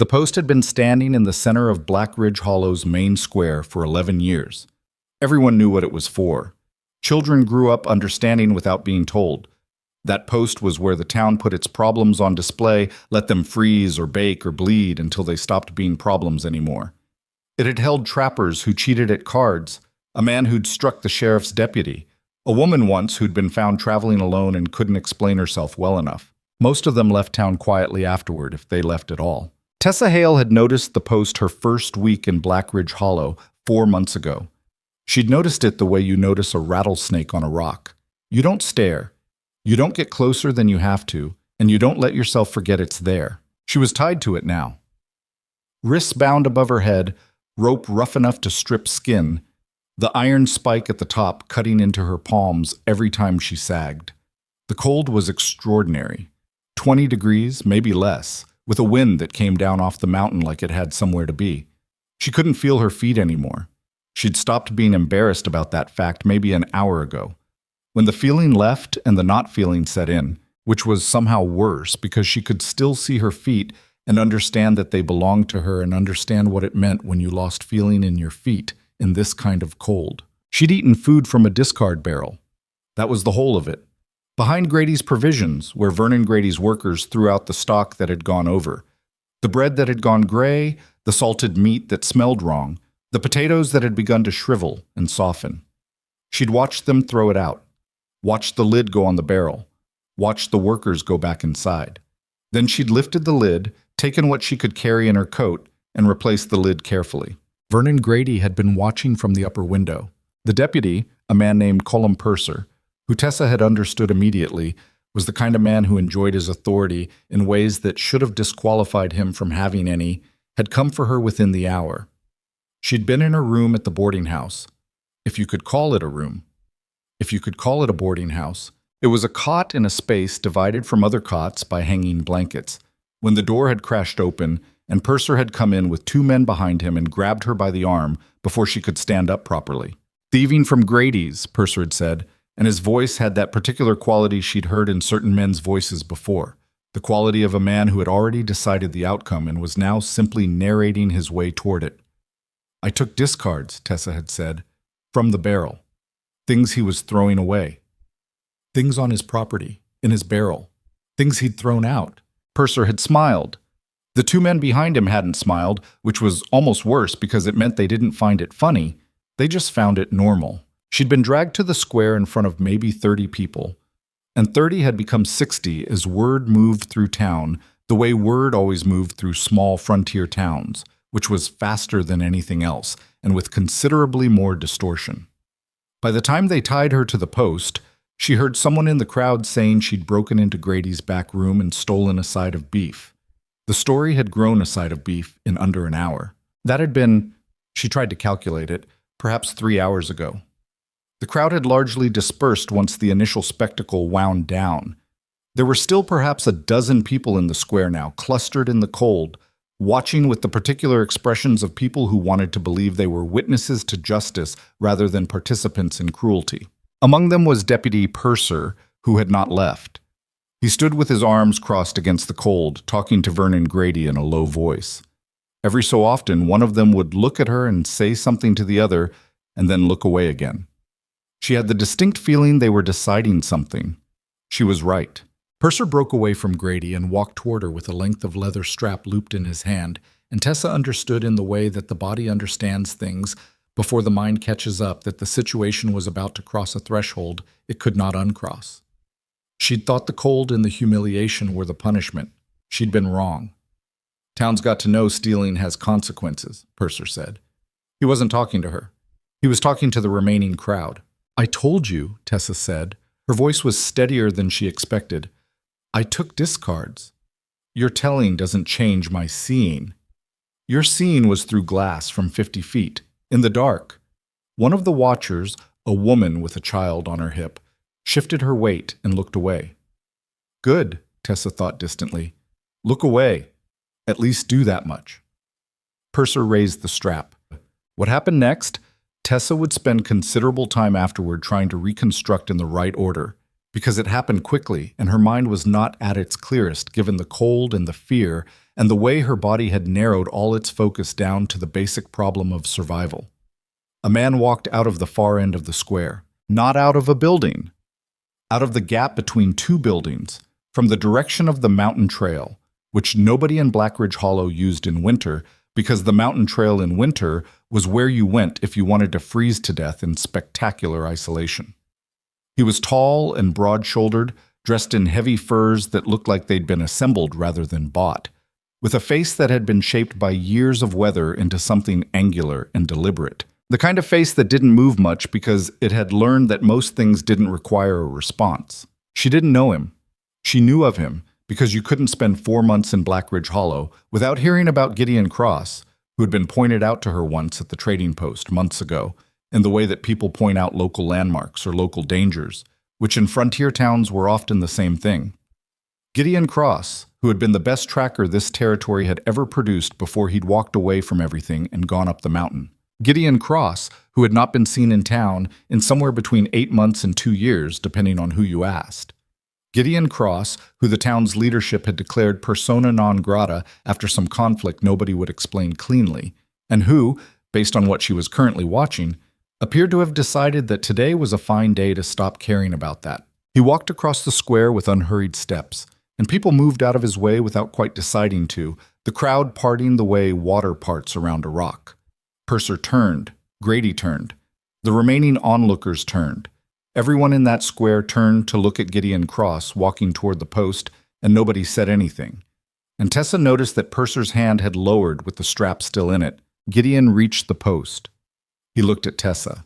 The post had been standing in the center of Blackridge Hollow's main square for 11 years. Everyone knew what it was for. Children grew up understanding without being told. That post was where the town put its problems on display, let them freeze or bake or bleed until they stopped being problems anymore. It had held trappers who cheated at cards, a man who'd struck the sheriff's deputy, a woman once who'd been found traveling alone and couldn't explain herself well enough. Most of them left town quietly afterward, if they left at all. Tessa Hale had noticed the post her first week in Blackridge Hollow 4 months ago. She'd noticed it the way you notice a rattlesnake on a rock. You don't stare. You don't get closer than you have to, and you don't let yourself forget it's there. She was tied to it now. Wrists bound above her head, rope rough enough to strip skin, the iron spike at the top cutting into her palms every time she sagged. The cold was extraordinary. 20 degrees, maybe less, with a wind that came down off the mountain like it had somewhere to be. She couldn't feel her feet anymore. She'd stopped being embarrassed about that fact maybe an hour ago. When the feeling left and the not feeling set in, which was somehow worse because she could still see her feet and understand that they belonged to her and understand what it meant when you lost feeling in your feet in this kind of cold. She'd eaten food from a discard barrel. That was the whole of it. Behind Grady's provisions, where Vernon Grady's workers threw out the stock that had gone over, the bread that had gone gray, the salted meat that smelled wrong, the potatoes that had begun to shrivel and soften. She'd watched them throw it out. Watched the lid go on the barrel, watched the workers go back inside. Then she'd lifted the lid, taken what she could carry in her coat, and replaced the lid carefully. Vernon Grady had been watching from the upper window. The deputy, a man named Colum Purser, who Tessa had understood immediately, was the kind of man who enjoyed his authority in ways that should have disqualified him from having any, had come for her within the hour. She'd been in her room at the boarding house, if you could call it a room. If you could call it a boarding house, it was a cot in a space divided from other cots by hanging blankets, when the door had crashed open and Purser had come in with 2 men behind him and grabbed her by the arm before she could stand up properly. "Thieving from Grady's," Purser had said, and his voice had that particular quality she'd heard in certain men's voices before, the quality of a man who had already decided the outcome and was now simply narrating his way toward it. "I took discards," Tessa had said, "from the barrel. Things he was throwing away. Things on his property, in his barrel. Things he'd thrown out." Purser had smiled. The 2 men behind him hadn't smiled, which was almost worse because it meant they didn't find it funny. They just found it normal. She'd been dragged to the square in front of maybe 30 people, and 30 had become 60 as word moved through town the way word always moved through small frontier towns, which was faster than anything else and with considerably more distortion. By the time they tied her to the post, she heard someone in the crowd saying she'd broken into Grady's back room and stolen a side of beef. The story had grown a side of beef in under an hour. That had been, she tried to calculate it, perhaps 3 hours ago. The crowd had largely dispersed once the initial spectacle wound down. There were still perhaps a dozen people in the square now, clustered in the cold, watching with the particular expressions of people who wanted to believe they were witnesses to justice rather than participants in cruelty. Among them was Deputy Purser, who had not left. He stood with his arms crossed against the cold, talking to Vernon Grady in a low voice. Every so often, one of them would look at her and say something to the other, and then look away again. She had the distinct feeling they were deciding something. She was right. Purser broke away from Grady and walked toward her with a length of leather strap looped in his hand, and Tessa understood in the way that the body understands things before the mind catches up that the situation was about to cross a threshold it could not uncross. She'd thought the cold and the humiliation were the punishment. She'd been wrong. "Town's got to know stealing has consequences," Purser said. He wasn't talking to her. He was talking to the remaining crowd. "I told you," Tessa said. Her voice was steadier than she expected. "I took discards. Your telling doesn't change my seeing. Your seeing was through glass from 50 feet, in the dark." One of the watchers, a woman with a child on her hip, shifted her weight and looked away. "Good," Tessa thought distantly. "Look away. At least do that much." Purser raised the strap. What happened next? Tessa would spend considerable time afterward trying to reconstruct in the right order. because it happened quickly and her mind was not at its clearest given the cold and the fear and the way her body had narrowed all its focus down to the basic problem of survival. A man walked out of the far end of the square, not out of a building, out of the gap between two buildings, from the direction of the mountain trail, which nobody in Blackridge Hollow used in winter because the mountain trail in winter was where you went if you wanted to freeze to death in spectacular isolation. He was tall and broad-shouldered, dressed in heavy furs that looked like they'd been assembled rather than bought, with a face that had been shaped by years of weather into something angular and deliberate. The kind of face that didn't move much because it had learned that most things didn't require a response. She didn't know him. She knew of him because you couldn't spend 4 months in Blackridge Hollow without hearing about Gideon Cross, who had been pointed out to her once at the trading post months ago, in the way that people point out local landmarks or local dangers, which in frontier towns were often the same thing. Gideon Cross, who had been the best tracker this territory had ever produced before he'd walked away from everything and gone up the mountain. Gideon Cross, who had not been seen in town in somewhere between 8 months and 2 years, depending on who you asked. Gideon Cross, who the town's leadership had declared persona non grata after some conflict nobody would explain cleanly, and who, based on what she was currently watching, appeared to have decided that today was a fine day to stop caring about that. He walked across the square with unhurried steps, and people moved out of his way without quite deciding to, the crowd parting the way water parts around a rock. Purser turned. Grady turned. The remaining onlookers turned. Everyone in that square turned to look at Gideon Cross walking toward the post, and nobody said anything. And Tessa noticed that Purser's hand had lowered with the strap still in it. Gideon reached the post. He looked at Tessa.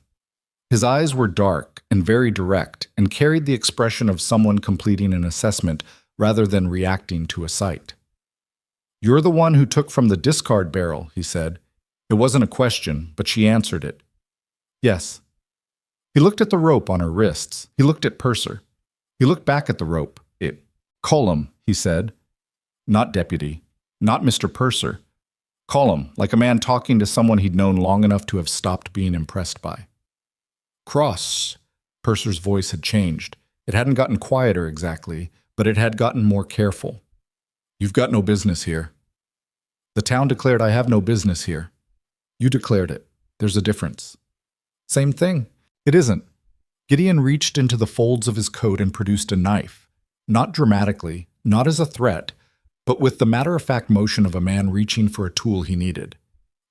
His eyes were dark and very direct and carried the expression of someone completing an assessment rather than reacting to a sight. "You're the one who took from the discard barrel," he said. It wasn't a question, but she answered it. "Yes." He looked at the rope on her wrists. He looked at Purser. He looked back at the rope. "Colum," he said. Not deputy. Not Mr. Purser. Colum, like a man talking to someone he'd known long enough to have stopped being impressed by. "Cross." Purser's voice had changed. It hadn't gotten quieter exactly, but it had gotten more careful. "You've got no business here." "The town declared I have no business here." "You declared it. There's a difference." "Same thing." "It isn't." Gideon reached into the folds of his coat and produced a knife. Not dramatically, not as a threat, but with the matter-of-fact motion of a man reaching for a tool he needed.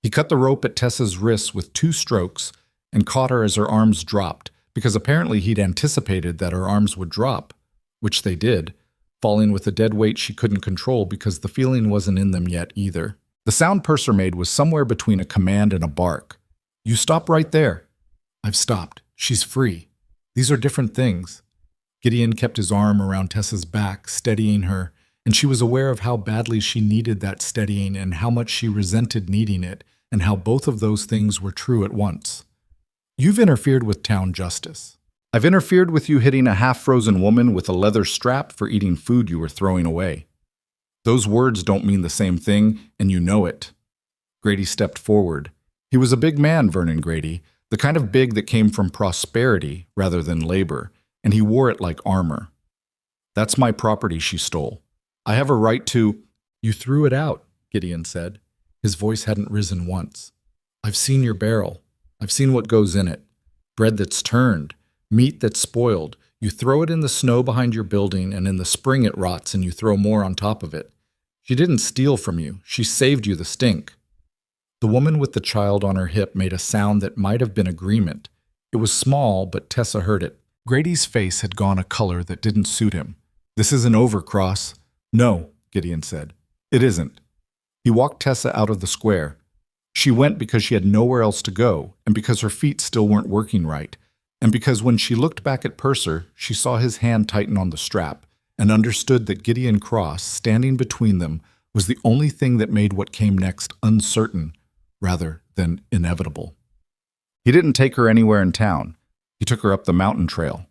He cut the rope at Tessa's wrists with 2 strokes and caught her as her arms dropped, because apparently he'd anticipated that her arms would drop, which they did, falling with a dead weight she couldn't control because the feeling wasn't in them yet either. The sound Purser made was somewhere between a command and a bark. "You stop right there." "I've stopped. She's free." "These are different things." Gideon kept his arm around Tessa's back, steadying her, and she was aware of how badly she needed that steadying and how much she resented needing it, and how both of those things were true at once. "You've interfered with town justice. I've interfered with you hitting a half-frozen woman with a leather strap for eating food you were throwing away. Those words don't mean the same thing, and you know it." Grady stepped forward. He was a big man, Vernon Grady, the kind of big that came from prosperity rather than labor, and he wore it like armor. "That's my property she stole. I have a right to—" "You threw it out," Gideon said. His voice hadn't risen once. "I've seen your barrel. I've seen what goes in it. Bread that's turned, meat that's spoiled. You throw it in the snow behind your building, and in the spring it rots and you throw more on top of it. She didn't steal from you. She saved you the stink." The woman with the child on her hip made a sound that might have been agreement. It was small, but Tessa heard it. Grady's face had gone a color that didn't suit him. "This isn't over, Cross." "No," Gideon said. "It isn't." He walked Tessa out of the square. She went because she had nowhere else to go, and because her feet still weren't working right, and because when she looked back at Purser, she saw his hand tighten on the strap, and understood that Gideon Cross, standing between them, was the only thing that made what came next uncertain, rather than inevitable. He didn't take her anywhere in town. He took her up the mountain trail.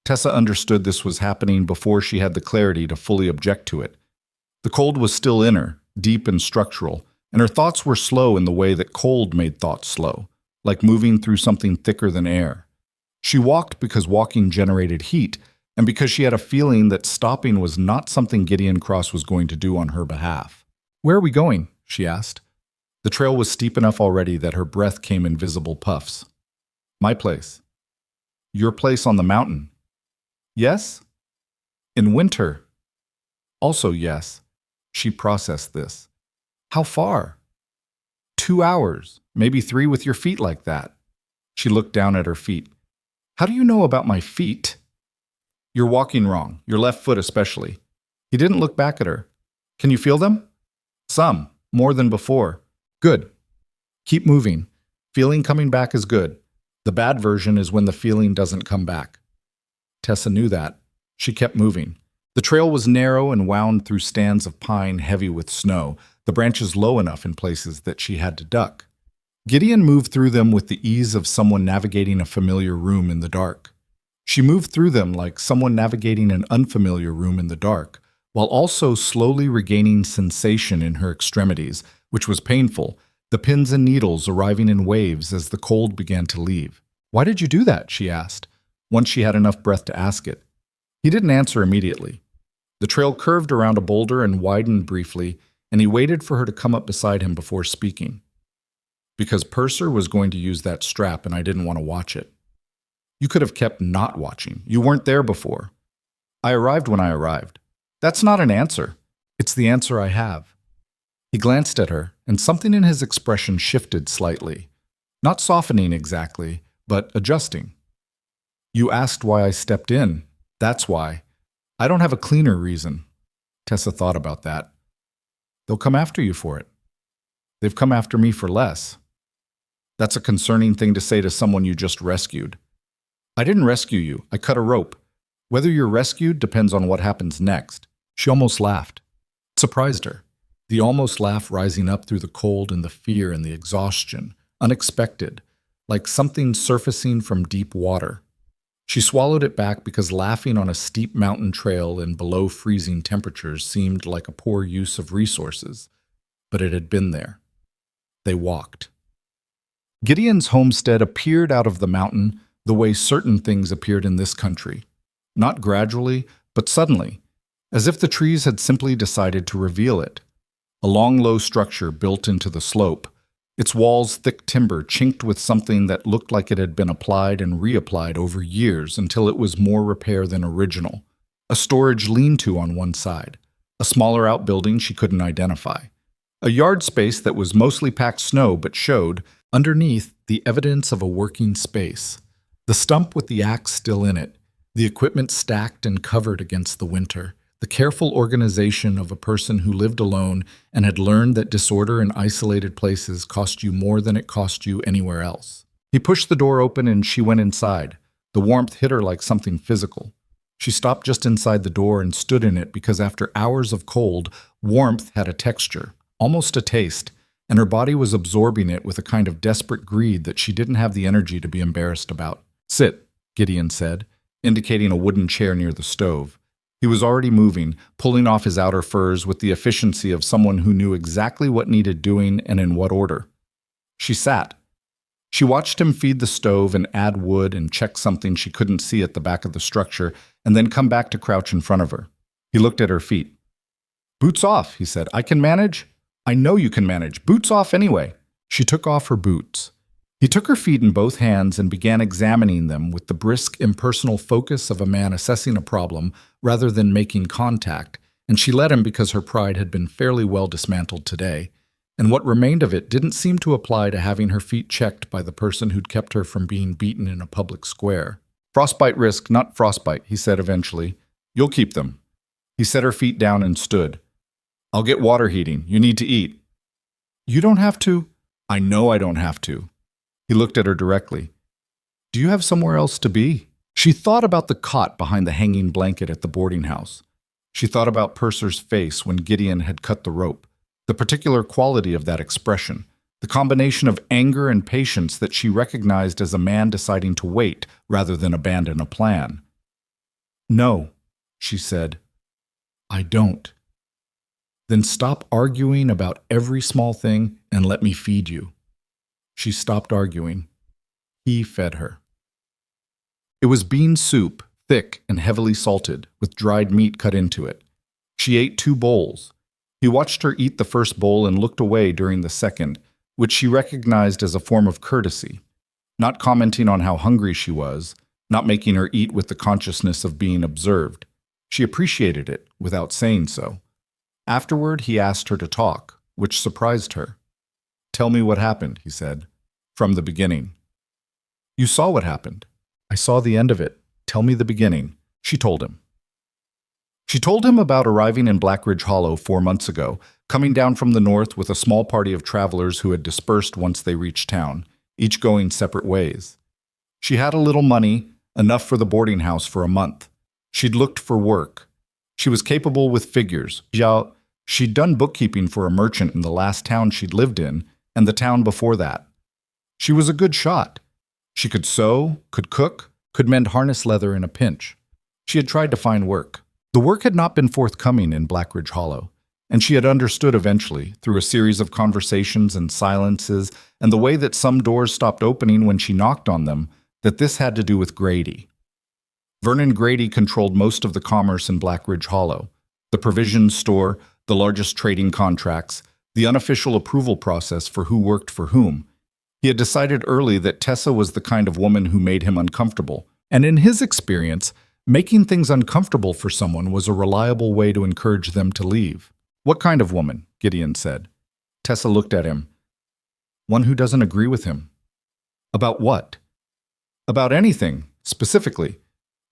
Tessa understood this was happening before she had the clarity to fully object to it. The cold was still in her, deep and structural, and her thoughts were slow in the way that cold made thoughts slow, like moving through something thicker than air. She walked because walking generated heat, and because she had a feeling that stopping was not something Gideon Cross was going to do on her behalf. "Where are we going?" she asked. The trail was steep enough already that her breath came in visible puffs. "My place." "Your place on the mountain." "Yes?" "In winter." "Also yes." She processed this. "How far?" 2 hours, maybe 3 with your feet like that." She looked down at her feet. "How do you know about my feet?" "You're walking wrong, your left foot especially." He didn't look back at her. "Can you feel them?" "Some, more than before." "Good. Keep moving. Feeling coming back is good. The bad version is when the feeling doesn't come back." Tessa knew that. She kept moving. The trail was narrow and wound through stands of pine heavy with snow, the branches low enough in places that she had to duck. Gideon moved through them with the ease of someone navigating a familiar room in the dark. She moved through them like someone navigating an unfamiliar room in the dark, while also slowly regaining sensation in her extremities, which was painful, the pins and needles arriving in waves as the cold began to leave. "Why did you do that?" she asked, once she had enough breath to ask it. He didn't answer immediately. The trail curved around a boulder and widened briefly, and he waited for her to come up beside him before speaking. "Because Purser was going to use that strap and I didn't want to watch it." "You could have kept not watching. You weren't there before." "I arrived when I arrived." "That's not an answer." "It's the answer I have." He glanced at her, and something in his expression shifted slightly. Not softening exactly, but adjusting. "You asked why I stepped in. That's why. I don't have a cleaner reason." Tessa thought about that. "They'll come after you for it." "They've come after me for less." "That's a concerning thing to say to someone you just rescued." "I didn't rescue you. I cut a rope. Whether you're rescued depends on what happens next." She almost laughed. It surprised her. The almost laugh rising up through the cold and the fear and the exhaustion, unexpected, like something surfacing from deep water. She swallowed it back because laughing on a steep mountain trail in below freezing temperatures seemed like a poor use of resources, but it had been there. They walked. Gideon's homestead appeared out of the mountain the way certain things appeared in this country. Not gradually, but suddenly, as if the trees had simply decided to reveal it. A long, low structure built into the slope, its walls thick timber chinked with something that looked like it had been applied and reapplied over years until it was more repair than original. A storage lean-to on one side, a smaller outbuilding she couldn't identify. A yard space that was mostly packed snow but showed, underneath, the evidence of a working space. The stump with the axe still in it, the equipment stacked and covered against the winter, the careful organization of a person who lived alone and had learned that disorder in isolated places cost you more than it cost you anywhere else. He pushed the door open and she went inside. The warmth hit her like something physical. She stopped just inside the door and stood in it because after hours of cold, warmth had a texture, almost a taste, and her body was absorbing it with a kind of desperate greed that she didn't have the energy to be embarrassed about. "Sit," Gideon said, indicating a wooden chair near the stove. He was already moving, pulling off his outer furs with the efficiency of someone who knew exactly what needed doing and in what order. She sat. She watched him feed the stove and add wood and check something she couldn't see at the back of the structure, and then come back to crouch in front of her. He looked at her feet. "Boots off," he said. "I can manage." "I know you can manage. Boots off anyway." She took off her boots. He took her feet in both hands and began examining them with the brisk, impersonal focus of a man assessing a problem rather than making contact, and she let him because her pride had been fairly well dismantled today, and what remained of it didn't seem to apply to having her feet checked by the person who'd kept her from being beaten in a public square. "Frostbite risk, not frostbite," he said eventually. "You'll keep them." He set her feet down and stood. "I'll get water heating. You need to eat." "You don't have to." "I know I don't have to." He looked at her directly. "Do you have somewhere else to be?" She thought about the cot behind the hanging blanket at the boarding house. She thought about Purser's face when Gideon had cut the rope, the particular quality of that expression, the combination of anger and patience that she recognized as a man deciding to wait rather than abandon a plan. "No," she said. "I don't." "Then stop arguing about every small thing and let me feed you." She stopped arguing. He fed her. It was bean soup, thick and heavily salted, with dried meat cut into it. She ate 2 bowls. He watched her eat the first bowl and looked away during the second, which she recognized as a form of courtesy, not commenting on how hungry she was, not making her eat with the consciousness of being observed. She appreciated it without saying so. Afterward, he asked her to talk, which surprised her. "Tell me what happened," he said. "From the beginning." "You saw what happened." "I saw the end of it. Tell me the beginning," she told him. She told him about arriving in Blackridge Hollow 4 months ago, coming down from the north with a small party of travelers who had dispersed once they reached town, each going separate ways. She had a little money, enough for the boarding house for a month. She'd looked for work. She was capable with figures. She'd done bookkeeping for a merchant in the last town she'd lived in, and the town before that. She was a good shot. She could sew, could cook, could mend harness leather in a pinch. She had tried to find work. The work had not been forthcoming in Blackridge Hollow, and she had understood eventually, through a series of conversations and silences and the way that some doors stopped opening when she knocked on them, that this had to do with Grady. Vernon Grady controlled most of the commerce in Blackridge Hollow, the provisions store, the largest trading contracts, the unofficial approval process for who worked for whom. He had decided early that Tessa was the kind of woman who made him uncomfortable, and in his experience, making things uncomfortable for someone was a reliable way to encourage them to leave. "What kind of woman?" Gideon said. Tessa looked at him. "One who doesn't agree with him." "About what?" "About anything, specifically.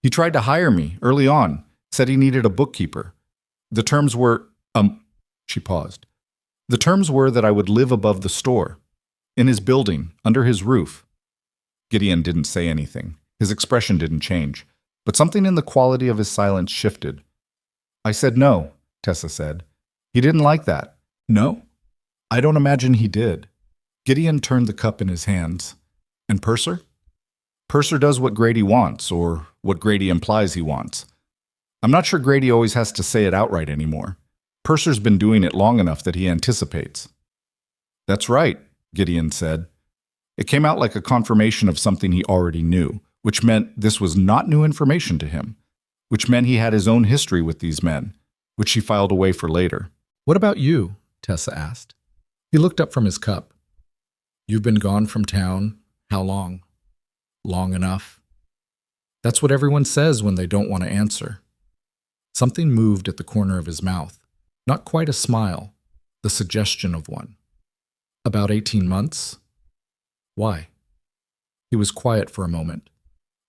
He tried to hire me early on, said he needed a bookkeeper. The terms were, she paused. The terms were that I would live above the store, in his building, under his roof." Gideon didn't say anything. His expression didn't change, but something in the quality of his silence shifted. "I said no," Tessa said. "He didn't like that." "No?" "I don't imagine he did." Gideon turned the cup in his hands. "And Purser?" "Purser does what Grady wants, or what Grady implies he wants. I'm not sure Grady always has to say it outright anymore. Purser's been doing it long enough that he anticipates." "That's right," Gideon said. It came out like a confirmation of something he already knew, which meant this was not new information to him, which meant he had his own history with these men, which he filed away for later. "What about you?" Tessa asked. He looked up from his cup. "You've been gone from town. How long?" "Long enough." That's what everyone says when they don't want to answer. Something moved at the corner of his mouth. Not quite a smile, the suggestion of one. "About 18 months?" "Why?" He was quiet for a moment.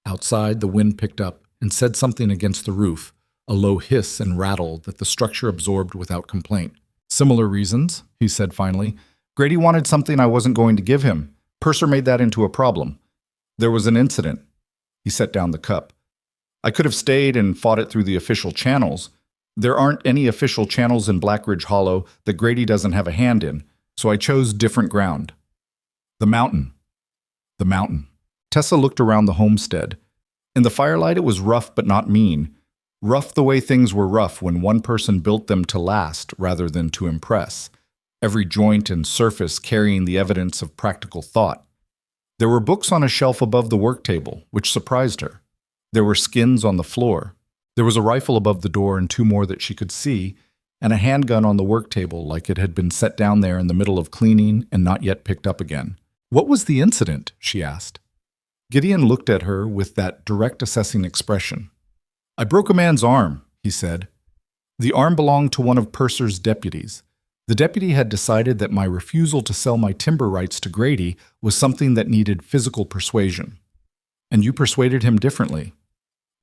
Outside, the wind picked up and said something against the roof, a low hiss and rattle that the structure absorbed without complaint. "Similar reasons," he said finally. "Grady wanted something I wasn't going to give him. Purser made that into a problem. There was an incident." He set down the cup. "I could have stayed and fought it through the official channels. There aren't any official channels in Blackridge Hollow that Grady doesn't have a hand in, so I chose different ground." "The mountain." "The mountain." Tessa looked around the homestead. In the firelight it was rough but not mean. Rough the way things were rough when one person built them to last rather than to impress. Every joint and surface carrying the evidence of practical thought. There were books on a shelf above the work table, which surprised her. There were skins on the floor. There was a rifle above the door and 2 more that she could see, and a handgun on the work table like it had been set down there in the middle of cleaning and not yet picked up again. "What was the incident?" she asked. Gideon looked at her with that direct assessing expression. "I broke a man's arm," he said. "The arm belonged to one of Purser's deputies. The deputy had decided that my refusal to sell my timber rights to Grady was something that needed physical persuasion. And you persuaded him differently."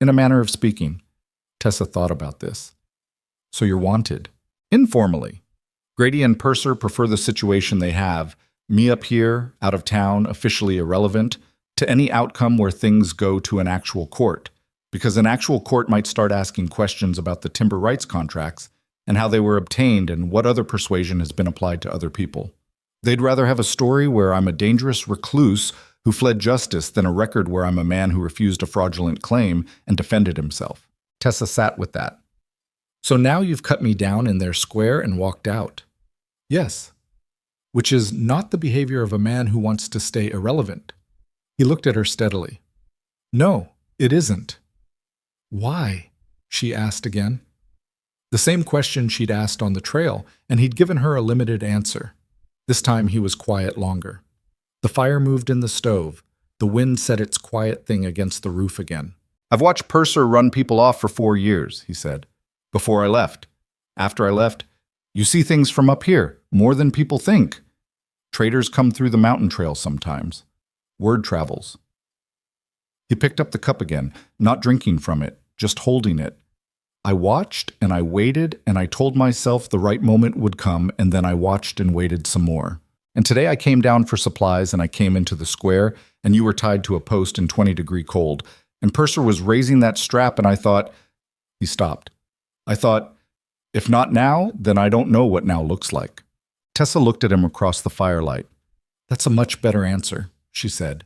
"In a manner of speaking." Tessa thought about this. "So you're wanted." "Informally. Grady and Purser prefer the situation they have, me up here, out of town, officially irrelevant, to any outcome where things go to an actual court, because an actual court might start asking questions about the timber rights contracts and how they were obtained and what other persuasion has been applied to other people. They'd rather have a story where I'm a dangerous recluse who fled justice than a record where I'm a man who refused a fraudulent claim and defended himself." Tessa sat with that. "So now you've cut me down in their square and walked out." "Yes." "Which is not the behavior of a man who wants to stay irrelevant." He looked at her steadily. "No, it isn't." Why? She asked again. The same question she'd asked on the trail, and he'd given her a limited answer. This time he was quiet longer. The fire moved in the stove. The wind said its quiet thing against the roof again. I've watched Purser run people off for 4 years, he said. Before I left. After I left, you see things from up here, more than people think. Traders come through the mountain trail sometimes. Word travels. He picked up the cup again, not drinking from it, just holding it. I watched and I waited and I told myself the right moment would come, and then I watched and waited some more. And today I came down for supplies and I came into the square and you were tied to a post in 20-degree cold. And Purser was raising that strap and I thought, he stopped. I thought, if not now, then I don't know what now looks like. Tessa looked at him across the firelight. That's a much better answer, she said.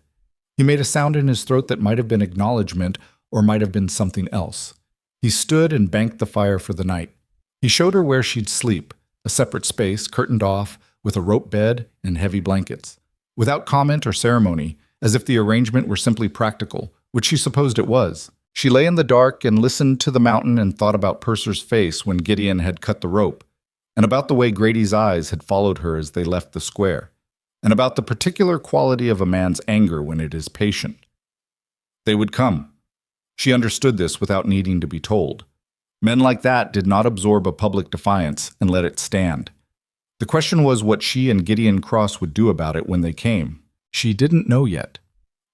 He made a sound in his throat that might have been acknowledgement or might have been something else. He stood and banked the fire for the night. He showed her where she'd sleep, a separate space, curtained off, with a rope bed and heavy blankets. Without comment or ceremony, as if the arrangement were simply practical, which she supposed it was. She lay in the dark and listened to the mountain and thought about Purser's face when Gideon had cut the rope, and about the way Grady's eyes had followed her as they left the square, and about the particular quality of a man's anger when it is patient. They would come. She understood this without needing to be told. Men like that did not absorb a public defiance and let it stand. The question was what she and Gideon Cross would do about it when they came. She didn't know yet.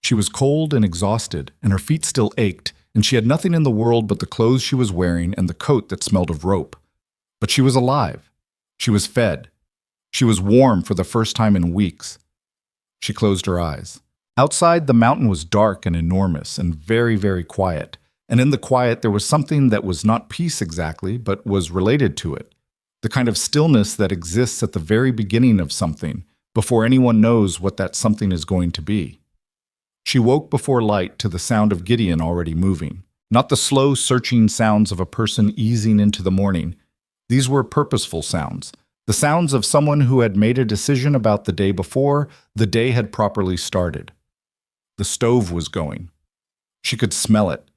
She was cold and exhausted, and her feet still ached, and she had nothing in the world but the clothes she was wearing and the coat that smelled of rope. But she was alive. She was fed. She was warm for the first time in weeks. She closed her eyes. Outside, the mountain was dark and enormous and very, very quiet. And in the quiet, there was something that was not peace exactly, but was related to it. The kind of stillness that exists at the very beginning of something, before anyone knows what that something is going to be. She woke before light to the sound of Gideon already moving. Not the slow, searching sounds of a person easing into the morning. These were purposeful sounds. The sounds of someone who had made a decision about the day before the day had properly started. The stove was going. She could smell it.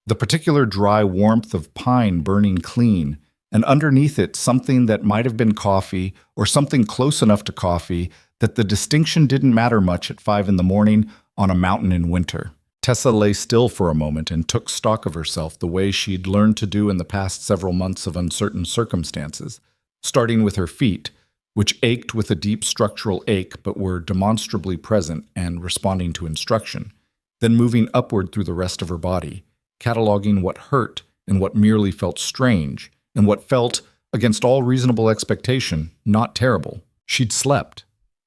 The particular dry warmth of pine burning clean, and underneath it something that might have been coffee or something close enough to coffee that the distinction didn't matter much at 5 a.m. on a mountain in winter. Tessa lay still for a moment and took stock of herself the way she'd learned to do in the past several months of uncertain circumstances, starting with her feet, which ached with a deep structural ache but were demonstrably present and responding to instruction, then moving upward through the rest of her body, cataloging what hurt and what merely felt strange, and what felt, against all reasonable expectation, not terrible. She'd slept.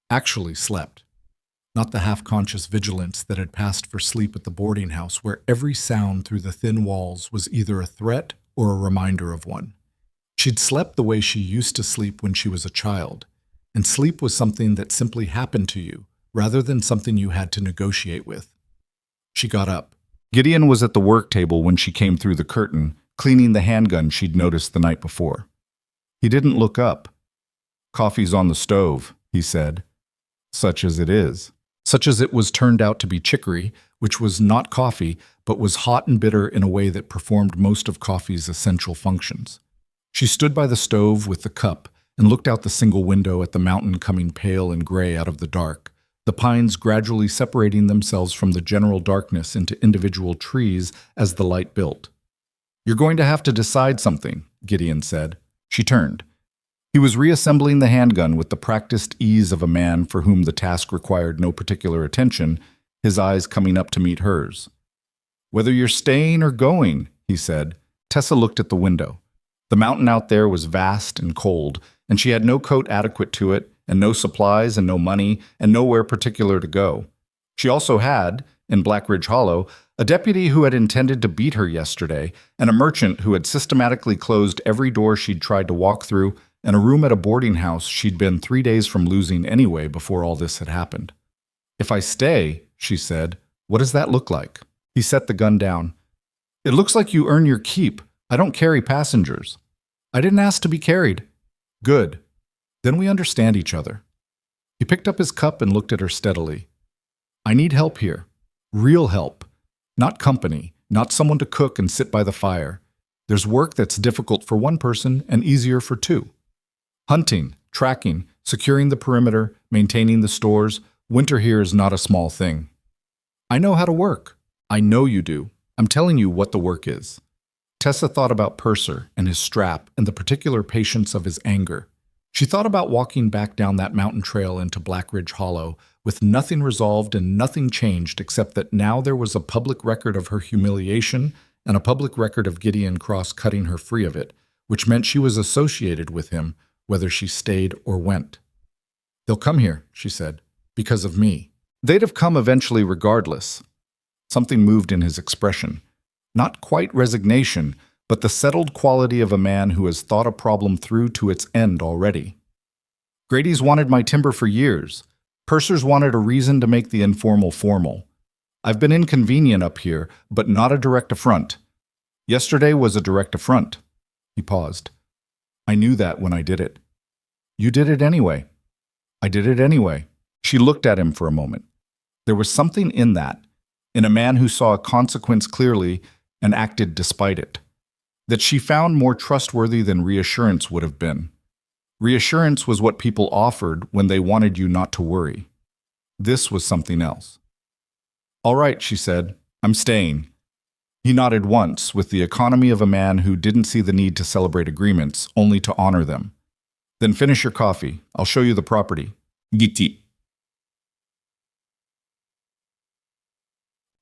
Actually slept. Not the half-conscious vigilance that had passed for sleep at the boarding house where every sound through the thin walls was either a threat or a reminder of one. She'd slept the way she used to sleep when she was a child, and sleep was something that simply happened to you, rather than something you had to negotiate with. She got up. Gideon was at the work table when she came through the curtain, cleaning the handgun she'd noticed the night before. He didn't look up. "Coffee's on the stove," he said. "Such as it is." Such as it was turned out to be chicory, which was not coffee, but was hot and bitter in a way that performed most of coffee's essential functions. She stood by the stove with the cup and looked out the single window at the mountain coming pale and gray out of the dark, the pines gradually separating themselves from the general darkness into individual trees as the light built. "You're going to have to decide something," Gideon said. She turned. He was reassembling the handgun with the practiced ease of a man for whom the task required no particular attention, his eyes coming up to meet hers. "Whether you're staying or going," he said. Tessa looked at the window. The mountain out there was vast and cold, and she had no coat adequate to it, and no supplies and no money, and nowhere particular to go. She also had, in Blackridge Hollow, a deputy who had intended to beat her yesterday, and a merchant who had systematically closed every door she'd tried to walk through, and a room at a boarding house she'd been 3 days from losing anyway before all this had happened. "If I stay," she said, "what does that look like?" He set the gun down. "It looks like you earn your keep. I don't carry passengers." "I didn't ask to be carried." "Good. Then we understand each other." He picked up his cup and looked at her steadily. "I need help here. Real help. Not company. not someone to cook and sit by the fire. There's work that's difficult for one person and easier for two. Hunting, tracking, securing the perimeter, maintaining the stores. Winter here is not a small thing. I know how to work. I know you do. I'm telling you what the work is. Tessa thought about Purser and his strap and the particular patience of his anger. She thought about walking back down that mountain trail into Blackridge Hollow with nothing resolved and nothing changed except that now there was a public record of her humiliation and a public record of Gideon Cross cutting her free of it, which meant she was associated with him, whether she stayed or went. They'll come here, she said, because of me. They'd have come eventually regardless. Something moved in his expression. Not quite resignation, but the settled quality of a man who has thought a problem through to its end already. Grady's wanted my timber for years. Purser's wanted a reason to make the informal formal. I've been inconvenient up here, but not a direct affront. Yesterday was a direct affront. He paused. I knew that when I did it. You did it anyway. I did it anyway. She looked at him for a moment. There was something in that, in a man who saw a consequence clearly and acted despite it, that she found more trustworthy than reassurance would have been. Reassurance was what people offered when they wanted you not to worry. This was something else. All right, she said, I'm staying. He nodded once, with the economy of a man who didn't see the need to celebrate agreements, only to honor them. Then finish your coffee. I'll show you the property. Gitti.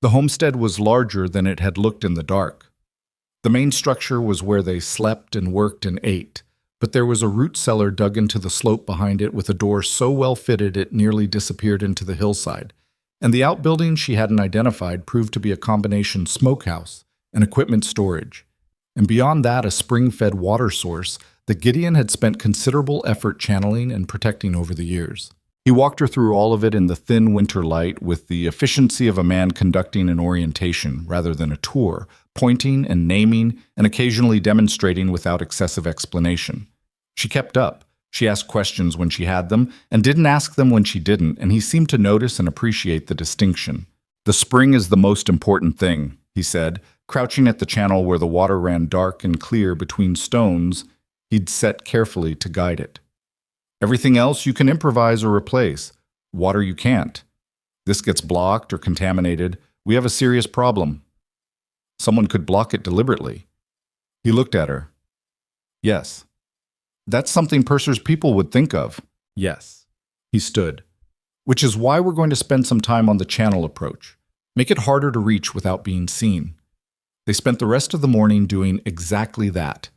The homestead was larger than it had looked in the dark. The main structure was where they slept and worked and ate, but there was a root cellar dug into the slope behind it with a door so well fitted it nearly disappeared into the hillside. And the outbuilding she hadn't identified proved to be a combination smokehouse and equipment storage. And beyond that, a spring-fed water source that Gideon had spent considerable effort channeling and protecting over the years. He walked her through all of it in the thin winter light with the efficiency of a man conducting an orientation rather than a tour, pointing and naming and occasionally demonstrating without excessive explanation. She kept up. She asked questions when she had them and didn't ask them when she didn't, and he seemed to notice and appreciate the distinction. The spring is the most important thing, he said, crouching at the channel where the water ran dark and clear between stones he'd set carefully to guide it. Everything else you can improvise or replace. Water you can't. This gets blocked or contaminated. We have a serious problem. Someone could block it deliberately. He looked at her. Yes. That's something Purser's people would think of. Yes. He stood. Which is why we're going to spend some time on the channel approach. Make it harder to reach without being seen. They spent the rest of the morning doing exactly that.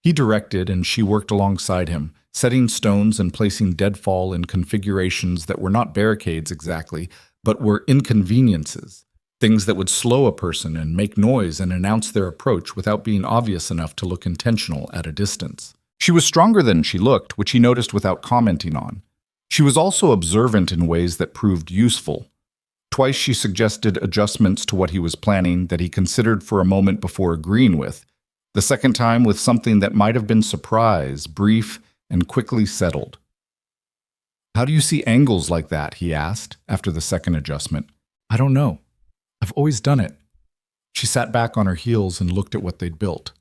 He directed and she worked alongside him, setting stones and placing deadfall in configurations that were not barricades exactly, but were inconveniences, things that would slow a person and make noise and announce their approach without being obvious enough to look intentional at a distance. She was stronger than she looked, which he noticed without commenting on. She was also observant in ways that proved useful. Twice she suggested adjustments to what he was planning that he considered for a moment before agreeing with, the second time with something that might have been surprise, brief, and quickly settled. How do you see angles like that? He asked, after the second adjustment. I don't know. I've always done it. She sat back on her heels and looked at what they'd built.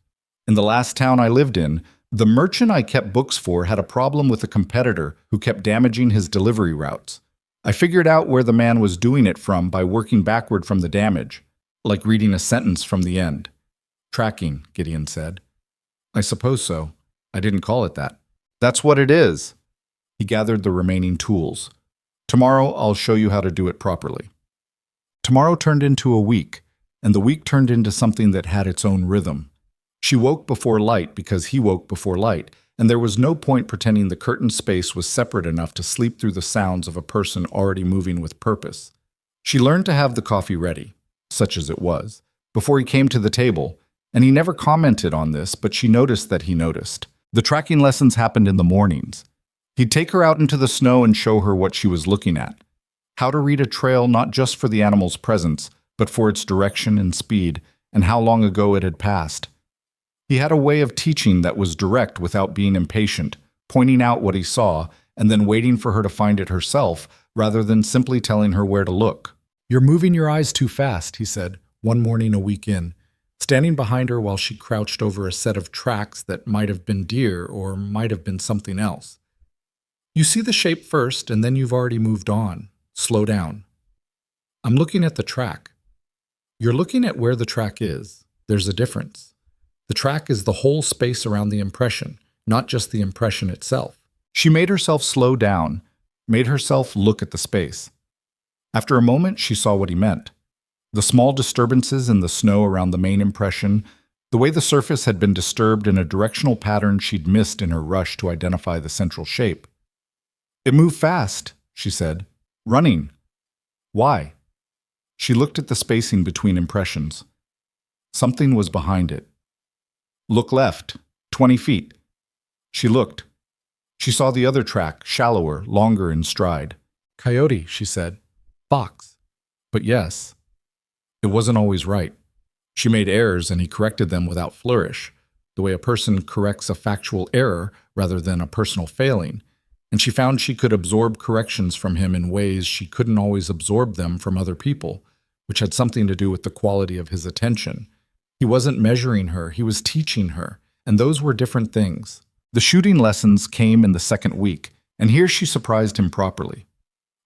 In the last town I lived in, the merchant I kept books for had a problem with a competitor who kept damaging his delivery routes. I figured out where the man was doing it from by working backward from the damage, like reading a sentence from the end. Tracking, Gideon said. I suppose so. I didn't call it that. That's what it is. He gathered the remaining tools. Tomorrow I'll show you how to do it properly. Tomorrow turned into a week, and the week turned into something that had its own rhythm. She woke before light because he woke before light, and there was no point pretending the curtained space was separate enough to sleep through the sounds of a person already moving with purpose. She learned to have the coffee ready, such as it was, before he came to the table, and he never commented on this, but she noticed that he noticed. The tracking lessons happened in the mornings. He'd take her out into the snow and show her what she was looking at. How to read a trail not just for the animal's presence, but for its direction and speed, and how long ago it had passed. He had a way of teaching that was direct without being impatient, pointing out what he saw, and then waiting for her to find it herself, rather than simply telling her where to look. You're moving your eyes too fast, he said, one morning a week in. standing behind her while she crouched over a set of tracks that might have been deer or might have been something else. You see the shape first, and then you've already moved on. Slow down. I'm looking at the track. You're looking at where the track is. There's a difference. The track is the whole space around the impression, not just the impression itself. She made herself slow down, made herself look at the space. After a moment, she saw what he meant. The small disturbances in the snow around the main impression, the way the surface had been disturbed in a directional pattern she'd missed in her rush to identify the central shape. It moved fast, she said. Running. Why? She looked at the spacing between impressions. Something was behind it. Look left, 20 feet. She looked. She saw the other track, shallower, longer in stride. Coyote, she said. Fox. But yes, it wasn't always right. She made errors and he corrected them without flourish, the way a person corrects a factual error rather than a personal failing. And she found she could absorb corrections from him in ways she couldn't always absorb them from other people, which had something to do with the quality of his attention. He wasn't measuring her, he was teaching her, and those were different things. The shooting lessons came in the second week, and here she surprised him properly.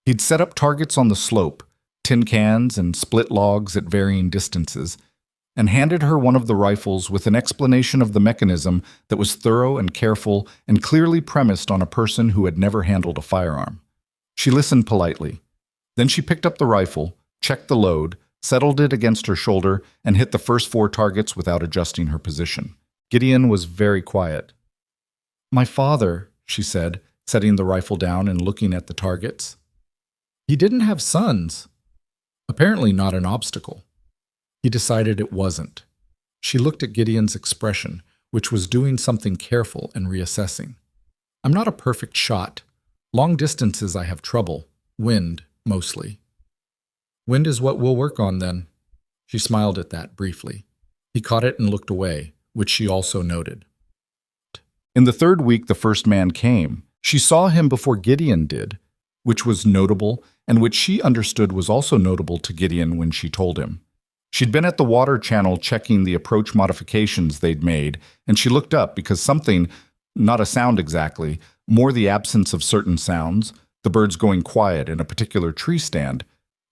He'd set up targets on the slope, tin cans and split logs at varying distances, and handed her one of the rifles with an explanation of the mechanism that was thorough and careful and clearly premised on a person who had never handled a firearm. She listened politely. Then she picked up the rifle, checked the load, settled it against her shoulder, and hit the first 4 targets without adjusting her position. Gideon was very quiet. "My father," she said, setting the rifle down and looking at the targets. He didn't have sons. Apparently not an obstacle. He decided it wasn't. She looked at Gideon's expression, which was doing something careful and reassessing. "I'm not a perfect shot. Long distances I have trouble. Wind, mostly." "Wind is what we'll work on then." She smiled at that briefly. He caught it and looked away, which she also noted. In the third week the first man came. She saw him before Gideon did, which was notable and which she understood was also notable to Gideon when she told him. She'd been at the water channel checking the approach modifications they'd made, and she looked up because something, not a sound exactly, more the absence of certain sounds, the birds going quiet in a particular tree stand,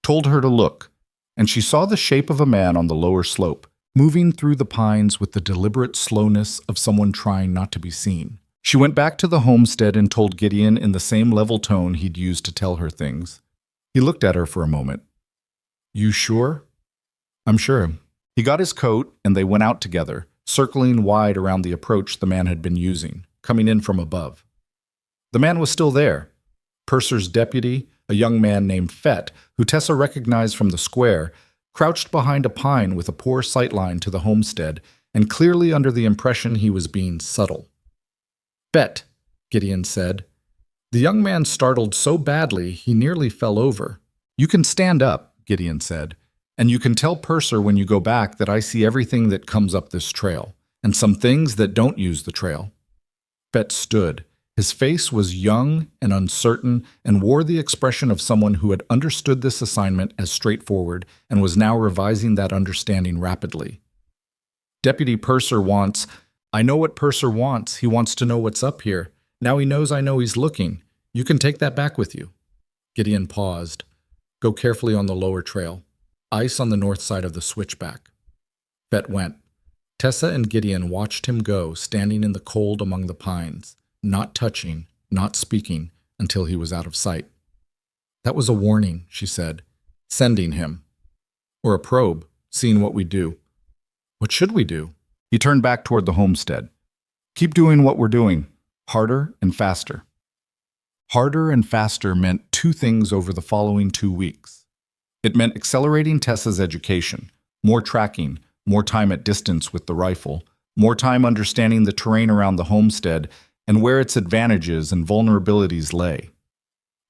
told her to look, and she saw the shape of a man on the lower slope, moving through the pines with the deliberate slowness of someone trying not to be seen. She went back to the homestead and told Gideon in the same level tone he'd used to tell her things. He looked at her for a moment. "You sure?" "I'm sure." He got his coat and they went out together, circling wide around the approach the man had been using, coming in from above. The man was still there. Purser's deputy, a young man named Fett, who Tessa recognized from the square, crouched behind a pine with a poor sightline to the homestead and clearly under the impression he was being subtle. "Bet," Gideon said. The young man startled so badly he nearly fell over. "You can stand up," Gideon said, "and you can tell Purser when you go back that I see everything that comes up this trail, and some things that don't use the trail." Bet stood. His face was young and uncertain and wore the expression of someone who had understood this assignment as straightforward and was now revising that understanding rapidly. "Deputy Purser wants—" "I know what Purser wants. He wants to know what's up here. Now he knows I know he's looking. You can take that back with you." Gideon paused. "Go carefully on the lower trail. Ice on the north side of the switchback." Bet went. Tessa and Gideon watched him go, standing in the cold among the pines, not touching, not speaking, until he was out of sight. "That was a warning," she said. "Sending him. Or a probe, seeing what we do." "What should we do?" He turned back toward the homestead. "Keep doing what we're doing. Harder and faster." Harder and faster meant 2 things over the following 2 weeks. It meant accelerating Tessa's education, more tracking, more time at distance with the rifle, more time understanding the terrain around the homestead and where its advantages and vulnerabilities lay.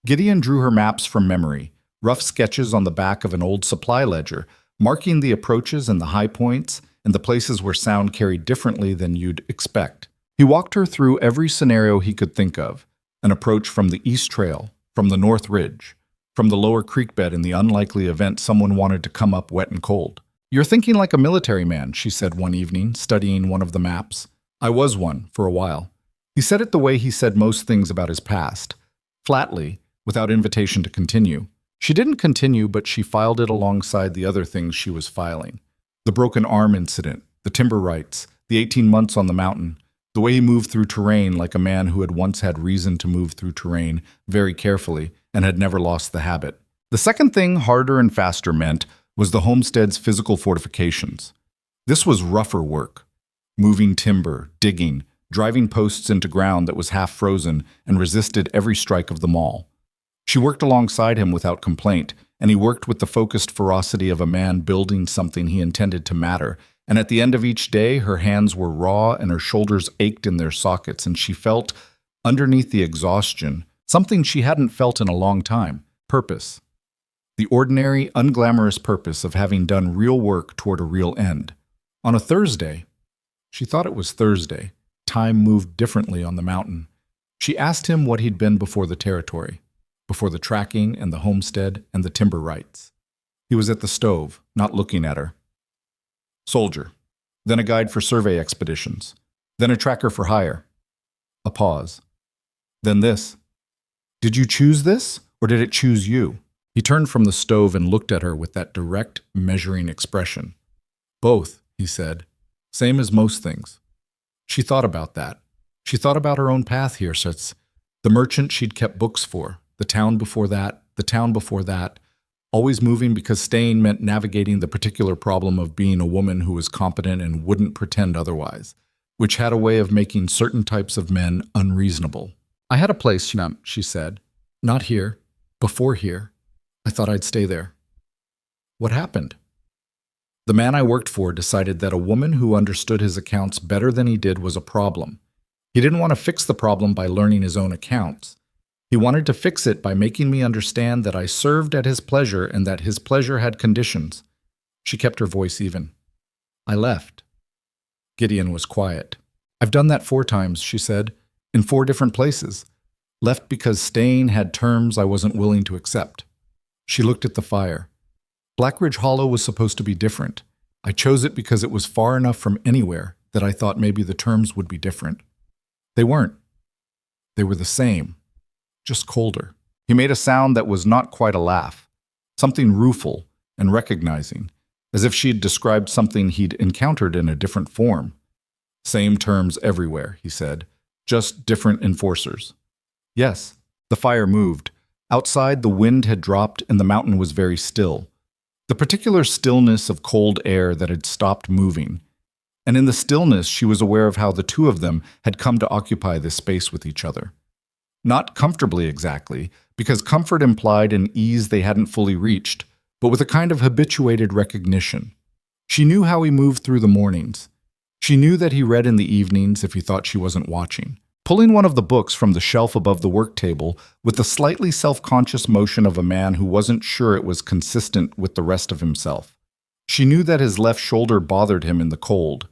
Gideon drew her maps from memory, rough sketches on the back of an old supply ledger, marking the approaches and the high points and the places where sound carried differently than you'd expect. He walked her through every scenario he could think of, an approach from the East Trail, from the North Ridge, from the lower creek bed in the unlikely event someone wanted to come up wet and cold. "You're thinking like a military man," she said one evening, studying one of the maps. "I was one, for a while." He said it the way he said most things about his past, flatly, without invitation to continue. She didn't continue, but she filed it alongside the other things she was filing. The broken arm incident, the timber rights, the 18 months on the mountain, the way he moved through terrain like a man who had once had reason to move through terrain very carefully and had never lost the habit. The second thing harder and faster meant was the homestead's physical fortifications. This was rougher work. Moving timber, digging, driving posts into ground that was half frozen and resisted every strike of the maul. She worked alongside him without complaint, and he worked with the focused ferocity of a man building something he intended to matter. And at the end of each day, her hands were raw and her shoulders ached in their sockets, and she felt, underneath the exhaustion, something she hadn't felt in a long time: purpose. The ordinary, unglamorous purpose of having done real work toward a real end. On a Thursday, she thought it was Thursday, time moved differently on the mountain. She asked him what he'd been before the territory, before the tracking and the homestead and the timber rights. He was at the stove, not looking at her. Soldier, then a guide for survey expeditions, then a tracker for hire. A pause. Then this. Did you choose this, or did it choose you? He turned from the stove and looked at her with that direct, measuring expression. Both, he said. Same as most things. She thought about that. She thought about her own path here, since the merchant she'd kept books for, the town before that, the town before that, always moving because staying meant navigating the particular problem of being a woman who was competent and wouldn't pretend otherwise, which had a way of making certain types of men unreasonable. I had a place, she said. Not here. Before here. I thought I'd stay there. What happened? The man I worked for decided that a woman who understood his accounts better than he did was a problem. He didn't want to fix the problem by learning his own accounts. He wanted to fix it by making me understand that I served at his pleasure and that his pleasure had conditions. She kept her voice even. I left. Gideon was quiet. I've done that 4 times, she said, in 4 different places. Left because staying had terms I wasn't willing to accept. She looked at the fire. Blackridge Hollow was supposed to be different. I chose it because it was far enough from anywhere that I thought maybe the terms would be different. They weren't. They were the same, just colder. He made a sound that was not quite a laugh, something rueful and recognizing, as if she'd described something he'd encountered in a different form. Same terms everywhere, he said, just different enforcers. Yes, the fire moved. Outside, the wind had dropped and the mountain was very still. The particular stillness of cold air that had stopped moving. And in the stillness, she was aware of how the two of them had come to occupy this space with each other. Not comfortably exactly, because comfort implied an ease they hadn't fully reached, but with a kind of habituated recognition. She knew how he moved through the mornings. She knew that he read in the evenings if he thought she wasn't watching, pulling one of the books from the shelf above the work table with the slightly self-conscious motion of a man who wasn't sure it was consistent with the rest of himself. She knew that his left shoulder bothered him in the cold.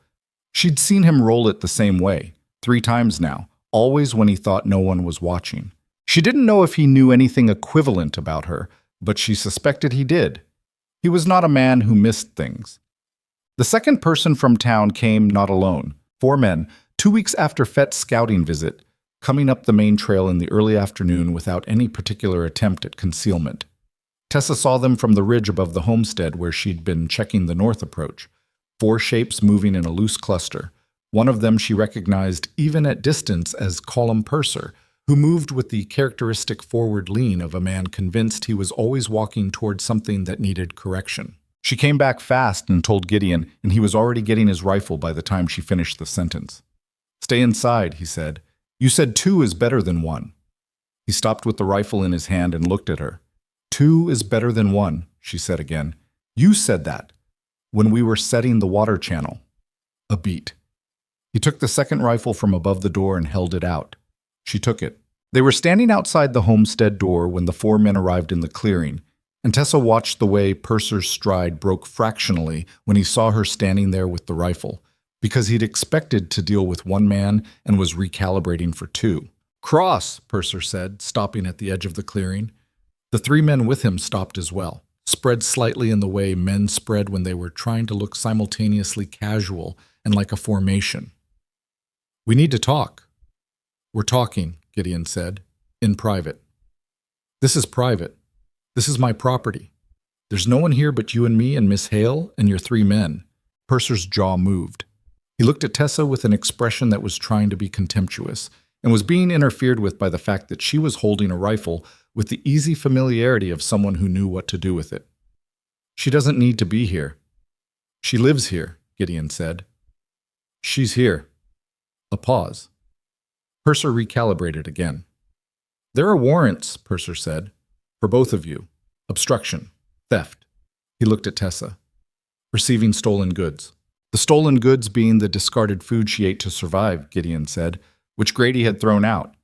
She'd seen him roll it the same way, 3 times now, always when he thought no one was watching. She didn't know if he knew anything equivalent about her, but she suspected he did. He was not a man who missed things. The second person from town came not alone. 4 men, 2 weeks after Fett's scouting visit, coming up the main trail in the early afternoon without any particular attempt at concealment. Tessa saw them from the ridge above the homestead where she'd been checking the north approach. 4 shapes moving in a loose cluster. One of them she recognized even at distance as Colum Purser, who moved with the characteristic forward lean of a man convinced he was always walking toward something that needed correction. She came back fast and told Gideon, and he was already getting his rifle by the time she finished the sentence. Stay inside, he said. You said 2 is better than 1. He stopped with the rifle in his hand and looked at her. 2 is better than 1, she said again. You said that when we were setting the water channel. A beat. He took the second rifle from above the door and held it out. She took it. They were standing outside the homestead door when the 4 men arrived in the clearing, and Tessa watched the way Purser's stride broke fractionally when he saw her standing there with the rifle, because he'd expected to deal with 1 man and was recalibrating for 2. Cross, Purser said, stopping at the edge of the clearing. The 3 men with him stopped as well. spread slightly in the way men spread when they were trying to look simultaneously casual and like a formation. "We need to talk." "We're talking," Gideon said, "in private." "This is private. This is my property. There's no one here but you and me and Miss Hale and your 3 men. Purser's jaw moved. He looked at Tessa with an expression that was trying to be contemptuous, and was being interfered with by the fact that she was holding a rifle with the easy familiarity of someone who knew what to do with it. "She doesn't need to be here." "She lives here," Gideon said. "She's here." A pause. Purser recalibrated again. "There are warrants," Purser said, "for both of you. Obstruction. Theft." He looked at Tessa. "Receiving stolen goods." "The stolen goods being the discarded food she ate to survive," Gideon said, "which Grady had thrown out,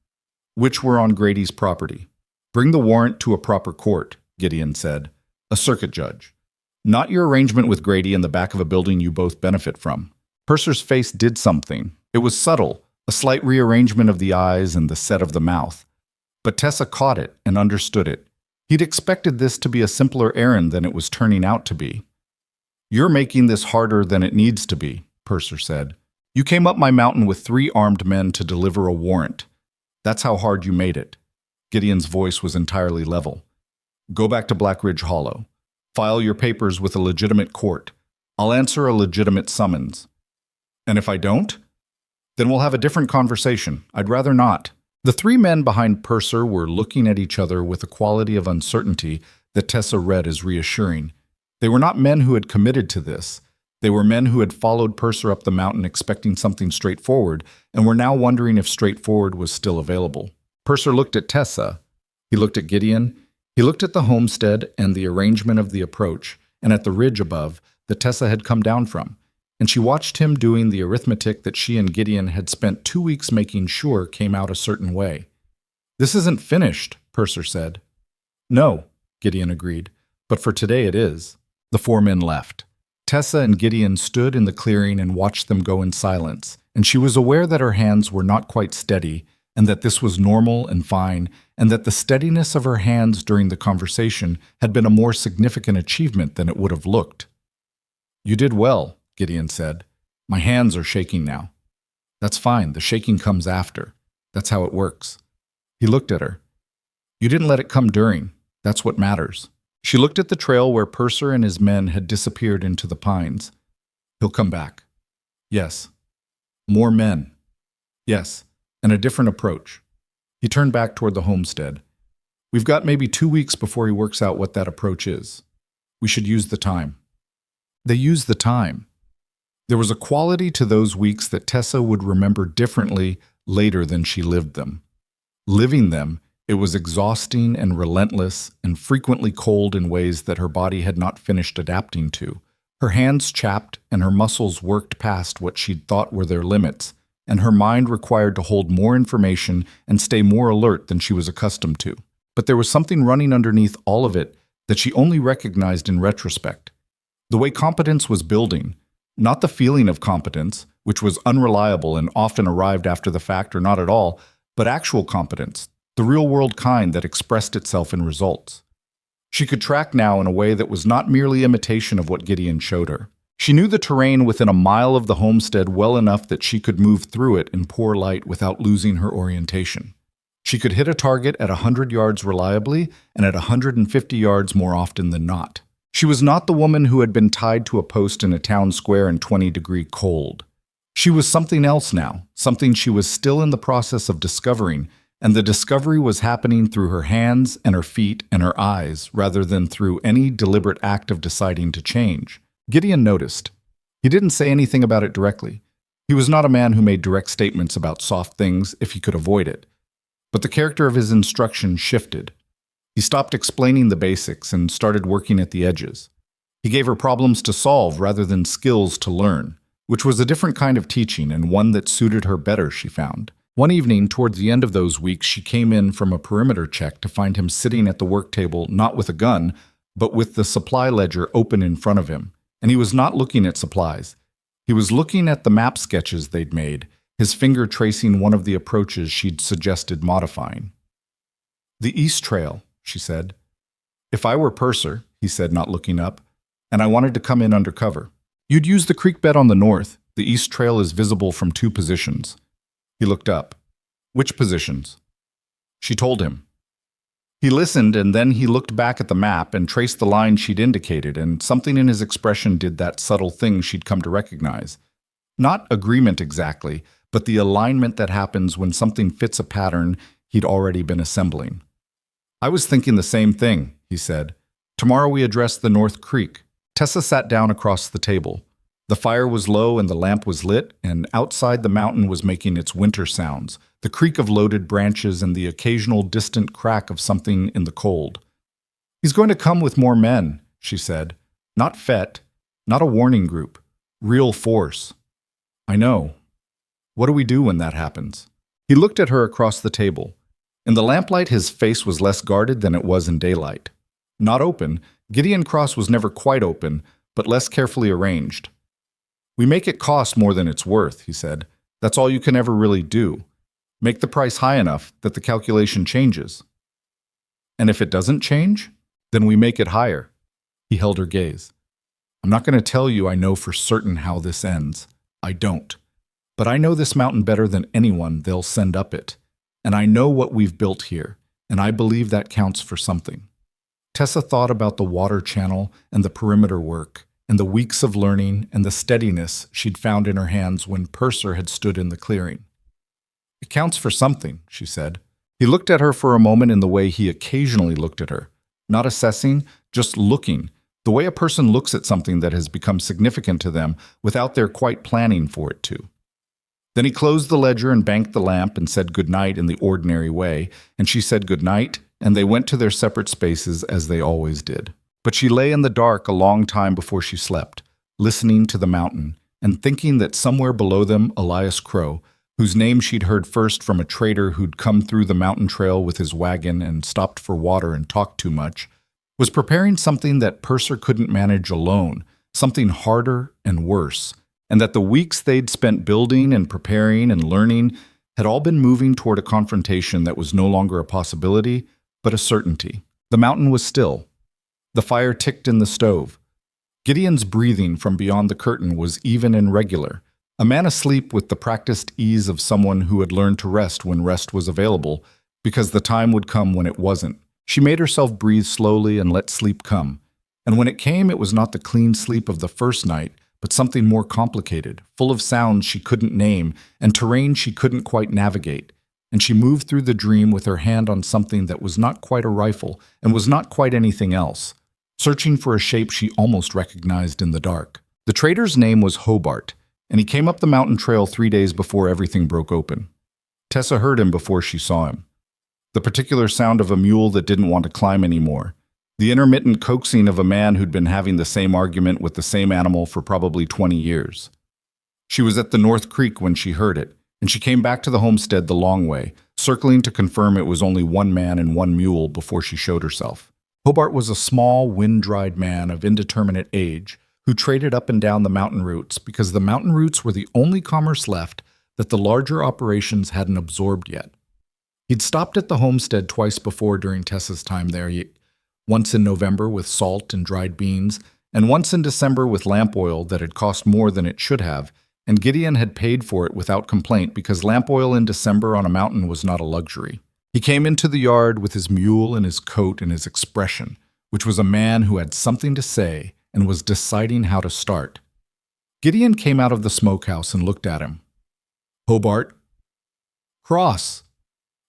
which were on Grady's property." "Bring the warrant to a proper court," Gideon said, "a circuit judge. Not your arrangement with Grady in the back of a building you both benefit from." Purser's face did something. It was subtle, a slight rearrangement of the eyes and the set of the mouth. But Tessa caught it and understood it. He'd expected this to be a simpler errand than it was turning out to be. "You're making this harder than it needs to be," Purser said. "You came up my mountain with 3 armed men to deliver a warrant. That's how hard you made it." Gideon's voice was entirely level. "Go back to Blackridge Hollow. File your papers with a legitimate court. I'll answer a legitimate summons. And if I don't? Then we'll have a different conversation. I'd rather not." The 3 men behind Purser were looking at each other with a quality of uncertainty that Tessa read as reassuring. They were not men who had committed to this. They were men who had followed Purser up the mountain expecting something straightforward and were now wondering if straightforward was still available. Purser looked at Tessa. He looked at Gideon. He looked at the homestead and the arrangement of the approach, and at the ridge above that Tessa had come down from, and she watched him doing the arithmetic that she and Gideon had spent 2 weeks making sure came out a certain way. "This isn't finished," Purser said. "No," Gideon agreed, "but for today it is." The 4 men left. Tessa and Gideon stood in the clearing and watched them go in silence, and she was aware that her hands were not quite steady, and that this was normal and fine, and that the steadiness of her hands during the conversation had been a more significant achievement than it would have looked. "You did well," Gideon said. "My hands are shaking now." "That's fine. The shaking comes after. That's how it works." He looked at her. "You didn't let it come during. That's what matters." She looked at the trail where Purser and his men had disappeared into the pines. "He'll come back." "Yes." "More men." "Yes, and a different approach." He turned back toward the homestead. "We've got maybe 2 weeks before he works out what that approach is. We should use the time." They used the time. There was a quality to those weeks that Tessa would remember differently later than she lived them. Living them, it was exhausting and relentless and frequently cold in ways that her body had not finished adapting to. Her hands chapped and her muscles worked past what she'd thought were their limits, and her mind required to hold more information and stay more alert than she was accustomed to. But there was something running underneath all of it that she only recognized in retrospect. The way competence was building, not the feeling of competence, which was unreliable and often arrived after the fact or not at all, but actual competence, the real-world kind that expressed itself in results. She could track now in a way that was not merely imitation of what Gideon showed her. She knew the terrain within a mile of the homestead well enough that she could move through it in poor light without losing her orientation. She could hit a target at 100 yards reliably and at 150 yards more often than not. She was not the woman who had been tied to a post in a town square in 20-degree cold. She was something else now, something she was still in the process of discovering, and the discovery was happening through her hands and her feet and her eyes rather than through any deliberate act of deciding to change. Gideon noticed. He didn't say anything about it directly. He was not a man who made direct statements about soft things if he could avoid it. But the character of his instruction shifted. He stopped explaining the basics and started working at the edges. He gave her problems to solve rather than skills to learn, which was a different kind of teaching and one that suited her better, she found. One evening, towards the end of those weeks, she came in from a perimeter check to find him sitting at the work table, not with a gun, but with the supply ledger open in front of him. And he was not looking at supplies. He was looking at the map sketches they'd made, his finger tracing one of the approaches she'd suggested modifying. "The East Trail," she said. "If I were Purser," he said, not looking up, "and I wanted to come in undercover. You'd use the creek bed on the north. The east trail is visible from 2 positions." He looked up. "Which positions?" She told him. He listened, and then he looked back at the map and traced the line she'd indicated, and something in his expression did that subtle thing she'd come to recognize. Not agreement exactly, but the alignment that happens when something fits a pattern he'd already been assembling. "I was thinking the same thing," he said. "Tomorrow we address the North Creek." Tessa sat down across the table. The fire was low and the lamp was lit, and outside the mountain was making its winter sounds, the creak of loaded branches and the occasional distant crack of something in the cold. "He's going to come with more men," she said. "Not Fett, not a warning group. Real force." "I know. What do we do when that happens?" He looked at her across the table. In the lamplight, his face was less guarded than it was in daylight. Not open, Gideon Cross was never quite open, but less carefully arranged. "We make it cost more than it's worth," he said. "That's all you can ever really do. Make the price high enough that the calculation changes." "And if it doesn't change, then we make it higher." He held her gaze. "I'm not going to tell you I know for certain how this ends. I don't. But I know this mountain better than anyone they'll send up it. And I know what we've built here, and I believe that counts for something." Tessa thought about the water channel and the perimeter work, and the weeks of learning and the steadiness she'd found in her hands when Purser had stood in the clearing. "It counts for something," she said. He looked at her for a moment in the way he occasionally looked at her, not assessing, just looking, the way a person looks at something that has become significant to them without their quite planning for it to. Then he closed the ledger and banked the lamp and said goodnight in the ordinary way, and she said goodnight, and they went to their separate spaces as they always did. But she lay in the dark a long time before she slept, listening to the mountain, and thinking that somewhere below them Elias Crow, whose name she'd heard first from a trader who'd come through the mountain trail with his wagon and stopped for water and talked too much, was preparing something that Purser couldn't manage alone, something harder and worse, and that the weeks they'd spent building and preparing and learning had all been moving toward a confrontation that was no longer a possibility, but a certainty. The mountain was still. The fire ticked in the stove. Gideon's breathing from beyond the curtain was even and regular, a man asleep with the practiced ease of someone who had learned to rest when rest was available, because the time would come when it wasn't. She made herself breathe slowly and let sleep come. And when it came, it was not the clean sleep of the first night, but something more complicated, full of sounds she couldn't name and terrain she couldn't quite navigate. And she moved through the dream with her hand on something that was not quite a rifle and was not quite anything else, searching for a shape she almost recognized in the dark. The trader's name was Hobart, and he came up the mountain trail 3 days before everything broke open. Tessa heard him before she saw him. The particular sound of a mule that didn't want to climb anymore. The intermittent coaxing of a man who'd been having the same argument with the same animal for probably 20 years. She was at the North Creek when she heard it, and she came back to the homestead the long way, circling to confirm it was only one man and one mule before she showed herself. Hobart was a small, wind-dried man of indeterminate age who traded up and down the mountain routes because the mountain routes were the only commerce left that the larger operations hadn't absorbed yet. He'd stopped at the homestead twice before during Tessa's time there, once in November with salt and dried beans, and once in December with lamp oil that had cost more than it should have, and Gideon had paid for it without complaint because lamp oil in December on a mountain was not a luxury. He came into the yard with his mule and his coat and his expression, which was a man who had something to say and was deciding how to start. Gideon came out of the smokehouse and looked at him. "Hobart." "Cross."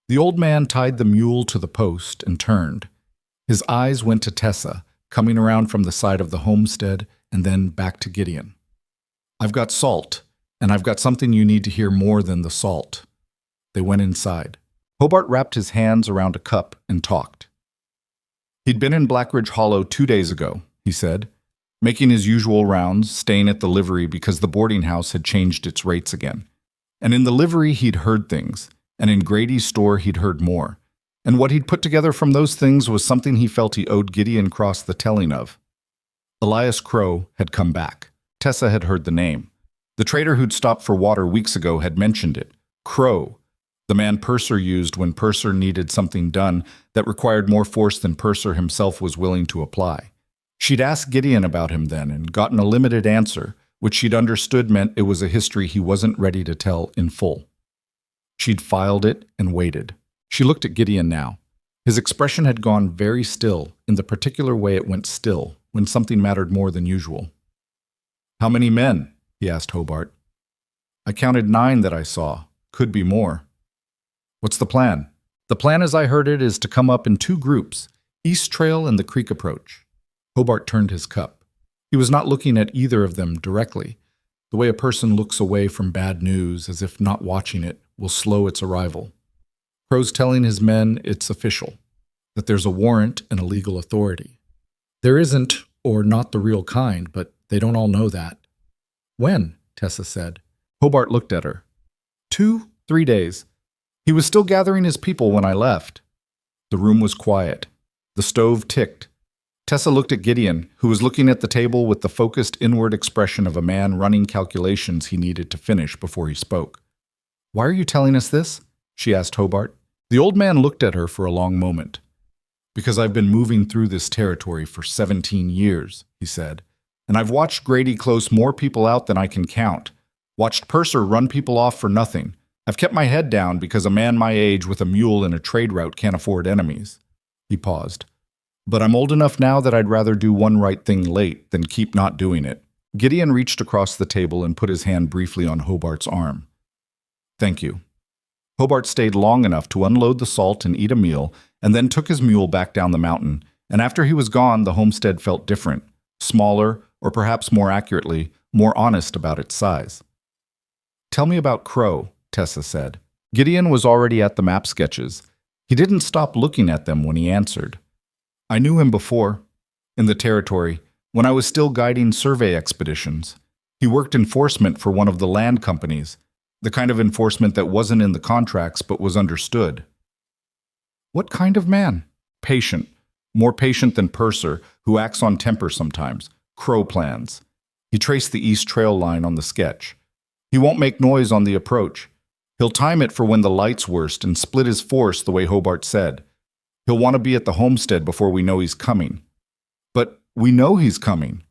The old man tied the mule to the post and turned. His eyes went to Tessa, coming around from the side of the homestead and then back to Gideon. "I've got salt, and I've got something you need to hear more than the salt." They went inside. Hobart wrapped his hands around a cup and talked. He'd been in Blackridge Hollow 2 days ago, he said, making his usual rounds, staying at the livery because the boarding house had changed its rates again. And in the livery he'd heard things, and in Grady's store he'd heard more. And what he'd put together from those things was something he felt he owed Gideon Cross the telling of. Elias Crow had come back. Tessa had heard the name. The trader who'd stopped for water weeks ago had mentioned it. Crow, the man Purser used when Purser needed something done that required more force than Purser himself was willing to apply. She'd asked Gideon about him then and gotten a limited answer, which she'd understood meant it was a history he wasn't ready to tell in full. She'd filed it and waited. She looked at Gideon now. His expression had gone very still, in the particular way it went still, when something mattered more than usual. "How many men?" he asked Hobart. "I counted 9 that I saw. Could be more." "What's the plan?" "The plan as I heard it is to come up in 2 groups, East Trail and the Creek Approach." Hobart turned his cup. He was not looking at either of them directly, the way a person looks away from bad news as if not watching it will slow its arrival. Crow's telling his men it's official, that there's a warrant and a legal authority. There isn't, or not the real kind, but they don't all know that. "When?" Tessa said. Hobart looked at her. 2, 3 days. He was still gathering his people when I left." The room was quiet. The stove ticked. Tessa looked at Gideon, who was looking at the table with the focused inward expression of a man running calculations he needed to finish before he spoke. "Why are you telling us this?" she asked Hobart. The old man looked at her for a long moment. "Because I've been moving through this territory for 17 years, he said, "and I've watched Grady close more people out than I can count. Watched Purser run people off for nothing. I've kept my head down because a man my age with a mule and a trade route can't afford enemies." He paused. "But I'm old enough now that I'd rather do one right thing late than keep not doing it." Gideon reached across the table and put his hand briefly on Hobart's arm. "Thank you." Hobart stayed long enough to unload the salt and eat a meal, and then took his mule back down the mountain, and after he was gone, the homestead felt different, smaller, or perhaps more accurately, more honest about its size. "Tell me about Crow," Tessa said. Gideon was already at the map sketches. He didn't stop looking at them when he answered. "I knew him before, in the territory, when I was still guiding survey expeditions. He worked enforcement for one of the land companies, the kind of enforcement that wasn't in the contracts but was understood." "What kind of man?" "Patient. More patient than Purser, who acts on temper sometimes. Crow plans." He traced the East Trail line on the sketch. "He won't make noise on the approach. He'll time it for when the light's worst and split his force the way Hobart said. He'll want to be at the homestead before we know he's coming." "But we know he's coming."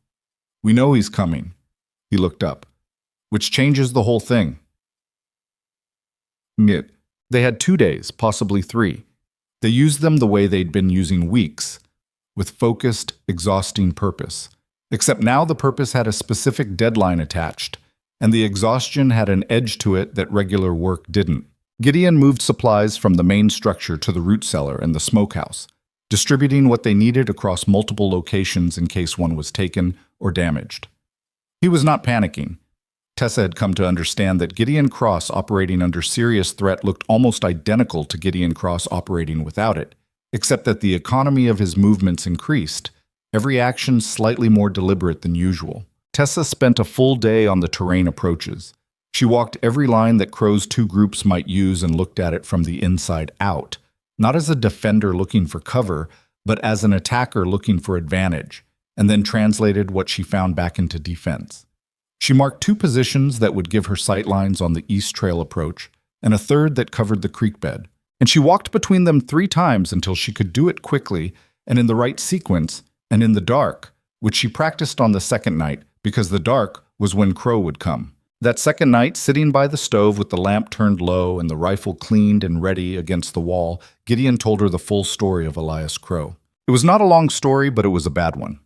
"We know he's coming." He looked up. "Which changes the whole thing." They had 2 days, possibly 3. They used them the way they'd been using weeks, with focused, exhausting purpose. Except now the purpose had a specific deadline attached, and the exhaustion had an edge to it that regular work didn't. Gideon moved supplies from the main structure to the root cellar and the smokehouse, distributing what they needed across multiple locations in case one was taken or damaged. He was not panicking. Tessa had come to understand that Gideon Cross operating under serious threat looked almost identical to Gideon Cross operating without it, except that the economy of his movements increased, every action slightly more deliberate than usual. Tessa spent a full day on the terrain approaches. She walked every line that Crow's 2 groups might use and looked at it from the inside out, not as a defender looking for cover, but as an attacker looking for advantage, and then translated what she found back into defense. She marked 2 positions that would give her sightlines on the East Trail approach, and a third that covered the creek bed, and she walked between them 3 times until she could do it quickly and in the right sequence and in the dark, which she practiced on the second night because the dark was when Crow would come. That second night, sitting by the stove with the lamp turned low and the rifle cleaned and ready against the wall, Gideon told her the full story of Elias Crow. It was not a long story, but it was a bad one.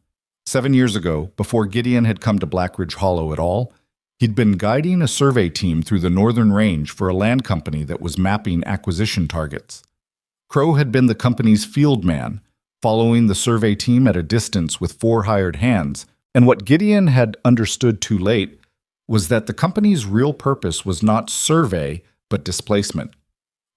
7 years ago, before Gideon had come to Blackridge Hollow at all, he'd been guiding a survey team through the northern range for a land company that was mapping acquisition targets. Crow had been the company's field man, following the survey team at a distance with 4 hired hands, and what Gideon had understood too late was that the company's real purpose was not survey, but displacement.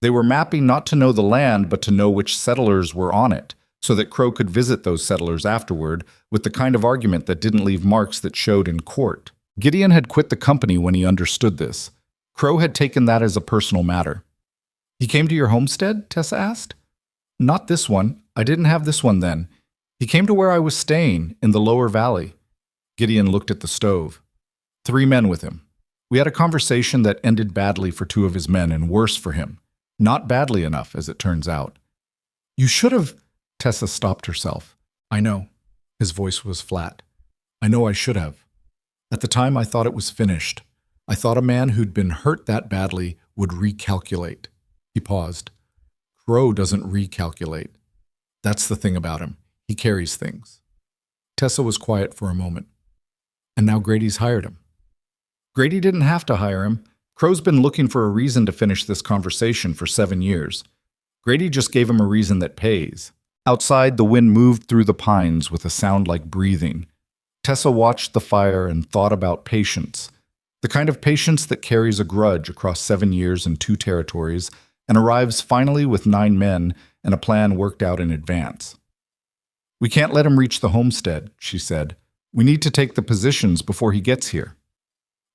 They were mapping not to know the land, but to know which settlers were on it, so that Crow could visit those settlers afterward with the kind of argument that didn't leave marks that showed in court. Gideon had quit the company when he understood this. Crow had taken that as a personal matter. "He came to your homestead?" Tessa asked. "Not this one. I didn't have this one then. He came to where I was staying, in the lower valley." Gideon looked at the stove. 3 men with him. We had a conversation that ended badly for 2 of his men and worse for him. Not badly enough, as it turns out. "You should have—" Tessa stopped herself. "I know." His voice was flat. I know I should have. At the time, I thought it was finished. I thought a man who'd been hurt that badly would recalculate. He paused. Crow doesn't recalculate. That's the thing about him. He carries things. Tessa was quiet for a moment. And now Grady's hired him. Grady didn't have to hire him. Crow's been looking for a reason to finish this conversation for 7 years. Grady just gave him a reason that pays. Outside, the wind moved through the pines with a sound like breathing. Tessa watched the fire and thought about patience. The kind of patience that carries a grudge across 7 years and 2 territories and arrives finally with 9 men and a plan worked out in advance. We can't let him reach the homestead, she said. We need to take the positions before he gets here.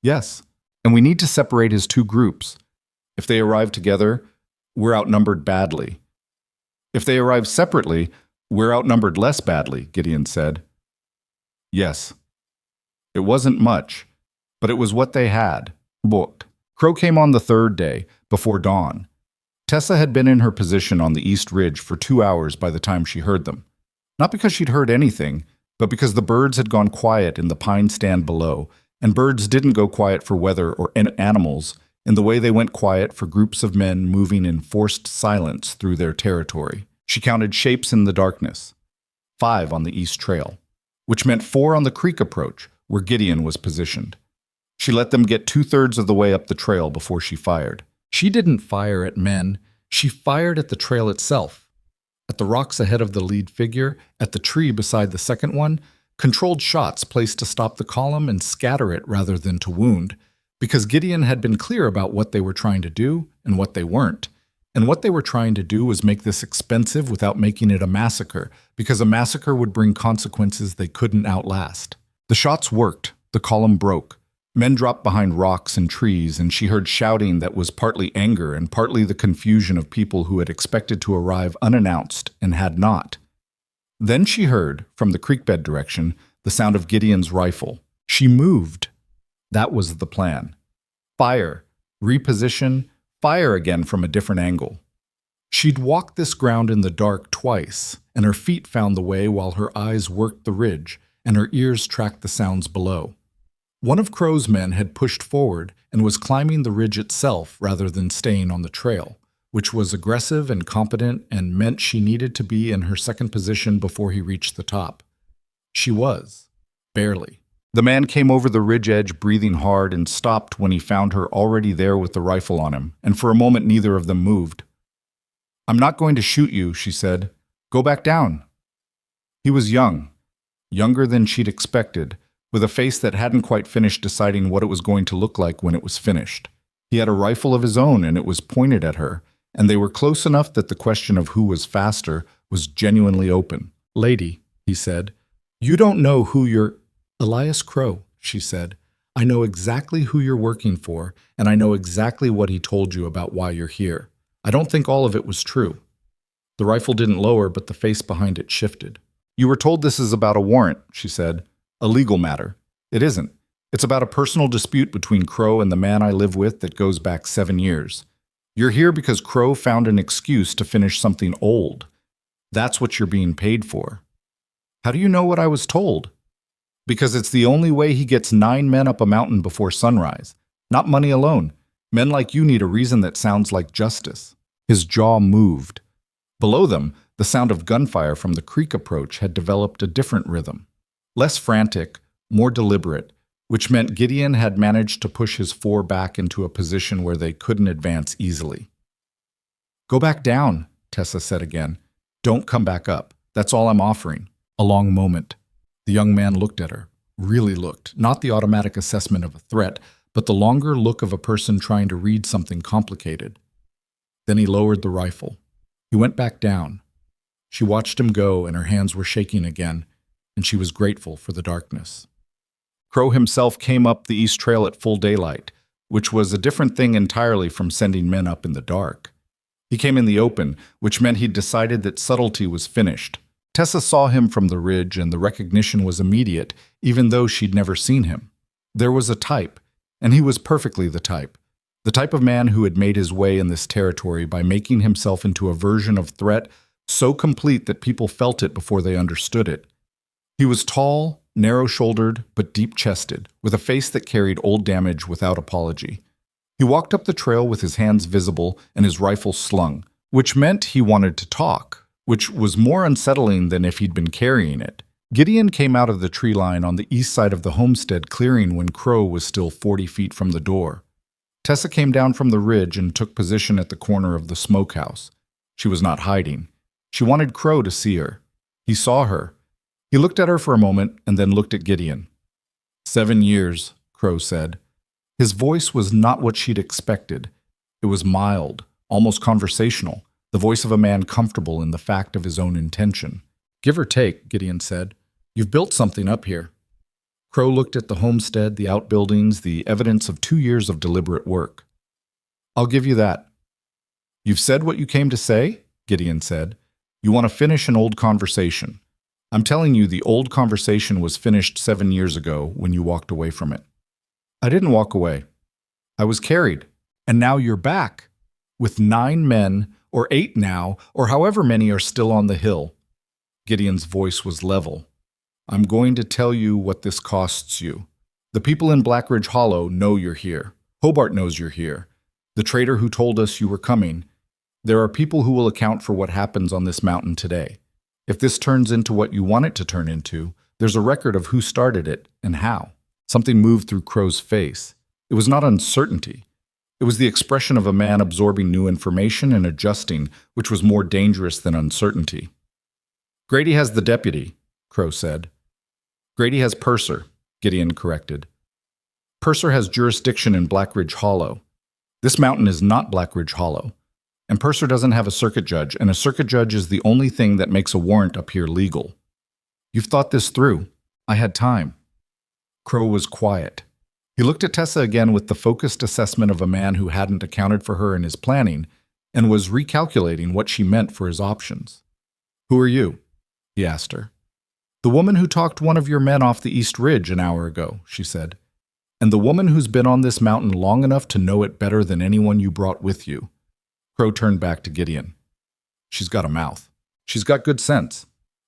Yes, and we need to separate his 2 groups. If they arrive together, we're outnumbered badly. If they arrive separately, we're outnumbered less badly, Gideon said. Yes. It wasn't much, but it was what they had, booked. Crow came on the 3rd day, before dawn. Tessa had been in her position on the East Ridge for 2 hours by the time she heard them. Not because she'd heard anything, but because the birds had gone quiet in the pine stand below, and birds didn't go quiet for weather or animals in the way they went quiet for groups of men moving in forced silence through their territory. She counted shapes in the darkness. 5 on the East Trail, which meant 4 on the creek approach, where Gideon was positioned. She let them get 2/3 of the way up the trail before she fired. She didn't fire at men. She fired at the trail itself. At the rocks ahead of the lead figure, at the tree beside the second one, controlled shots placed to stop the column and scatter it rather than to wound, because Gideon had been clear about what they were trying to do and what they weren't. And what they were trying to do was make this expensive without making it a massacre, because a massacre would bring consequences they couldn't outlast. The shots worked. The column broke. Men dropped behind rocks and trees, and she heard shouting that was partly anger and partly the confusion of people who had expected to arrive unannounced and had not. Then she heard, from the creekbed direction, the sound of Gideon's rifle. She moved. That was the plan. Fire, reposition, fire again from a different angle. She'd walked this ground in the dark twice, and her feet found the way while her eyes worked the ridge, and her ears tracked the sounds below. One of Crow's men had pushed forward and was climbing the ridge itself rather than staying on the trail, which was aggressive and competent and meant she needed to be in her second position before he reached the top. She was, barely. The man came over the ridge edge breathing hard and stopped when he found her already there with the rifle on him, and for a moment neither of them moved. "I'm not going to shoot you," she said. "Go back down." He was young, younger than she'd expected, with a face that hadn't quite finished deciding what it was going to look like when it was finished. He had a rifle of his own and it was pointed at her, and they were close enough that the question of who was faster was genuinely open. "Lady," he said, "you don't know who you're—" "Elias Crow," she said. "I know exactly who you're working for, and I know exactly what he told you about why you're here. I don't think all of it was true." The rifle didn't lower, but the face behind it shifted. "You were told this is about a warrant," she said. "A legal matter. It isn't. It's about a personal dispute between Crow and the man I live with that goes back 7 years. You're here because Crow found an excuse to finish something old. That's what you're being paid for." "How do you know what I was told?" "Because it's the only way he gets 9 men up a mountain before sunrise. Not money alone. Men like you need a reason that sounds like justice." His jaw moved. Below them, the sound of gunfire from the creek approach had developed a different rhythm. Less frantic, more deliberate, which meant Gideon had managed to push his 4 back into a position where they couldn't advance easily. "Go back down," Tessa said again. "Don't come back up. That's all I'm offering." A long moment. The young man looked at her, really looked, not the automatic assessment of a threat, but the longer look of a person trying to read something complicated. Then he lowered the rifle. He went back down. She watched him go, and her hands were shaking again, and she was grateful for the darkness. Crow himself came up the East Trail at full daylight, which was a different thing entirely from sending men up in the dark. He came in the open, which meant he'd decided that subtlety was finished. Tessa saw him from the ridge, and the recognition was immediate, even though she'd never seen him. There was a type, and he was perfectly the type of man who had made his way in this territory by making himself into a version of threat so complete that people felt it before they understood it. He was tall, narrow-shouldered, but deep-chested, with a face that carried old damage without apology. He walked up the trail with his hands visible and his rifle slung, which meant he wanted to talk, which was more unsettling than if he'd been carrying it. Gideon came out of the tree line on the east side of the homestead clearing when Crow was still 40 feet from the door. Tessa came down from the ridge and took position at the corner of the smokehouse. She was not hiding. She wanted Crow to see her. He saw her. He looked at her for a moment and then looked at Gideon. 7 years, Crow said. His voice was not what she'd expected. It was mild, almost conversational, the voice of a man comfortable in the fact of his own intention. Give or take, Gideon said. You've built something up here. Crow looked at the homestead, the outbuildings, the evidence of 2 years of deliberate work. I'll give you that. You've said what you came to say, Gideon said. You want to finish an old conversation. I'm telling you the old conversation was finished 7 years ago when you walked away from it. I didn't walk away. I was carried. And now you're back. With 9 men, or 8 now, or however many are still on the hill. Gideon's voice was level. I'm going to tell you what this costs you. The people in Blackridge Hollow know you're here. Hobart knows you're here. The trader who told us you were coming. There are people who will account for what happens on this mountain today. If this turns into what you want it to turn into, there's a record of who started it and how. Something moved through Crow's face. It was not uncertainty. It was the expression of a man absorbing new information and adjusting, which was more dangerous than uncertainty. Grady has the deputy, Crow said. Grady has Purser, Gideon corrected. Purser has jurisdiction in Blackridge Hollow. This mountain is not Blackridge Hollow. And Purser doesn't have a circuit judge, and a circuit judge is the only thing that makes a warrant up here legal. You've thought this through. I had time. Crow was quiet. He looked at Tessa again with the focused assessment of a man who hadn't accounted for her in his planning and was recalculating what she meant for his options. Who are you? He asked her. The woman who talked one of your men off the East Ridge an hour ago, she said. And the woman who's been on this mountain long enough to know it better than anyone you brought with you. Crow turned back to Gideon. She's got a mouth. She's got good sense.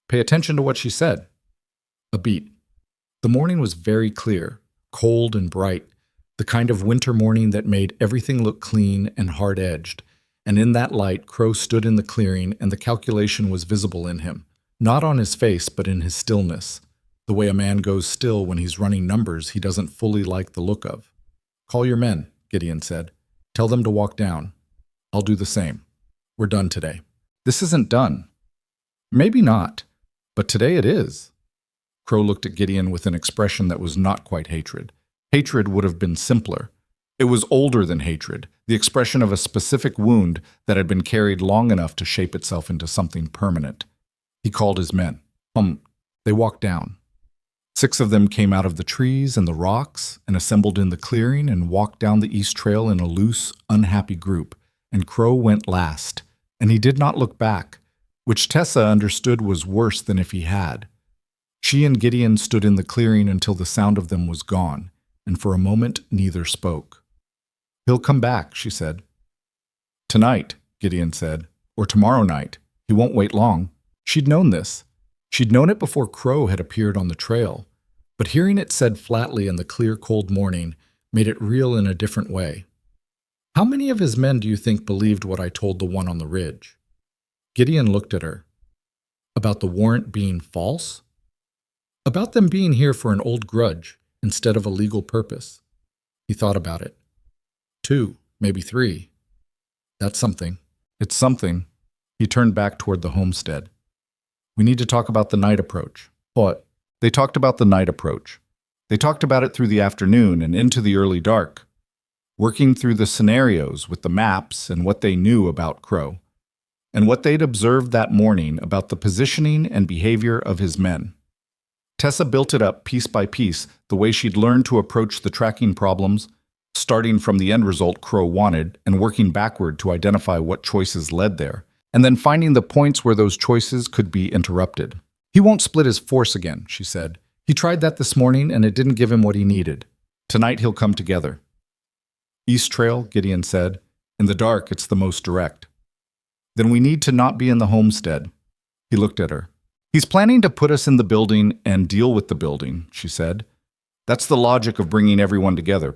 Pay attention to what she said. A beat. The morning was very clear, cold and bright, the kind of winter morning that made everything look clean and hard-edged, and in that light Crow stood in the clearing and the calculation was visible in him, not on his face but in his stillness, the way a man goes still when he's running numbers he doesn't fully like the look of. Call your men, Gideon said. Tell them to walk down. I'll do the same. We're done today. This isn't done. Maybe not, but today it is. Crow looked at Gideon with an expression that was not quite hatred. Hatred would have been simpler. It was older than hatred, the expression of a specific wound that had been carried long enough to shape itself into something permanent. He called his men. They walked down. 6 of them came out of the trees and the rocks and assembled in the clearing and walked down the east trail in a loose, unhappy group, and Crow went last, and he did not look back, which Tessa understood was worse than if he had. She and Gideon stood in the clearing until the sound of them was gone, and for a moment neither spoke. He'll come back, she said. Tonight, Gideon said, or tomorrow night. He won't wait long. She'd known this. She'd known it before Crow had appeared on the trail, but hearing it said flatly in the clear, cold morning made it real in a different way. How many of his men do you think believed what I told the one on the ridge? Gideon looked at her. About the warrant being false? About them being here for an old grudge instead of a legal purpose. He thought about it. 2, maybe 3. That's something. It's something. He turned back toward the homestead. We need to talk about the night approach. What? They talked about the night approach. They talked about it through the afternoon and into the early dark, working through the scenarios with the maps and what they knew about Crow, and what they'd observed that morning about the positioning and behavior of his men. Tessa built it up piece by piece, the way she'd learned to approach the tracking problems, starting from the end result Crow wanted and working backward to identify what choices led there, and then finding the points where those choices could be interrupted. He won't split his force again, she said. He tried that this morning and it didn't give him what he needed. Tonight he'll come together. East Trail, Gideon said. In the dark, it's the most direct. Then we need to not be in the homestead. He looked at her. He's planning to put us in the building and deal with the building, she said. That's the logic of bringing everyone together.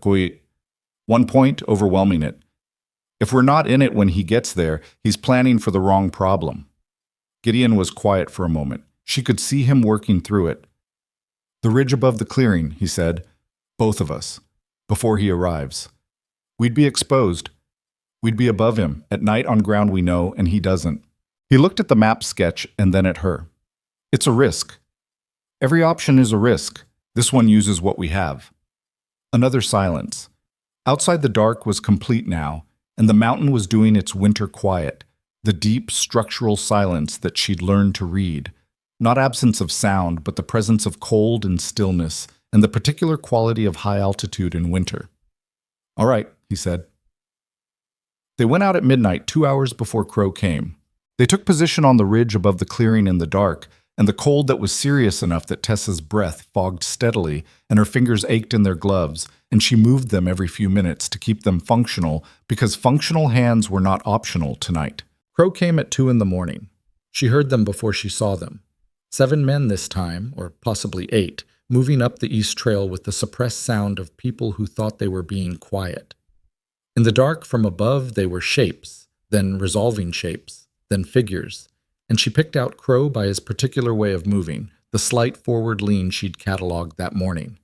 One point overwhelming it. If we're not in it when he gets there, he's planning for the wrong problem. Gideon was quiet for a moment. She could see him working through it. The ridge above the clearing, he said. Both of us. Before he arrives. We'd be exposed. We'd be above him, at night on ground we know, and he doesn't. He looked at the map sketch and then at her. It's a risk. Every option is a risk. This one uses what we have. Another silence. Outside the dark was complete now, and the mountain was doing its winter quiet, the deep structural silence that she'd learned to read. Not absence of sound, but the presence of cold and stillness, and the particular quality of high altitude in winter. All right, he said. They went out at midnight, 2 hours before Crow came. They took position on the ridge above the clearing in the dark, and the cold that was serious enough that Tessa's breath fogged steadily and her fingers ached in their gloves, and she moved them every few minutes to keep them functional because functional hands were not optional tonight. Crow came at 2 in the morning. She heard them before she saw them. 7 men this time, or possibly 8, moving up the east trail with the suppressed sound of people who thought they were being quiet. In the dark from above they were shapes, then resolving shapes, then figures, and she picked out Crow by his particular way of moving, the slight forward lean she'd catalogued that morning.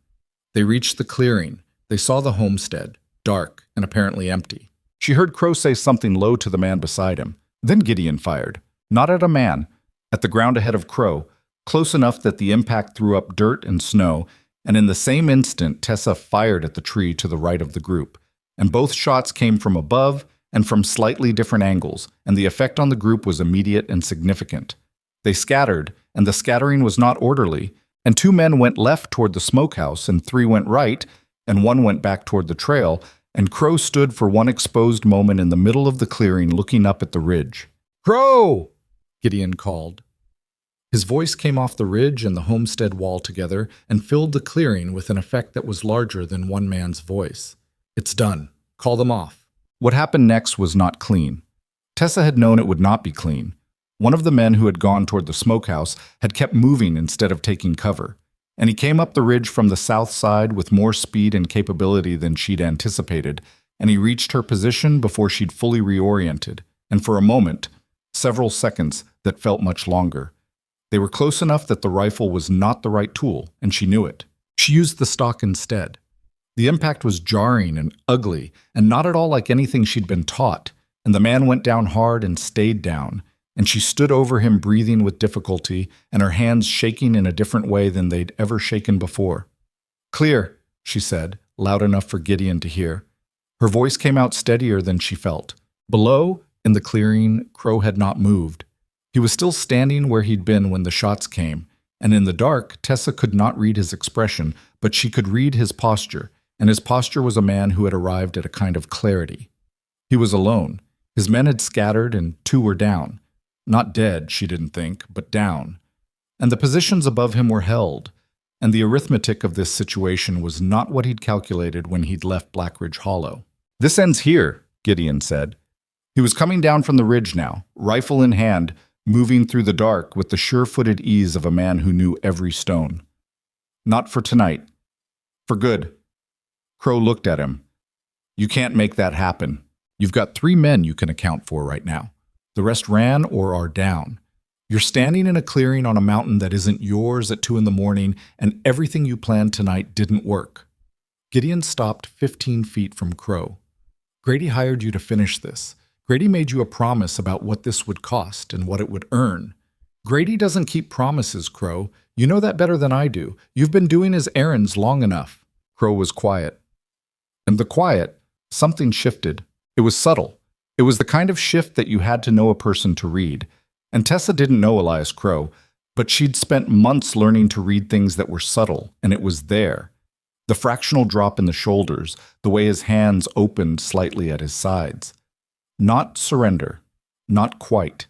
They reached the clearing. They saw the homestead, dark and apparently empty. She heard Crow say something low to the man beside him. Then Gideon fired. Not at a man, at the ground ahead of Crow, close enough that the impact threw up dirt and snow, and in the same instant Tessa fired at the tree to the right of the group. And both shots came from above and from slightly different angles, and the effect on the group was immediate and significant. They scattered, and the scattering was not orderly, and 2 men went left toward the smokehouse, and 3 went right, and 1 went back toward the trail, and Crow stood for one exposed moment in the middle of the clearing looking up at the ridge. "Crow!" Gideon called. His voice came off the ridge and the homestead wall together and filled the clearing with an effect that was larger than one man's voice. "It's done. Call them off." What happened next was not clean. Tessa had known it would not be clean. One of the men who had gone toward the smokehouse had kept moving instead of taking cover, and he came up the ridge from the south side with more speed and capability than she'd anticipated, and he reached her position before she'd fully reoriented, and for a moment, several seconds that felt much longer. They were close enough that the rifle was not the right tool, and she knew it. She used the stock instead. The impact was jarring and ugly, and not at all like anything she'd been taught, and the man went down hard and stayed down, and she stood over him breathing with difficulty, and her hands shaking in a different way than they'd ever shaken before. "Clear," she said, loud enough for Gideon to hear. Her voice came out steadier than she felt. Below, in the clearing, Crow had not moved. He was still standing where he'd been when the shots came, and in the dark, Tessa could not read his expression, but she could read his posture, and his posture was a man who had arrived at a kind of clarity. He was alone. His men had scattered, and 2 were down. Not dead, she didn't think, but down. And the positions above him were held, and the arithmetic of this situation was not what he'd calculated when he'd left Blackridge Hollow. "This ends here," Gideon said. He was coming down from the ridge now, rifle in hand, moving through the dark with the sure-footed ease of a man who knew every stone. "Not for tonight. For good." Crow looked at him. "You can't make that happen. You've got 3 men you can account for right now. The rest ran or are down. You're standing in a clearing on a mountain that isn't yours at 2 in the morning, and everything you planned tonight didn't work." Gideon stopped 15 feet from Crow. "Grady hired you to finish this. Grady made you a promise about what this would cost and what it would earn. Grady doesn't keep promises, Crow. You know that better than I do. You've been doing his errands long enough." Crow was quiet. And the quiet, something shifted. It was subtle. It was the kind of shift that you had to know a person to read. And Tessa didn't know Elias Crow, but she'd spent months learning to read things that were subtle, and it was there. The fractional drop in the shoulders, the way his hands opened slightly at his sides. Not surrender. Not quite.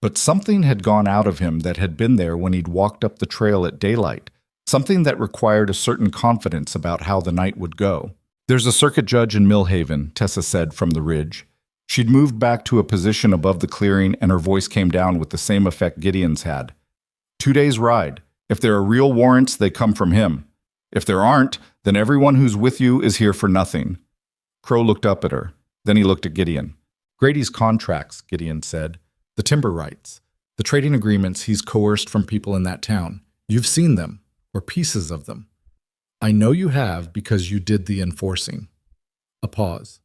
But something had gone out of him that had been there when he'd walked up the trail at daylight, something that required a certain confidence about how the night would go. "There's a circuit judge in Millhaven," Tessa said from the ridge. She'd moved back to a position above the clearing, and her voice came down with the same effect Gideon's had. 2 days' ride. If there are real warrants, they come from him. If there aren't, then everyone who's with you is here for nothing." Crow looked up at her. Then he looked at Gideon. "Grady's contracts," Gideon said. "The timber rights. The trading agreements he's coerced from people in that town. You've seen them, or pieces of them. I know you have because you did the enforcing." A pause.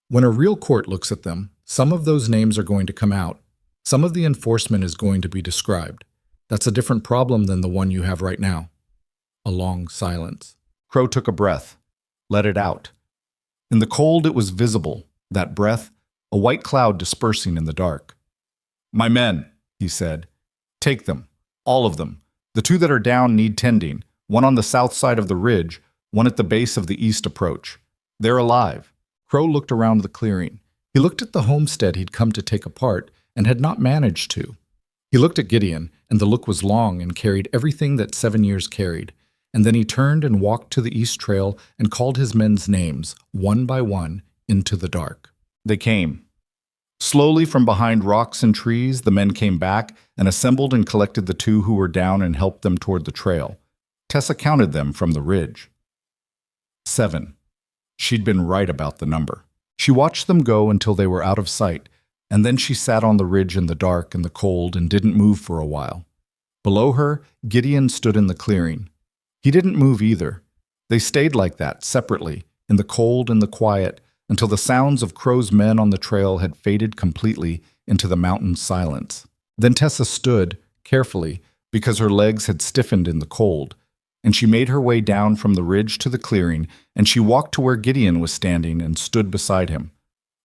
"When a real court looks at them, some of those names are going to come out. Some of the enforcement is going to be described. That's a different problem than the one you have right now." A long silence. Crow took a breath. Let it out. In the cold, it was visible, that breath, a white cloud dispersing in the dark. "My men," he said. "Take them. All of them. The 2 that are down need tending, one on the south side of the ridge, one at the base of the east approach. They're alive." Crow looked around the clearing. He looked at the homestead he'd come to take apart and had not managed to. He looked at Gideon, and the look was long and carried everything that 7 years carried. And then he turned and walked to the east trail and called his men's names, one by one, into the dark. They came. Slowly from behind rocks and trees, the men came back and assembled and collected the 2 who were down and helped them toward the trail. Tessa counted them from the ridge. 7. She'd been right about the number. She watched them go until they were out of sight, and then she sat on the ridge in the dark and the cold and didn't move for a while. Below her, Gideon stood in the clearing. He didn't move either. They stayed like that, separately, in the cold and the quiet, until the sounds of Crow's men on the trail had faded completely into the mountain silence. Then Tessa stood, carefully, because her legs had stiffened in the cold, and she made her way down from the ridge to the clearing, and she walked to where Gideon was standing and stood beside him.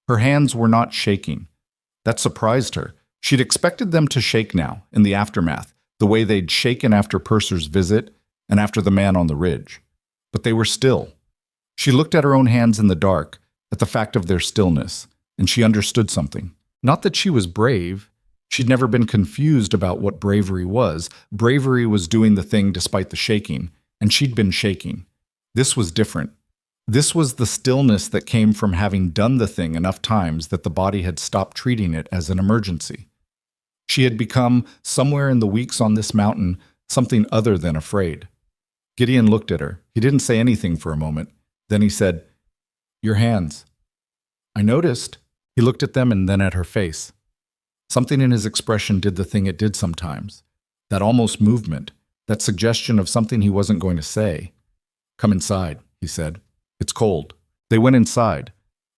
Her hands were not shaking. That surprised her. She'd expected them to shake now, in the aftermath, the way they'd shaken after Purser's visit and after the man on the ridge. But they were still. She looked at her own hands in the dark, at the fact of their stillness, and she understood something. Not that she was brave. She'd never been confused about what bravery was. Bravery was doing the thing despite the shaking, and she'd been shaking. This was different. This was the stillness that came from having done the thing enough times that the body had stopped treating it as an emergency. She had become, somewhere in the weeks on this mountain, something other than afraid. Gideon looked at her. He didn't say anything for a moment. Then he said, "Your hands." I noticed. He looked at them and then at her face. Something in his expression did the thing it did sometimes. That almost movement, that suggestion of something he wasn't going to say. "Come inside," he said. "It's cold." They went inside.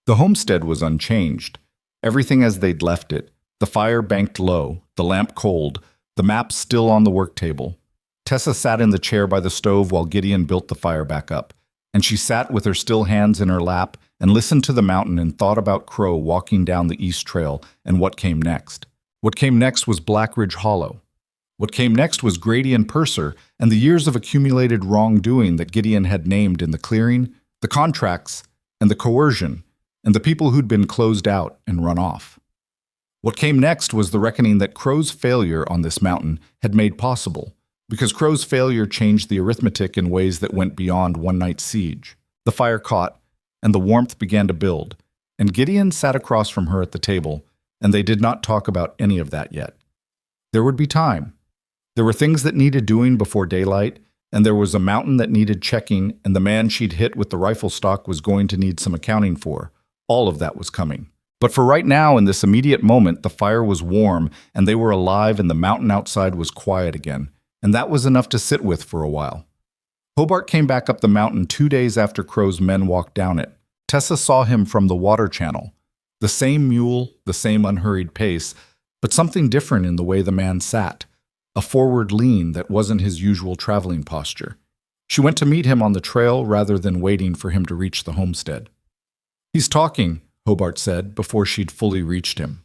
The homestead was unchanged. Everything as they'd left it. The fire banked low, the lamp cold, the map still on the work table. Tessa sat in the chair by the stove while Gideon built the fire back up, and she sat with her still hands in her lap and listened to the mountain and thought about Crow walking down the east trail and what came next. What came next was Blackridge Hollow. What came next was Grady and Purser and the years of accumulated wrongdoing that Gideon had named in the clearing, the contracts, and the coercion, and the people who'd been closed out and run off. What came next was the reckoning that Crow's failure on this mountain had made possible, because Crow's failure changed the arithmetic in ways that went beyond one night's siege. The fire caught, and the warmth began to build, and Gideon sat across from her at the table, and they did not talk about any of that yet. There would be time. There were things that needed doing before daylight, and there was a mountain that needed checking, and the man she'd hit with the rifle stock was going to need some accounting for. All of that was coming. But for right now, in this immediate moment, the fire was warm, and they were alive, and the mountain outside was quiet again. And that was enough to sit with for a while. Hobart came back up the mountain 2 days after Crow's men walked down it. Tessa saw him from the water channel. The same mule, the same unhurried pace, but something different in the way the man sat. A forward lean that wasn't his usual traveling posture. She went to meet him on the trail rather than waiting for him to reach the homestead. "He's talking," Hobart said before she'd fully reached him.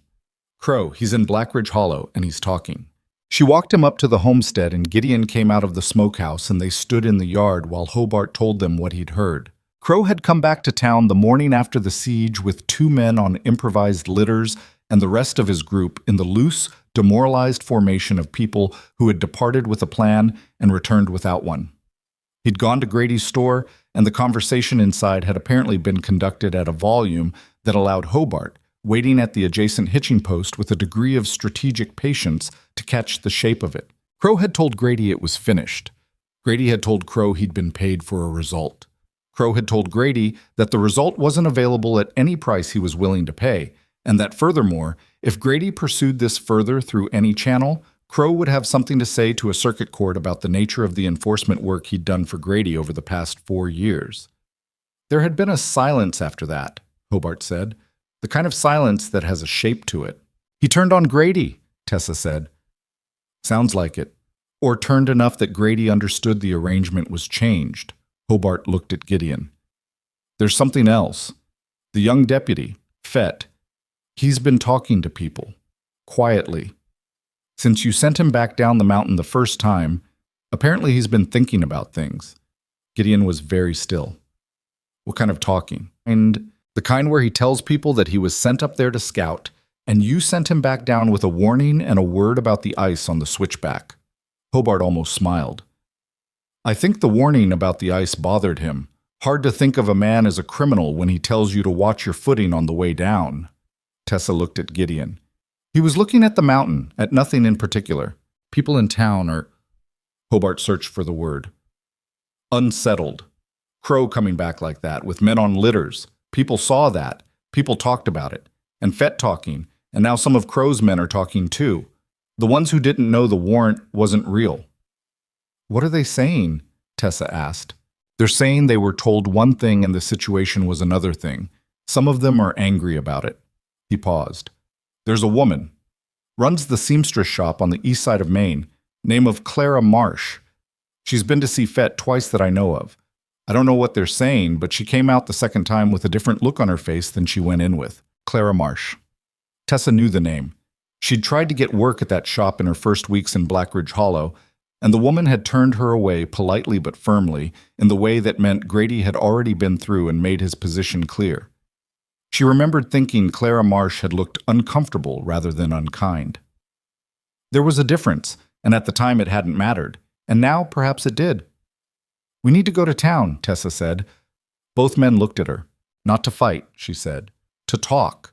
"Crow, he's in Blackridge Hollow, and he's talking." She walked him up to the homestead, and Gideon came out of the smokehouse, and they stood in the yard while Hobart told them what he'd heard. Crow had come back to town the morning after the siege with 2 men on improvised litters and the rest of his group in the loose, demoralized formation of people who had departed with a plan and returned without one. He'd gone to Grady's store, and the conversation inside had apparently been conducted at a volume that allowed Hobart, waiting at the adjacent hitching post with a degree of strategic patience, to catch the shape of it. Crow had told Grady it was finished. Grady had told Crow he'd been paid for a result. Crow had told Grady that the result wasn't available at any price he was willing to pay, and that furthermore, if Grady pursued this further through any channel, Crow would have something to say to a circuit court about the nature of the enforcement work he'd done for Grady over the past 4 years. There had been a silence after that, Hobart said, the kind of silence that has a shape to it. He turned on Grady, Tessa said. Sounds like it. Or turned enough that Grady understood the arrangement was changed. Hobart looked at Gideon. There's something else. The young deputy, Fett, he's been talking to people. Quietly. Since you sent him back down the mountain the first time, apparently he's been thinking about things. Gideon was very still. What kind of talking? And the kind where he tells people that he was sent up there to scout, and you sent him back down with a warning and a word about the ice on the switchback. Hobart almost smiled. I think the warning about the ice bothered him. Hard to think of a man as a criminal when he tells you to watch your footing on the way down. Tessa looked at Gideon. He was looking at the mountain, at nothing in particular. People in town are... Hobart searched for the word. Unsettled. Crow coming back like that, with men on litters. People saw that. People talked about it. And Fett talking. And now some of Crow's men are talking too. The ones who didn't know the warrant wasn't real. What are they saying? Tessa asked. They're saying they were told one thing and the situation was another thing. Some of them are angry about it. He paused. There's a woman. Runs the seamstress shop on the east side of Maine. Name of Clara Marsh. She's been to see Fett twice that I know of. I don't know what they're saying, but she came out the second time with a different look on her face than she went in with. Clara Marsh. Tessa knew the name. She'd tried to get work at that shop in her first weeks in Blackridge Hollow, and the woman had turned her away politely but firmly in the way that meant Grady had already been through and made his position clear. She remembered thinking Clara Marsh had looked uncomfortable rather than unkind. There was a difference, and at the time it hadn't mattered, and now perhaps it did. We need to go to town, Tessa said. Both men looked at her. Not to fight, she said. To talk.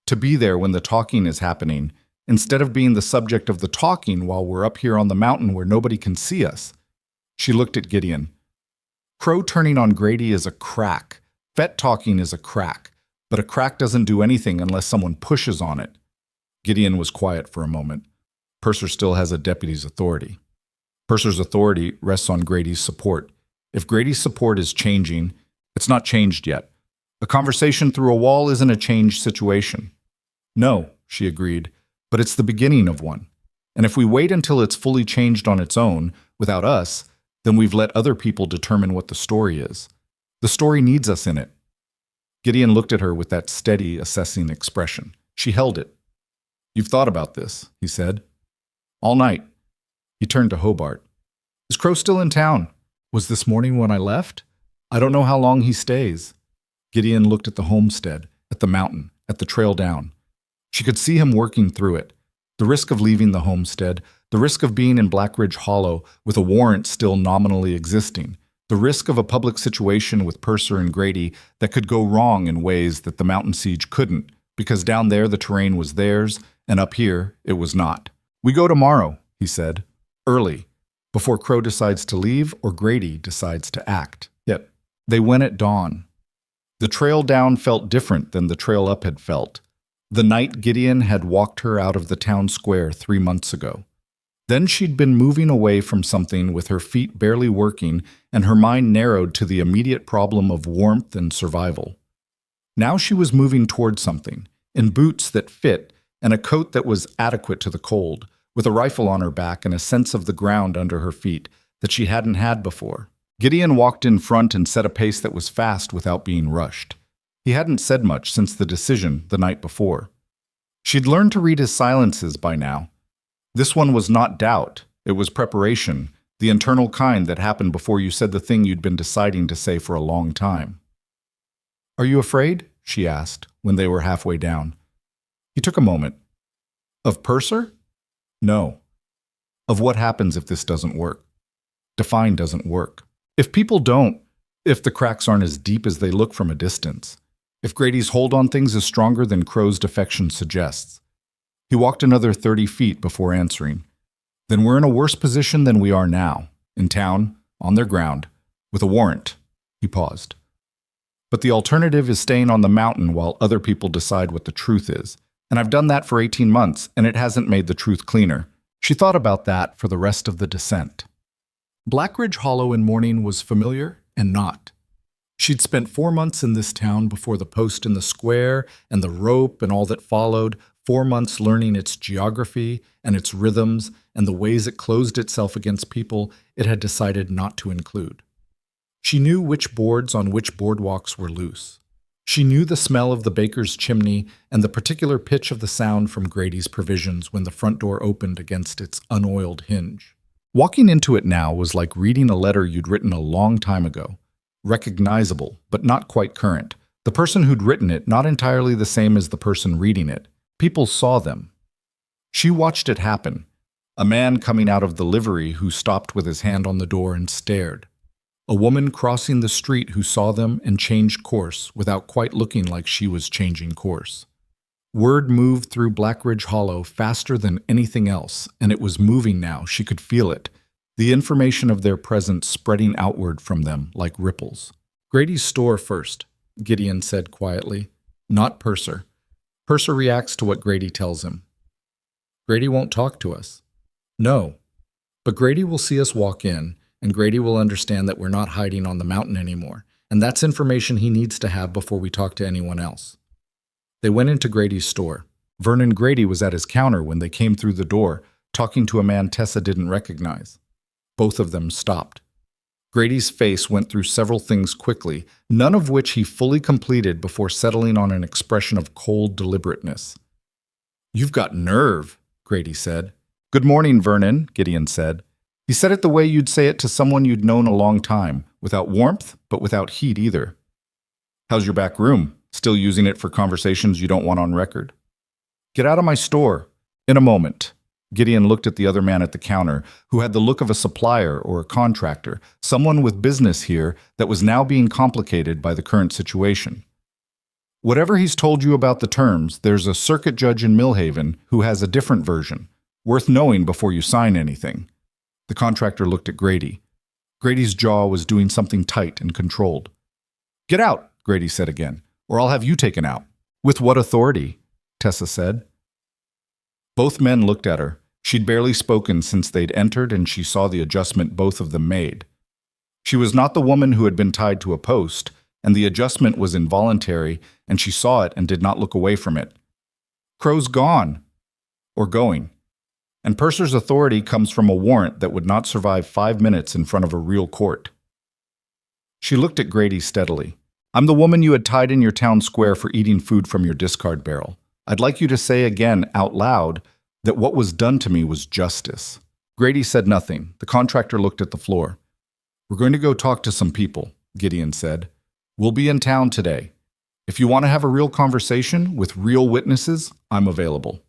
To be there when the talking is happening, instead of being the subject of the talking while we're up here on the mountain where nobody can see us. She looked at Gideon. Crow turning on Grady is a crack. Fett talking is a crack. But a crack doesn't do anything unless someone pushes on it. Gideon was quiet for a moment. Purser still has a deputy's authority. Purser's authority rests on Grady's support. If Grady's support is changing, it's not changed yet. A conversation through a wall isn't a changed situation. No, she agreed, but it's the beginning of one. And if we wait until it's fully changed on its own, without us, then we've let other people determine what the story is. The story needs us in it. Gideon looked at her with that steady, assessing expression. She held it. You've thought about this, he said. All night. He turned to Hobart. Is Crow still in town? Was this morning when I left? I don't know how long he stays. Gideon looked at the homestead, at the mountain, at the trail down. She could see him working through it. The risk of leaving the homestead, the risk of being in Blackridge Hollow with a warrant still nominally existing, the risk of a public situation with Purser and Grady that could go wrong in ways that the mountain siege couldn't, because down there the terrain was theirs, and up here it was not. We go tomorrow, he said, early, before Crow decides to leave or Grady decides to act. Yet, they went at dawn. The trail down felt different than the trail up had felt. The night Gideon had walked her out of the town square 3 months ago. Then she'd been moving away from something with her feet barely working and her mind narrowed to the immediate problem of warmth and survival. Now she was moving toward something, in boots that fit and a coat that was adequate to the cold, with a rifle on her back and a sense of the ground under her feet that she hadn't had before. Gideon walked in front and set a pace that was fast without being rushed. He hadn't said much since the decision the night before. She'd learned to read his silences by now. This one was not doubt, it was preparation, the internal kind that happened before you said the thing you'd been deciding to say for a long time. Are you afraid? She asked, when they were halfway down. He took a moment. Of Purser? No. Of what happens if this doesn't work. Define doesn't work. If people don't, if the cracks aren't as deep as they look from a distance, if Grady's hold on things is stronger than Crow's defection suggests. He walked another 30 feet before answering. Then we're in a worse position than we are now, in town, on their ground, with a warrant. He paused. But the alternative is staying on the mountain while other people decide what the truth is. And I've done that for 18 months, and it hasn't made the truth cleaner. She thought about that for the rest of the descent. Blackridge Hollow in morning was familiar and not. She'd spent 4 months in this town before the post in the square and the rope and all that followed, 4 months learning its geography and its rhythms and the ways it closed itself against people it had decided not to include. She knew which boards on which boardwalks were loose. She knew the smell of the baker's chimney and the particular pitch of the sound from Grady's provisions when the front door opened against its unoiled hinge. Walking into it now was like reading a letter you'd written a long time ago. Recognizable, but not quite current. The person who'd written it not entirely the same as the person reading it. People saw them. She watched it happen. A man coming out of the livery who stopped with his hand on the door and stared. A woman crossing the street who saw them and changed course without quite looking like she was changing course. Word moved through Blackridge Hollow faster than anything else, and it was moving now. She could feel it. The information of their presence spreading outward from them like ripples. Grady's store first, Gideon said quietly. Not Purser. Purser reacts to what Grady tells him. Grady won't talk to us. No. But Grady will see us walk in, and Grady will understand that we're not hiding on the mountain anymore, and that's information he needs to have before we talk to anyone else. They went into Grady's store. Vernon Grady was at his counter when they came through the door, talking to a man Tessa didn't recognize. Both of them stopped. Grady's face went through several things quickly, none of which he fully completed before settling on an expression of cold deliberateness. You've got nerve, Grady said. Good morning, Vernon, Gideon said. He said it the way you'd say it to someone you'd known a long time, without warmth, but without heat either. How's your back room? Still using it for conversations you don't want on record? Get out of my store. In a moment. Gideon looked at the other man at the counter, who had the look of a supplier or a contractor, someone with business here that was now being complicated by the current situation. Whatever he's told you about the terms, there's a circuit judge in Millhaven who has a different version, worth knowing before you sign anything. The contractor looked at Grady. Grady's jaw was doing something tight and controlled. Get out, Grady said again, or I'll have you taken out. With what authority? Tessa said. Both men looked at her. She'd barely spoken since they'd entered, and she saw the adjustment both of them made. She was not the woman who had been tied to a post, and the adjustment was involuntary, and she saw it and did not look away from it. Crow's gone. Or going. And Purser's authority comes from a warrant that would not survive 5 minutes in front of a real court. She looked at Grady steadily. I'm the woman you had tied in your town square for eating food from your discard barrel. I'd like you to say again, out loud, that what was done to me was justice. Grady said nothing. The contractor looked at the floor. We're going to go talk to some people, Gideon said. We'll be in town today. If you want to have a real conversation with real witnesses, I'm available.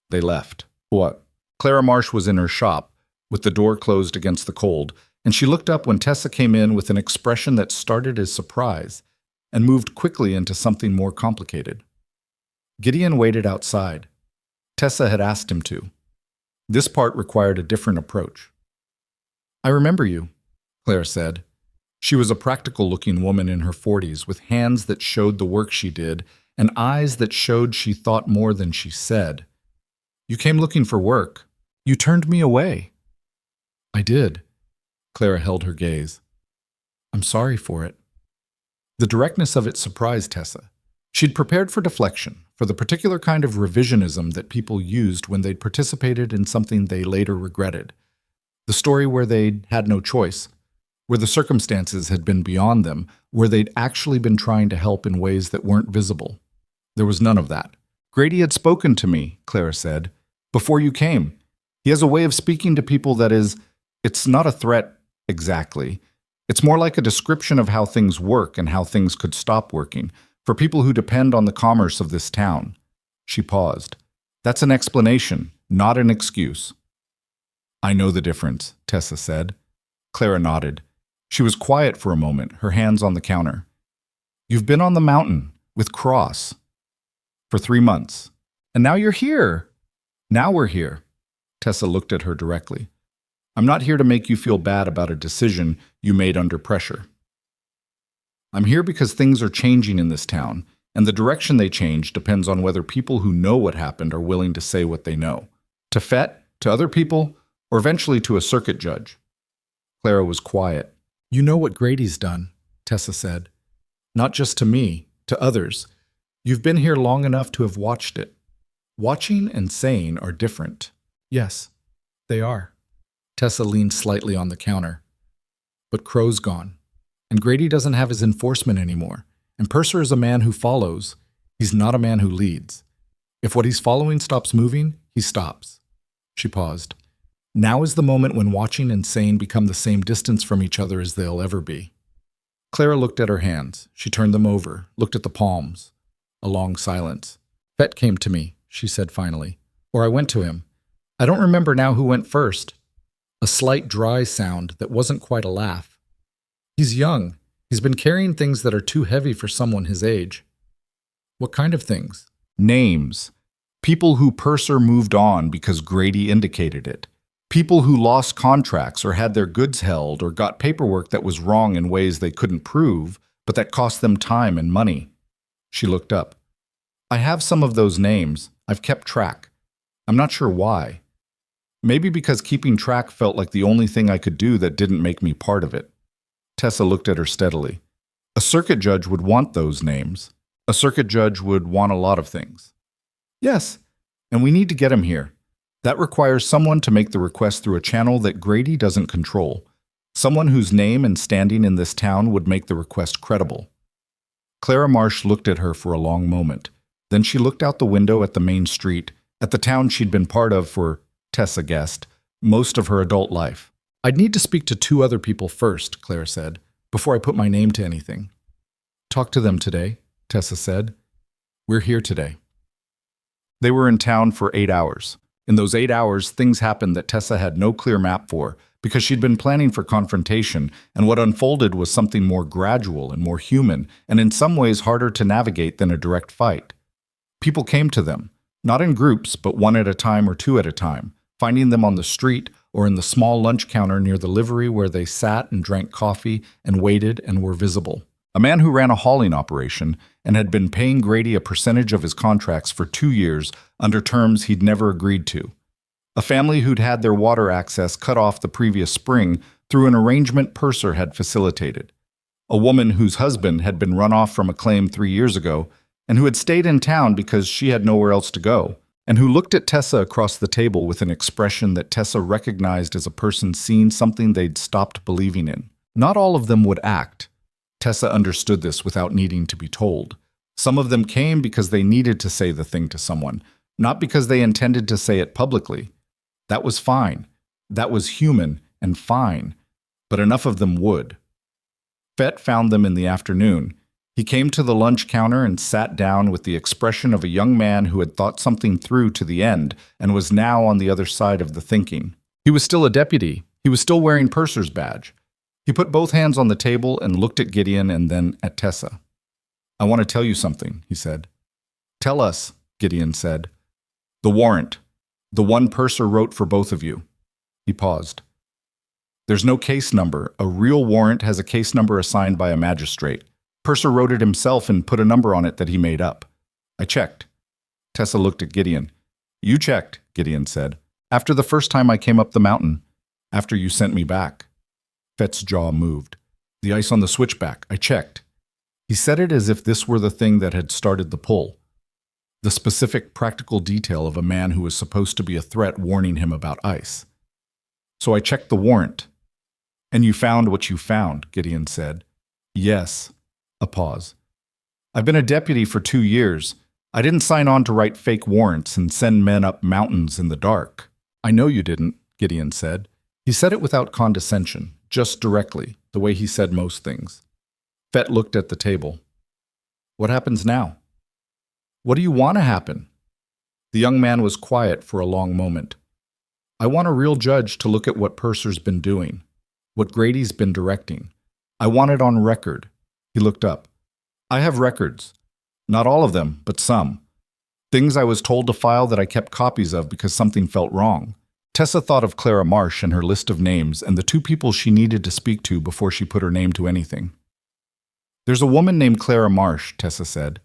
They left. What? Clara Marsh was in her shop, with the door closed against the cold, and she looked up when Tessa came in with an expression that started as surprise and moved quickly into something more complicated. Gideon waited outside. Tessa had asked him to. This part required a different approach. I remember you, Claire said. She was a practical-looking woman in her 40s with hands that showed the work she did and eyes that showed she thought more than she said. You came looking for work. You turned me away. I did. Clara held her gaze. I'm sorry for it. The directness of it surprised Tessa. She'd prepared for deflection, for the particular kind of revisionism that people used when they'd participated in something they later regretted. The story where they'd had no choice, where the circumstances had been beyond them, where they'd actually been trying to help in ways that weren't visible. There was none of that. Grady had spoken to me, Clara said, before you came. He has a way of speaking to people that is, it's not a threat exactly. It's more like a description of how things work and how things could stop working, for people who depend on the commerce of this town. She paused. That's an explanation, not an excuse. I know the difference, Tessa said. Clara nodded. She was quiet for a moment, her hands on the counter. You've been on the mountain, with Cross, for 3 months. And now you're here. Now we're here. Tessa looked at her directly. I'm not here to make you feel bad about a decision you made under pressure. I'm here because things are changing in this town, and the direction they change depends on whether people who know what happened are willing to say what they know. To Fett, to other people, or eventually to a circuit judge. Clara was quiet. You know what Grady's done, Tessa said. Not just to me, to others. You've been here long enough to have watched it. Watching and saying are different. Yes, they are. Tessa leaned slightly on the counter. But Crow's gone, and Grady doesn't have his enforcement anymore, and Purser is a man who follows. He's not a man who leads. If what he's following stops moving, he stops. She paused. Now is the moment when watching and saying become the same distance from each other as they'll ever be. Clara looked at her hands. She turned them over, looked at the palms. A long silence. Fett came to me, she said finally. Or I went to him. I don't remember now who went first. A slight dry sound that wasn't quite a laugh. He's young. He's been carrying things that are too heavy for someone his age. What kind of things? Names. People who Purser moved on because Grady indicated it. People who lost contracts or had their goods held or got paperwork that was wrong in ways they couldn't prove, but that cost them time and money. She looked up. I have some of those names. I've kept track. I'm not sure why. Maybe because keeping track felt like the only thing I could do that didn't make me part of it. Tessa looked at her steadily. A circuit judge would want those names. A circuit judge would want a lot of things. Yes, and we need to get him here. That requires someone to make the request through a channel that Grady doesn't control. Someone whose name and standing in this town would make the request credible. Clara Marsh looked at her for a long moment. Then she looked out the window at the main street, at the town she'd been part of for, Tessa guessed, most of her adult life. I'd need to speak to 2 other people first, Claire said, before I put my name to anything. Talk to them today, Tessa said. We're here today. They were in town for 8 hours. In those 8 hours, things happened that Tessa had no clear map for, because she'd been planning for confrontation, and what unfolded was something more gradual and more human, and in some ways harder to navigate than a direct fight. People came to them, not in groups, but one at a time or 2 at a time, finding them on the street or in the small lunch counter near the livery where they sat and drank coffee and waited and were visible. A man who ran a hauling operation and had been paying Grady a percentage of his contracts for 2 years under terms he'd never agreed to. A family who'd had their water access cut off the previous spring through an arrangement Purser had facilitated. A woman whose husband had been run off from a claim 3 years ago and who had stayed in town because she had nowhere else to go, and who looked at Tessa across the table with an expression that Tessa recognized as a person seeing something they'd stopped believing in. Not all of them would act. Tessa understood this without needing to be told. Some of them came because they needed to say the thing to someone, not because they intended to say it publicly. That was fine. That was human and fine. But enough of them would. Fett found them in the afternoon. He came to the lunch counter and sat down with the expression of a young man who had thought something through to the end and was now on the other side of the thinking. He was still a deputy. He was still wearing Purser's badge. He put both hands on the table and looked at Gideon and then at Tessa. I want to tell you something, he said. Tell us, Gideon said. The warrant. The one Purser wrote for both of you. He paused. There's no case number. A real warrant has a case number assigned by a magistrate. Purser wrote it himself and put a number on it that he made up. I checked. Tessa looked at Gideon. You checked, Gideon said. After the first time I came up the mountain. After you sent me back. Fett's jaw moved. The ice on the switchback. I checked. He said it as if this were the thing that had started the pull. The specific practical detail of a man who was supposed to be a threat warning him about ice. So I checked the warrant. And you found what you found, Gideon said. Yes. A pause. I've been a deputy for 2 years. I didn't sign on to write fake warrants and send men up mountains in the dark. I know you didn't, Gideon said. He said it without condescension, just directly, the way he said most things. Fett looked at the table. What happens now? What do you want to happen? The young man was quiet for a long moment. I want a real judge to look at what Purser's been doing, what Grady's been directing. I want it on record. He looked up. I have records. Not all of them, but some. Things I was told to file that I kept copies of because something felt wrong. Tessa thought of Clara Marsh and her list of names and the two people she needed to speak to before she put her name to anything. "There's a woman named Clara Marsh," Tessa said.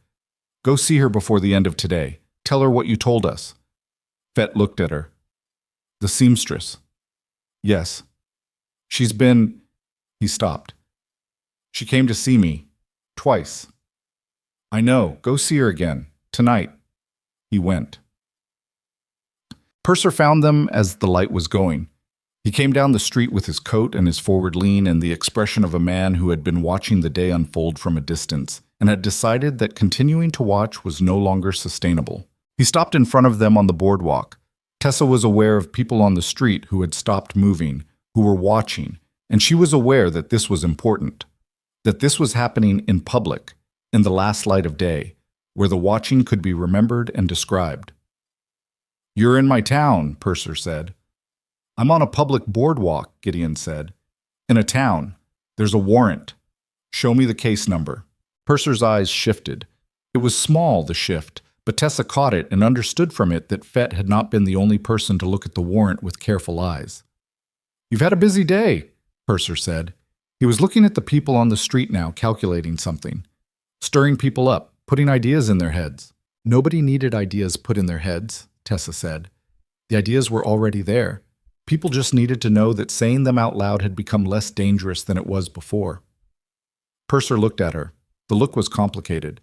"Go see her before the end of today. Tell her what you told us." Fett looked at her. "The seamstress." "Yes. She's been—" He stopped. "She came to see me. Twice." "I know. Go see her again. Tonight." He went. Purser found them as the light was going. He came down the street with his coat and his forward lean and the expression of a man who had been watching the day unfold from a distance and had decided that continuing to watch was no longer sustainable. He stopped in front of them on the boardwalk. Tessa was aware of people on the street who had stopped moving, who were watching, and she was aware that this was important, that this was happening in public, in the last light of day, where the watching could be remembered and described. "You're in my town," Purser said. "I'm on a public boardwalk," Gideon said. "In a town. There's a warrant. Show me the case number." Purser's eyes shifted. It was small, the shift, but Tessa caught it and understood from it that Fett had not been the only person to look at the warrant with careful eyes. "You've had a busy day," Purser said. He was looking at the people on the street now, calculating something, stirring people up, putting ideas in their heads. Nobody needed ideas put in their heads, Tessa said. The ideas were already there. People just needed to know that saying them out loud had become less dangerous than it was before. Purser looked at her. The look was complicated.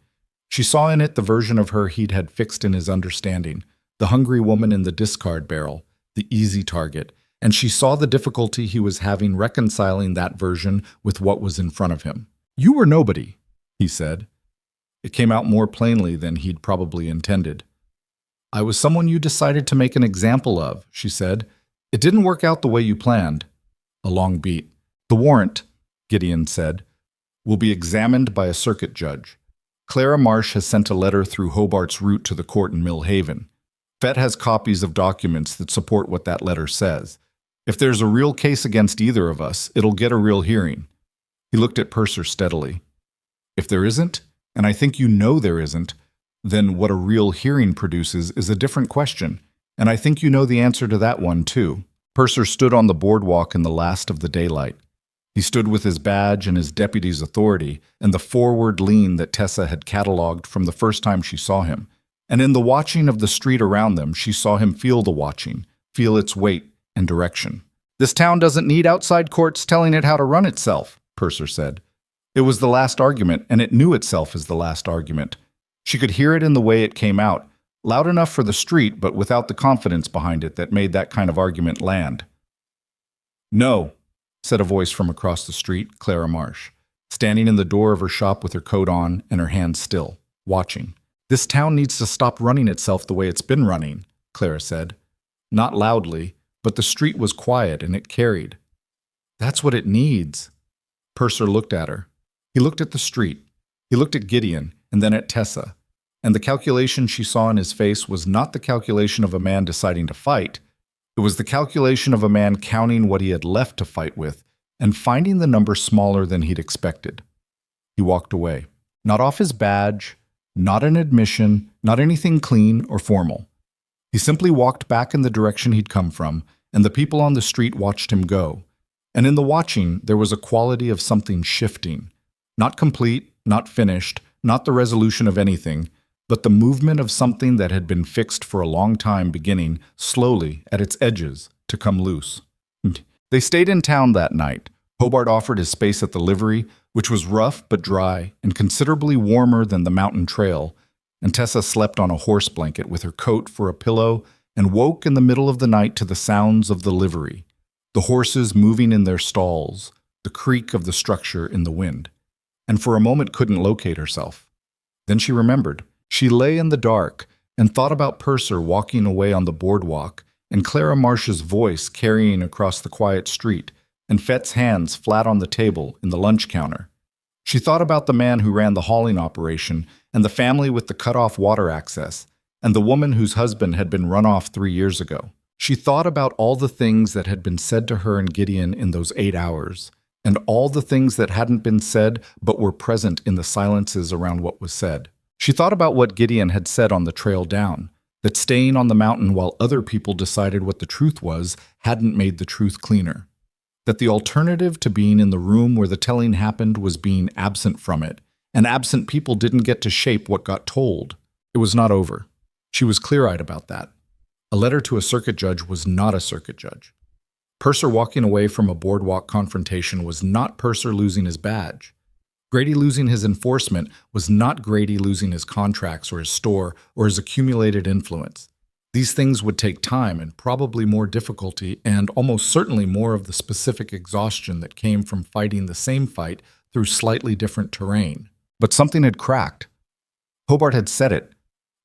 She saw in it the version of her he'd had fixed in his understanding, the hungry woman in the discard barrel, the easy target, and she saw the difficulty he was having reconciling that version with what was in front of him. "You were nobody," he said. It came out more plainly than he'd probably intended. "I was someone you decided to make an example of," she said. "It didn't work out the way you planned." A long beat. "The warrant," Gideon said, "will be examined by a circuit judge. Clara Marsh has sent a letter through Hobart's route to the court in Mill Haven. Fett has copies of documents that support what that letter says. If there's a real case against either of us, it'll get a real hearing." He looked at Purser steadily. "If there isn't, and I think you know there isn't, then what a real hearing produces is a different question, and I think you know the answer to that one, too." Purser stood on the boardwalk in the last of the daylight. He stood with his badge and his deputy's authority and the forward lean that Tessa had catalogued from the first time she saw him. And in the watching of the street around them, she saw him feel the watching, feel its weight and direction. "This town doesn't need outside courts telling it how to run itself," Purser said. It was the last argument, and it knew itself as the last argument. She could hear it in the way it came out, loud enough for the street, but without the confidence behind it that made that kind of argument land. "No," said a voice from across the street, Clara Marsh, standing in the door of her shop with her coat on and her hands still, watching. "This town needs to stop running itself the way it's been running," Clara said. Not loudly, but the street was quiet and it carried. "That's what it needs." Purser looked at her. He looked at the street. He looked at Gideon and then at Tessa. And the calculation she saw in his face was not the calculation of a man deciding to fight. It was the calculation of a man counting what he had left to fight with and finding the number smaller than he'd expected. He walked away. Not off his badge, not an admission, not anything clean or formal. He simply walked back in the direction he'd come from, and the people on the street watched him go. And in the watching, there was a quality of something shifting. Not complete, not finished, not the resolution of anything, but the movement of something that had been fixed for a long time beginning, slowly, at its edges, to come loose. They stayed in town that night. Hobart offered his space at the livery, which was rough but dry and considerably warmer than the mountain trail, and Tessa slept on a horse blanket with her coat for a pillow and woke in the middle of the night to the sounds of the livery, the horses moving in their stalls, the creak of the structure in the wind, and for a moment couldn't locate herself. Then she remembered. She lay in the dark and thought about Purser walking away on the boardwalk and Clara Marsh's voice carrying across the quiet street and Fett's hands flat on the table in the lunch counter. She thought about the man who ran the hauling operation and the family with the cut-off water access and the woman whose husband had been run off 3 years ago. She thought about all the things that had been said to her and Gideon in those 8 hours, and all the things that hadn't been said but were present in the silences around what was said. She thought about what Gideon had said on the trail down, that staying on the mountain while other people decided what the truth was hadn't made the truth cleaner, that the alternative to being in the room where the telling happened was being absent from it, and absent people didn't get to shape what got told. It was not over. She was clear-eyed about that. A letter to a circuit judge was not a circuit judge. Purser walking away from a boardwalk confrontation was not Purser losing his badge. Grady losing his enforcement was not Grady losing his contracts or his store or his accumulated influence. These things would take time and probably more difficulty and almost certainly more of the specific exhaustion that came from fighting the same fight through slightly different terrain. But something had cracked. Hobart had said it,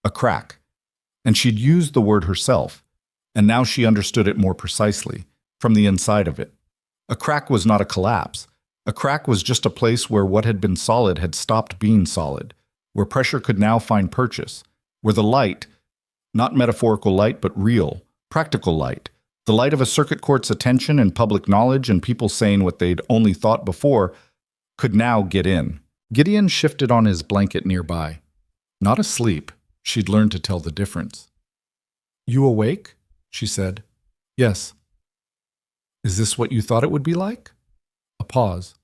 a crack, and she'd used the word herself, and now she understood it more precisely, from the inside of it. A crack was not a collapse. A crack was just a place where what had been solid had stopped being solid, where pressure could now find purchase, where the light, not metaphorical light but real, practical light, the light of a circuit court's attention and public knowledge and people saying what they'd only thought before, could now get in. Gideon shifted on his blanket nearby. Not asleep. She'd learned to tell the difference. "You awake?" she said. "Yes." "Is this what you thought it would be like?" A pause.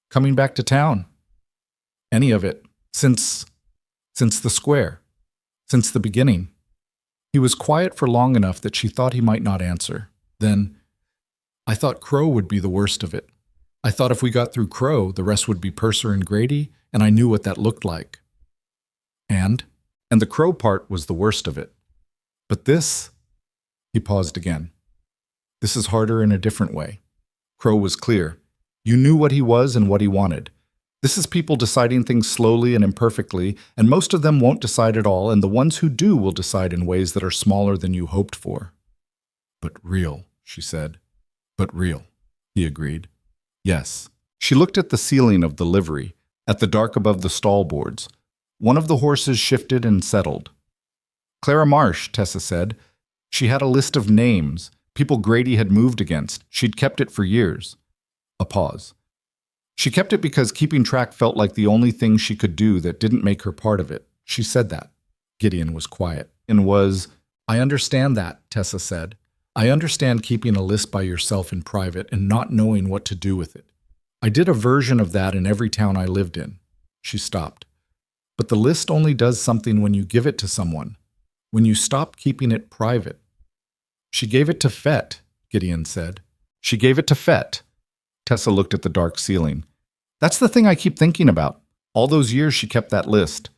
"Coming back to town?" "Any of it. Since the square. Since the beginning." He was quiet for long enough that she thought he might not answer. Then, "I thought Crow would be the worst of it. I thought if we got through Crow, the rest would be Purser and Grady, and I knew what that looked like." And the Crow part was the worst of it. But this, he paused again. This is harder in a different way. Crow was clear. You knew what he was and what he wanted. This is people deciding things slowly and imperfectly, and most of them won't decide at all, and the ones who do will decide in ways that are smaller than you hoped for. "But real," she said. "But real," he agreed. "Yes." She looked at the ceiling of the livery, at the dark above the stall boards. One of the horses shifted and settled. "Clara Marsh," Tessa said. She had a list of names, people Grady had moved against. She'd kept it for years. A pause. She kept it because keeping track felt like the only thing she could do that didn't make her part of it. She said that. Gideon was quiet. "I understand that," Tessa said. "I understand keeping a list by yourself in private and not knowing what to do with it. I did a version of that in every town I lived in." She stopped. "But the list only does something when you give it to someone, when you stop keeping it private." "She gave it to Fett," Gideon said. "She gave it to Fett." Tessa looked at the dark ceiling. "That's the thing I keep thinking about. All those years she kept that list.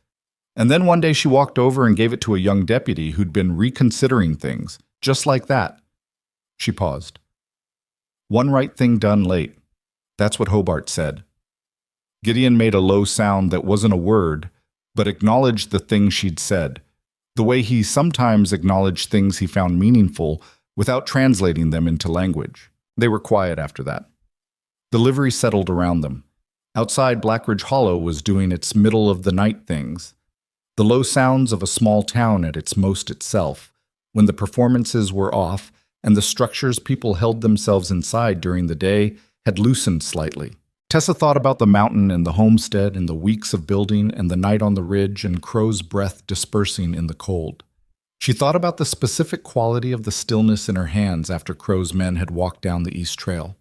And then one day she walked over and gave it to a young deputy who'd been reconsidering things, just like that." She paused. "One right thing done late." That's what Hobart said. Gideon made a low sound that wasn't a word, but acknowledged the thing she'd said, the way he sometimes acknowledged things he found meaningful without translating them into language. They were quiet after that. The livery settled around them. Outside, Blackridge Hollow was doing its middle-of-the-night things, the low sounds of a small town at its most itself, when the performances were off and the structures people held themselves inside during the day had loosened slightly. Tessa thought about the mountain and the homestead and the weeks of building and the night on the ridge and Crow's breath dispersing in the cold. She thought about the specific quality of the stillness in her hands after Crow's men had walked down the East Trail.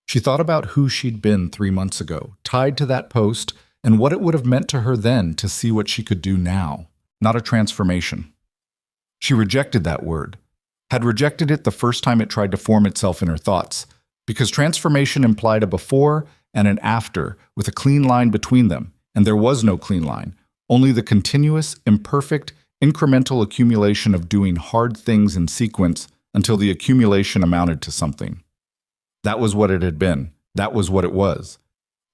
She thought about who she'd been 3 months ago, tied to that post, and what it would have meant to her then to see what she could do now, not a transformation. She rejected that word, had rejected it the first time it tried to form itself in her thoughts, because transformation implied a before and an after, with a clean line between them, and there was no clean line, only the continuous, imperfect, incremental accumulation of doing hard things in sequence until the accumulation amounted to something. That was what it had been. That was what it was.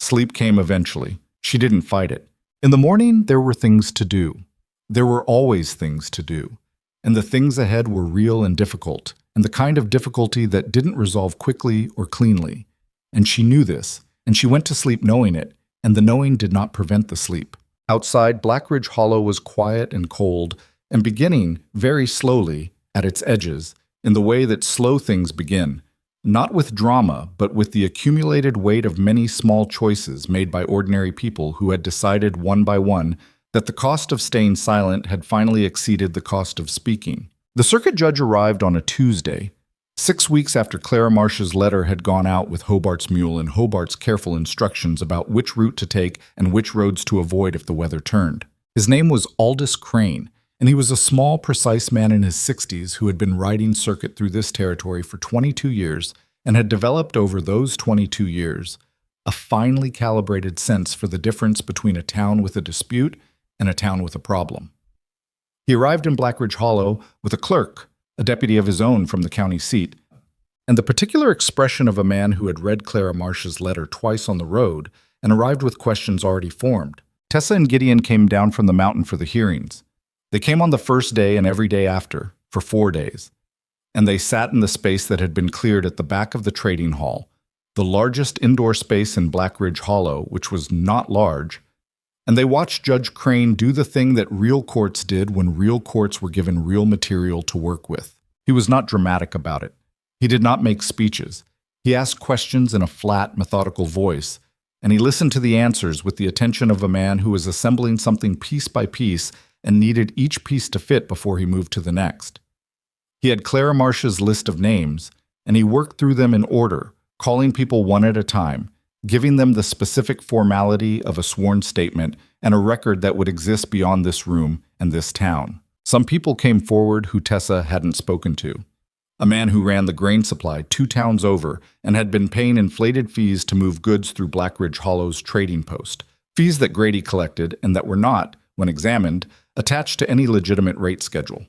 Sleep came eventually. She didn't fight it. In the morning, there were things to do. There were always things to do. And the things ahead were real and difficult, and the kind of difficulty that didn't resolve quickly or cleanly. And she knew this, and she went to sleep knowing it, and the knowing did not prevent the sleep. Outside, Blackridge Hollow was quiet and cold, and beginning, very slowly, at its edges, in the way that slow things begin, not with drama, but with the accumulated weight of many small choices made by ordinary people who had decided one by one that the cost of staying silent had finally exceeded the cost of speaking. The circuit judge arrived on a Tuesday, 6 weeks after Clara Marsh's letter had gone out with Hobart's mule and Hobart's careful instructions about which route to take and which roads to avoid if the weather turned. His name was Aldous Crane, and he was a small, precise man in his 60s who had been riding circuit through this territory for 22 years and had developed over those 22 years a finely calibrated sense for the difference between a town with a dispute and a town with a problem. He arrived in Blackridge Hollow with a clerk, a deputy of his own from the county seat, and the particular expression of a man who had read Clara Marsh's letter twice on the road and arrived with questions already formed. Tessa and Gideon came down from the mountain for the hearings. They came on the first day and every day after, for 4 days, and they sat in the space that had been cleared at the back of the trading hall, the largest indoor space in Blackridge Hollow, which was not large, and they watched Judge Crane do the thing that real courts did when real courts were given real material to work with. He was not dramatic about it. He did not make speeches. He asked questions in a flat, methodical voice, and he listened to the answers with the attention of a man who was assembling something piece by piece and needed each piece to fit before he moved to the next. He had Clara Marsh's list of names, and he worked through them in order, calling people one at a time, giving them the specific formality of a sworn statement and a record that would exist beyond this room and this town. Some people came forward who Tessa hadn't spoken to. A man who ran the grain supply 2 towns over and had been paying inflated fees to move goods through Blackridge Hollow's trading post, fees that Grady collected and that were not, when examined, attached to any legitimate rate schedule.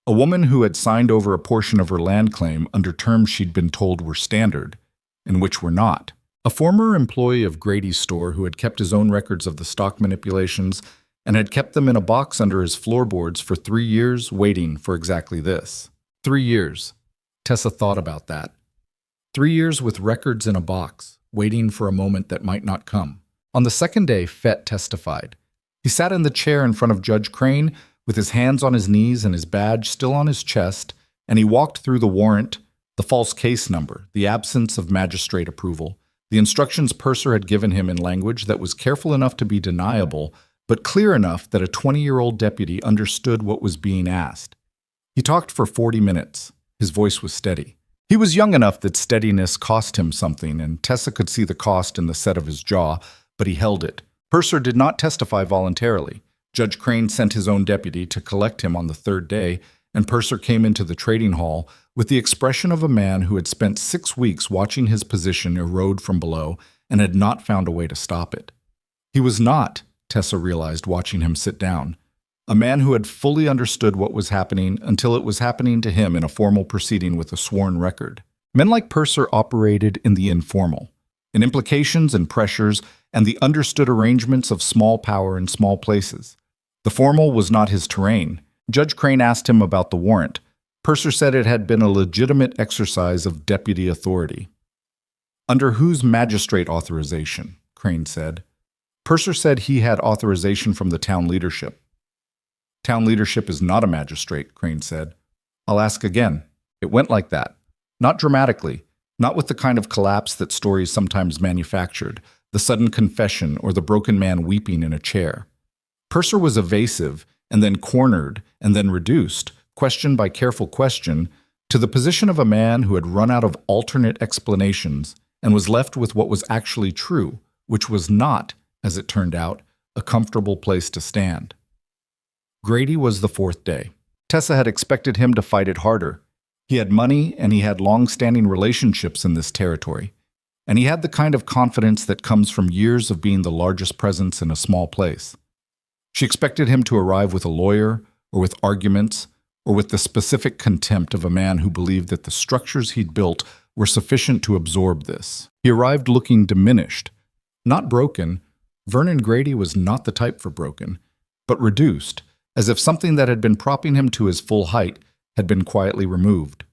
A woman who had signed over a portion of her land claim under terms she'd been told were standard, and which were not. A former employee of Grady's store who had kept his own records of the stock manipulations and had kept them in a box under his floorboards for 3 years, waiting for exactly this. 3 years. Tessa thought about that. 3 years with records in a box, waiting for a moment that might not come. On the second day, Fett testified. He sat in the chair in front of Judge Crane with his hands on his knees and his badge still on his chest, and he walked through the warrant, the false case number, the absence of magistrate approval, the instructions Purser had given him in language that was careful enough to be deniable, but clear enough that a 20-year-old deputy understood what was being asked. He talked for 40 minutes. His voice was steady. He was young enough that steadiness cost him something, and Tessa could see the cost in the set of his jaw, but he held it. Purser did not testify voluntarily. Judge Crane sent his own deputy to collect him on the 3rd day, and Purser came into the trading hall with the expression of a man who had spent 6 weeks watching his position erode from below and had not found a way to stop it. He was not, Tessa realized watching him sit down, a man who had fully understood what was happening until it was happening to him in a formal proceeding with a sworn record. Men like Purser operated in the informal, in implications and pressures and the understood arrangements of small power in small places. The formal was not his terrain. Judge Crane asked him about the warrant. Purser said it had been a legitimate exercise of deputy authority. Under whose magistrate authorization? Crane said. Purser said he had authorization from the town leadership. Town leadership is not a magistrate, Crane said. I'll ask again. It went like that. Not dramatically, not with the kind of collapse that stories sometimes manufactured, the sudden confession or the broken man weeping in a chair. Purser was evasive, and then cornered, and then reduced, question by careful question, to the position of a man who had run out of alternate explanations and was left with what was actually true, which was not, as it turned out, a comfortable place to stand. Grady was the 4th day. Tessa had expected him to fight it harder. He had money, and he had long-standing relationships in this territory, and he had the kind of confidence that comes from years of being the largest presence in a small place. She expected him to arrive with a lawyer, or with arguments, or with the specific contempt of a man who believed that the structures he'd built were sufficient to absorb this. He arrived looking diminished, not broken. Vernon Grady was not the type for broken, but reduced, as if something that had been propping him to his full height had been quietly removed.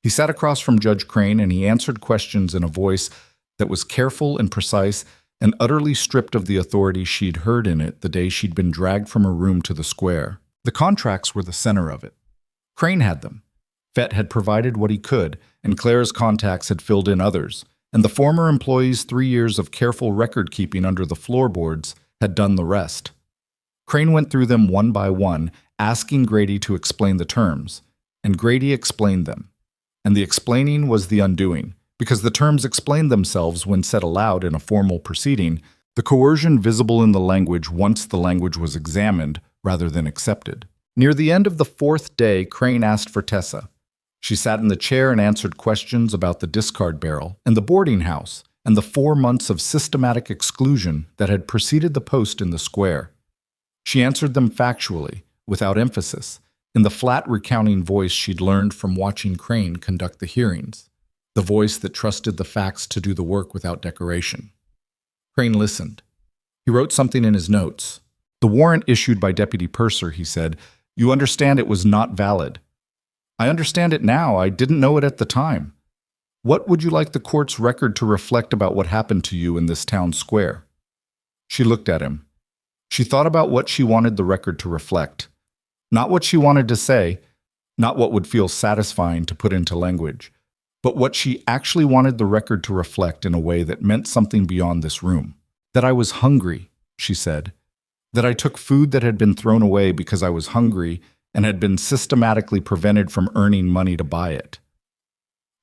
He sat across from Judge Crane and he answered questions in a voice that was careful and precise and utterly stripped of the authority she'd heard in it the day she'd been dragged from her room to the square. The contracts were the center of it. Crane had them. Fett had provided what he could, and Claire's contacts had filled in others, and the former employee's 3 years of careful record-keeping under the floorboards had done the rest. Crane went through them one by one, asking Grady to explain the terms, and Grady explained them. And the explaining was the undoing, because the terms explained themselves when said aloud in a formal proceeding, the coercion visible in the language once the language was examined rather than accepted. Near the end of the fourth day, Crane asked for Tessa. She sat in the chair and answered questions about the discard barrel and the boarding house and the 4 months of systematic exclusion that had preceded the post in the square. She answered them factually, without emphasis, in the flat recounting voice she'd learned from watching Crane conduct the hearings, the voice that trusted the facts to do the work without decoration. Crane listened. He wrote something in his notes. "The warrant issued by Deputy Purser," he said, "you understand it was not valid." "I understand it now. I didn't know it at the time." "What would you like the court's record to reflect about what happened to you in this town square?" She looked at him. She thought about what she wanted the record to reflect. Not what she wanted to say, not what would feel satisfying to put into language, but what she actually wanted the record to reflect in a way that meant something beyond this room. "That I was hungry," she said. "That I took food that had been thrown away because I was hungry and had been systematically prevented from earning money to buy it.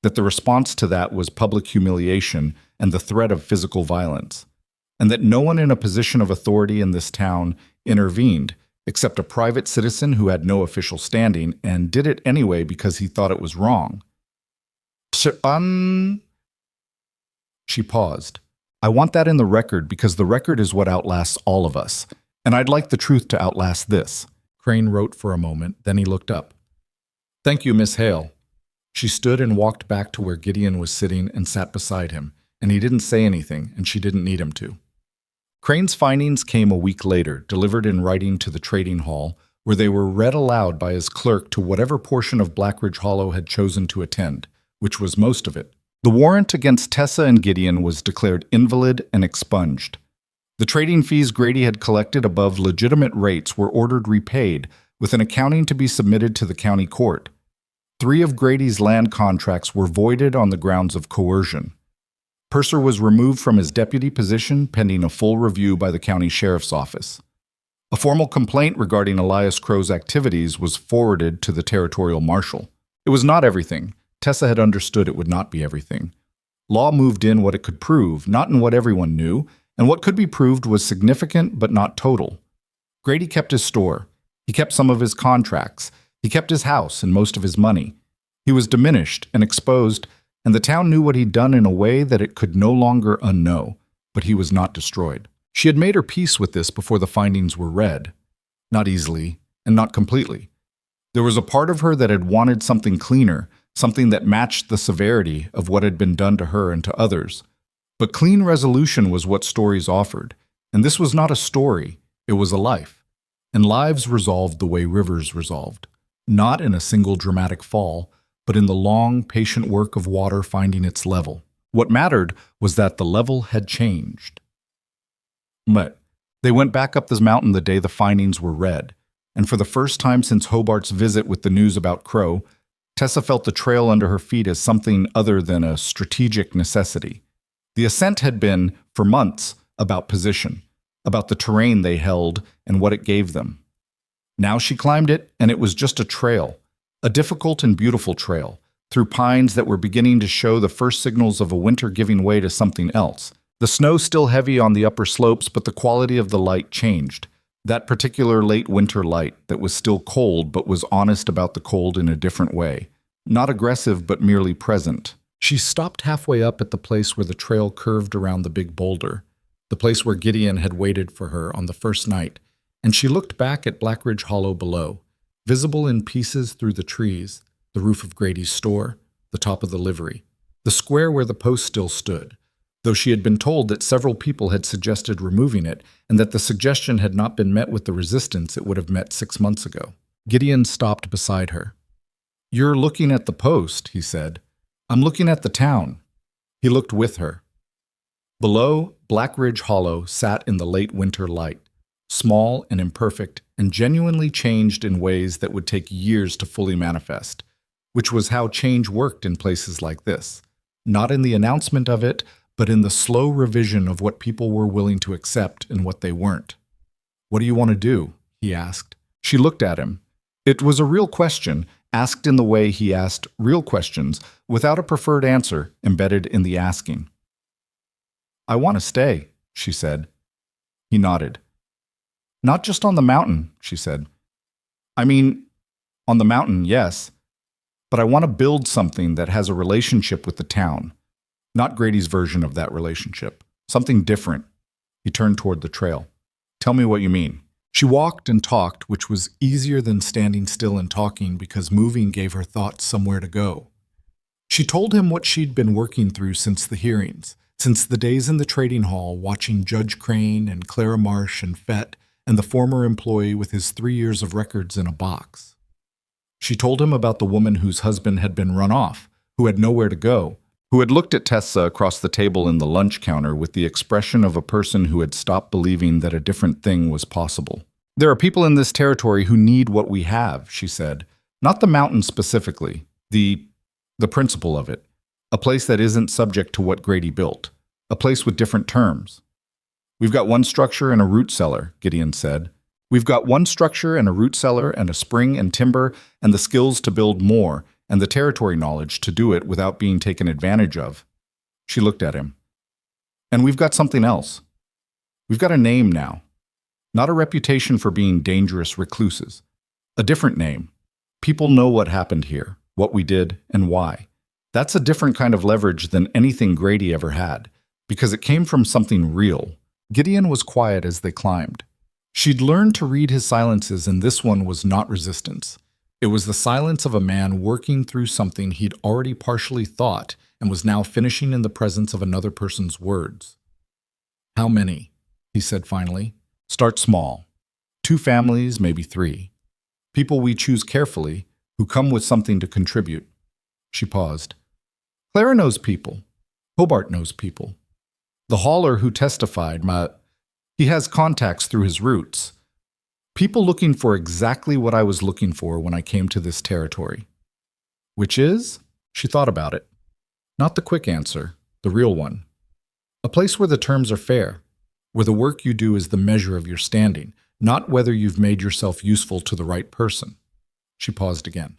That the response to that was public humiliation and the threat of physical violence. And that no one in a position of authority in this town intervened, except a private citizen who had no official standing and did it anyway because he thought it was wrong." She paused. "I want that in the record because the record is what outlasts all of us, and I'd like the truth to outlast this." Crane wrote for a moment, then he looked up. "Thank you, Miss Hale." She stood and walked back to where Gideon was sitting and sat beside him, and he didn't say anything, and she didn't need him to. Crane's findings came a week later, delivered in writing to the trading hall, where they were read aloud by his clerk to whatever portion of Blackridge Hollow had chosen to attend, which was most of it. The warrant against Tessa and Gideon was declared invalid and expunged. The trading fees Grady had collected above legitimate rates were ordered repaid, with an accounting to be submitted to the county court. 3 of Grady's land contracts were voided on the grounds of coercion. Purser was removed from his deputy position pending a full review by the county sheriff's office. A formal complaint regarding Elias Crow's activities was forwarded to the territorial marshal. It was not everything. Tessa had understood it would not be everything. Law moved in what it could prove, not in what everyone knew, and what could be proved was significant but not total. Grady kept his store. He kept some of his contracts. He kept his house and most of his money. He was diminished and exposed, and the town knew what he'd done in a way that it could no longer unknow, but he was not destroyed. She had made her peace with this before the findings were read. Not easily, and not completely. There was a part of her that had wanted something cleaner, something that matched the severity of what had been done to her and to others. But clean resolution was what stories offered, and this was not a story, it was a life. And lives resolved the way rivers resolved, not in a single dramatic fall, but in the long, patient work of water finding its level. What mattered was that the level had changed. But they went back up this mountain the day the findings were read, and for the first time since Hobart's visit with the news about Crow, Tessa felt the trail under her feet as something other than a strategic necessity. The ascent had been, for months, about position, about the terrain they held and what it gave them. Now she climbed it, and it was just a trail, a difficult and beautiful trail, through pines that were beginning to show the first signals of a winter giving way to something else. The snow still heavy on the upper slopes, but the quality of the light changed. That particular late winter light that was still cold but was honest about the cold in a different way. Not aggressive but merely present. She stopped halfway up at the place where the trail curved around the big boulder, the place where Gideon had waited for her on the first night, and she looked back at Blackridge Hollow below, visible in pieces through the trees, the roof of Grady's store, the top of the livery, the square where the post still stood, though she had been told that several people had suggested removing it and that the suggestion had not been met with the resistance it would have met 6 months ago. Gideon stopped beside her. "You're looking at the post," he said. "I'm looking at the town." He looked with her. Below, Blackridge Hollow sat in the late winter light, small and imperfect and genuinely changed in ways that would take years to fully manifest, which was how change worked in places like this, not in the announcement of it, but in the slow revision of what people were willing to accept and what they weren't. "What do you want to do?" he asked. She looked at him. It was a real question, asked in the way he asked real questions, without a preferred answer embedded in the asking. I want to stay, she said. He nodded. Not just on the mountain, she said. I mean, on the mountain, yes. But I want to build something that has a relationship with the town. Not Grady's version of that relationship. Something different. He turned toward the trail. Tell me what you mean. She walked and talked, which was easier than standing still and talking because moving gave her thoughts somewhere to go. She told him what she'd been working through since the hearings, since the days in the trading hall watching Judge Crane and Clara Marsh and Fett and the former employee with his 3 years of records in a box. She told him about the woman whose husband had been run off, who had nowhere to go, who had looked at Tessa across the table in the lunch counter with the expression of a person who had stopped believing that a different thing was possible. There are people in this territory who need what we have, she said. Not the mountain specifically, the principle of it. A place that isn't subject to what Grady built. A place with different terms. We've got one structure and a root cellar, Gideon said. We've got one structure and a root cellar and a spring and timber and the skills to build more and the territory knowledge to do it without being taken advantage of. She looked at him. And we've got something else. We've got a name now. Not a reputation for being dangerous recluses. A different name. People know what happened here, what we did, and why. That's a different kind of leverage than anything Grady ever had, because it came from something real. Gideon was quiet as they climbed. She'd learned to read his silences, and this one was not resistance. It was the silence of a man working through something he'd already partially thought and was now finishing in the presence of another person's words. How many? He said finally. Start small. 2 families, maybe 3. People we choose carefully, who come with something to contribute. She paused. Clara knows people. Hobart knows people. The hauler who testified, he has contacts through his roots. People looking for exactly what I was looking for when I came to this territory. Which is? She thought about it. Not the quick answer, the real one. A place where the terms are fair, where the work you do is the measure of your standing, not whether you've made yourself useful to the right person. She paused again.